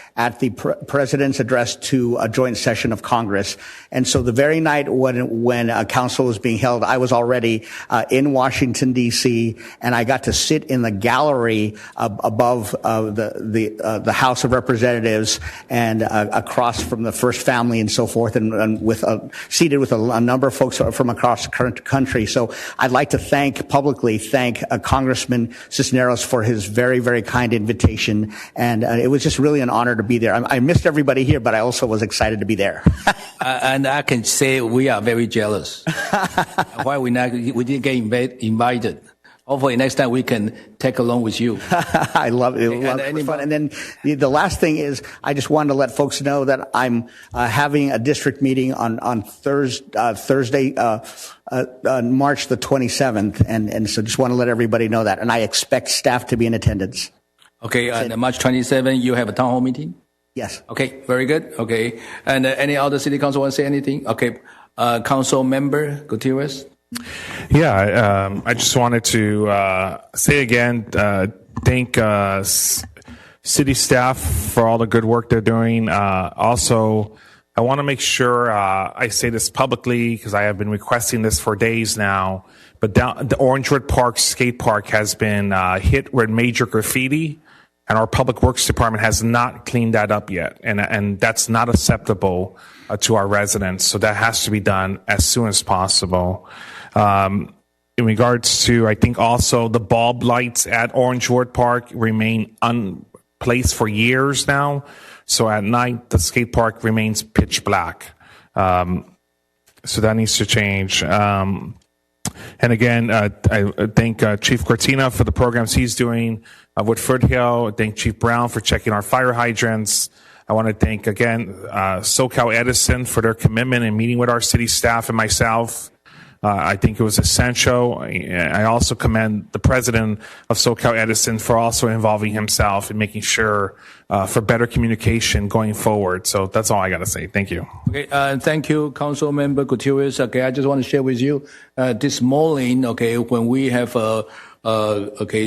the President's address to a joint session of Congress. And so the very night when a council was being held, I was already in Washington, D.C., and I got to sit in the gallery above the House of Representatives and across from the First Family and so forth, and with seated with a number of folks from across the country. So I'd like to publicly thank Congressman Cisneros for his very, very kind invitation, and it was just really an honor to be there. I missed everybody here, but I also was excited to be there. And I can say we are very jealous. Why we didn't get invited? Hopefully next time we can take along with you. I love it. It was fun. And then the last thing is, I just wanted to let folks know that I'm having a district meeting on Thursday, March the 27th, and so just want to let everybody know that. And I expect staff to be in attendance. Okay, on March 27th, you have a town hall meeting? Yes. Okay, very good. Okay, and any other city council want to say anything? Okay, council member Gutierrez. Yeah, I just wanted to say again, thank city staff for all the good work they're doing. Also, I want to make sure I say this publicly because I have been requesting this for days now. But the Orangewood Park skate park has been hit with major graffiti, and our Public Works Department has not cleaned that up yet, and that's not acceptable to our residents. So that has to be done as soon as possible. In regards to, I think also the bulb lights at Orangewood Park remain unplaced for years now. So at night, the skate park remains pitch black. So that needs to change. And again, I thank Chief Cortina for the programs he's doing with Foothill. I thank Chief Brown for checking our fire hydrants. I want to thank, again, SoCal Edison for their commitment in meeting with our city staff and myself. I think it was essential. I also commend the president of SoCal Edison for also involving himself in making sure for better communication going forward. So that's all I got to say. Thank you. Okay, thank you, Council Member Gutierrez. Okay, I just want to share with you this morning. Okay, when we have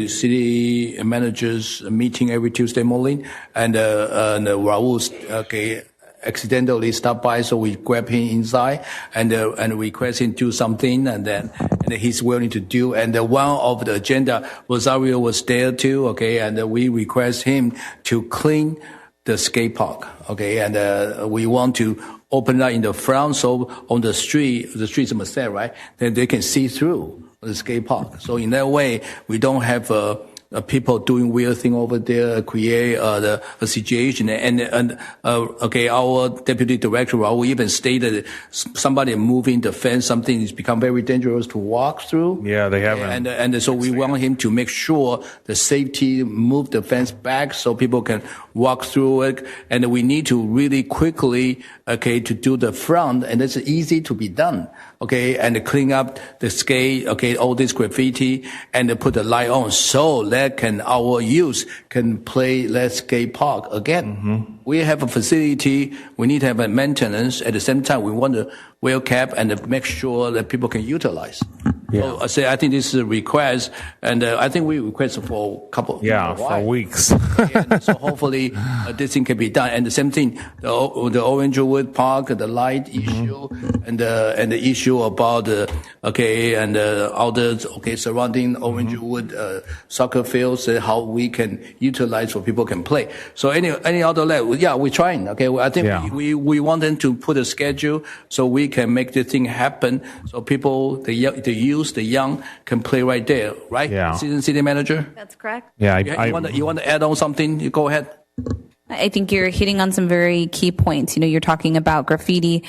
city managers meeting every Tuesday morning, and Raul accidentally stopped by, so we grab him inside and request him to do something, and he's willing to do. And one of the agenda, Rosario was there too. Okay, and we request him to clean the skate park. Okay, and we want to open that in the front, so on the streets must say, right? Then they can see through the skate park. So in that way, we don't have people doing weird thing over there, create a situation. And our deputy director Raul even stated somebody moving the fence, something has become very dangerous to walk through. Yeah, they haven't. And so we want him to make sure the safety, move the fence back so people can walk through it. And we need to really quickly, to do the front, and it's easy to be done. Okay, and clean up the skate, all this graffiti, and put the light on so that our youth can play that skate park again. Mm-hmm. We have a facility, we need to have a maintenance. At the same time, we want to wear cap and make sure that people can utilize. Yeah. So I think this is a request, and I think we request for a couple. Yeah, for weeks. And so hopefully this thing can be done. And the same thing, the Orangewood Park, the light issue, and the issue about all the surrounding Orangewood soccer fields, how we can utilize so people can play. So any other level, we're trying. Okay, I think we want them to put a schedule so we can make this thing happen. So people, the youth, the young can play right there, right? Yeah. City manager. That's correct. Yeah, you want to add on something? You go ahead. I think you're hitting on some very key points. You're talking about graffiti,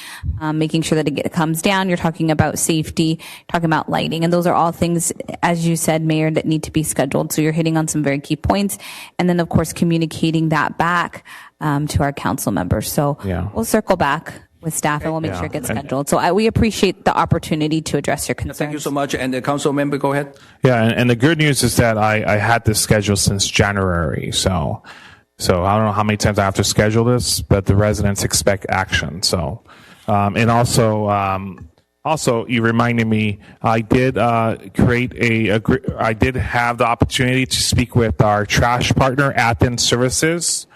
making sure that it comes down. You're talking about safety, talking about lighting. And those are all things, as you said, Mayor, that need to be scheduled. So you're hitting on some very key points. And then, of course, communicating that back to our council members. So we'll circle back with staff and we'll make sure it gets scheduled. So we appreciate the opportunity to address your concerns. Thank you so much. And the council member, go ahead. Yeah, and the good news is that I had this scheduled since January. So I don't know how many times I have to schedule this, but the residents expect action. So, and also you reminded me, I did I did have the opportunity to speak with our trash partner, Athens Services.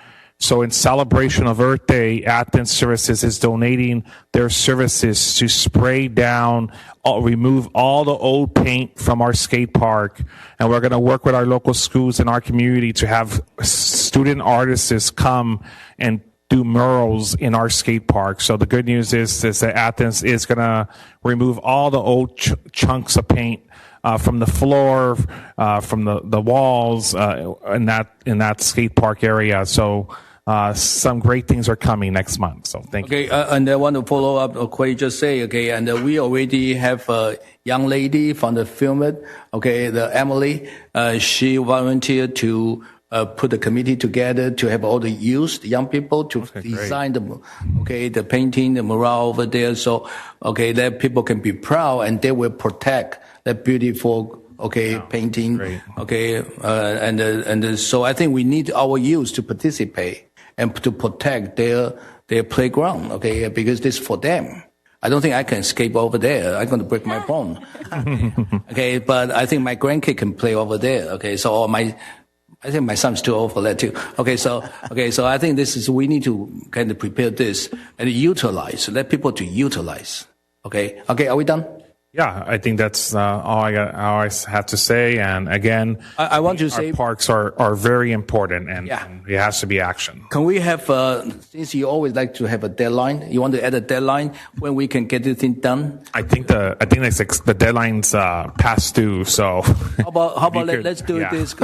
So in celebration of Earth Day, Athens Services is donating their services to spray down, remove all the old paint from our skate park. And we're going to work with our local schools in our community to have student artists come and do murals in our skate park. So the good news is that Athens is going to remove all the old chunks of paint from the floor, from the walls in that skate park area. So some great things are coming next month. So thank you. Okay, and I want to follow up what you just say. Okay, and we already have a young lady from the film. Okay, the Emily. She volunteered to put the committee together to have all the youth, young people to design the painting, the mural over there. So that people can be proud and they will protect that beautiful painting. Great. And so I think we need our youth to participate and to protect their playground. Okay, because this is for them. I don't think I can escape over there. I'm going to break my bone. Okay, but I think my grandkid can play over there. Okay, so I think my son's too old for that too. Okay, so I think we need to kind of prepare this and let people to utilize. Okay, are we done? Yeah, I think that's all I have to say. And again, I want to say our parks are very important, and it has to be action. Can we have, since you always like to have a deadline, you want to add a deadline when we can get this thing done? I think the deadline's past due. So how about let's do this.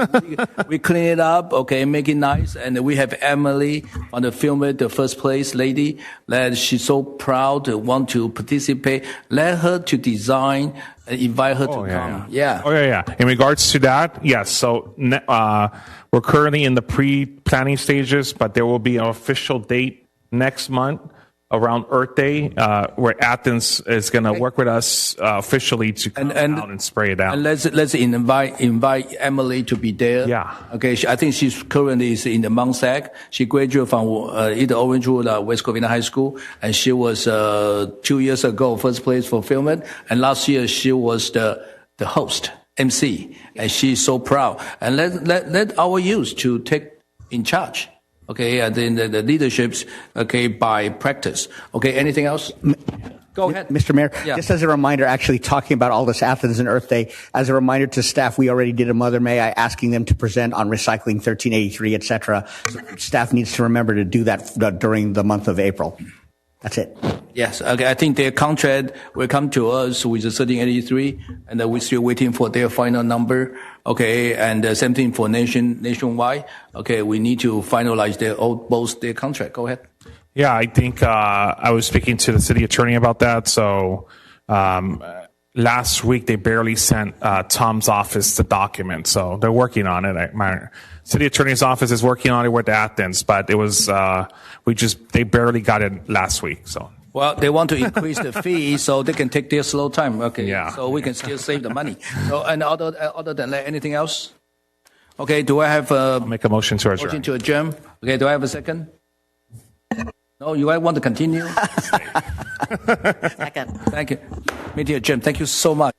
We clean it up, okay, make it nice, and we have Emily on the film, the first place lady. That she's so proud to want to participate. Let her to design. Invite her to come. Yeah. Oh, yeah. In regards to that, yes. So we're currently in the pre-planning stages, but there will be an official date next month around Earth Day, where Athens is going to work with us officially to come out and spray it down. And let's invite Emily to be there. Yeah. Okay. I think she's currently in the Monsac. She graduated from either Orangewood or West Covina High School, and she was 2 years ago first place for filming, and last year she was the host MC, and she's so proud. And let our youth to take in charge. Okay, and then the leaderships, by practice. Okay, anything else? Go ahead. Mr. Mayor, just as a reminder, actually talking about all this Athens and Earth Day, as a reminder to staff, we already did a Mother May I asking them to present on recycling 1383, et cetera. So staff needs to remember to do that during the month of April. That's it. Yes, okay. I think their contract will come to us with the 1383, and we're still waiting for their final number. Okay, and same thing for nationwide. Okay, we need to finalize both their contract. Go ahead. Yeah, I think I was speaking to the city attorney about that. So last week they barely sent Tom's office the document, so they're working on it. My city attorney's office is working on it with Athens, but it was they barely got it last week. So. Well, they want to increase the fee so they can take their slow time. Okay, so we can still save the money. So, and other than that, anything else? Okay, do I have I'll make a motion to adjourn. Motion to adjourn. Okay, do I have a second? No, you want to continue? Second. Thank you. Meeting adjourned. Thank you so much.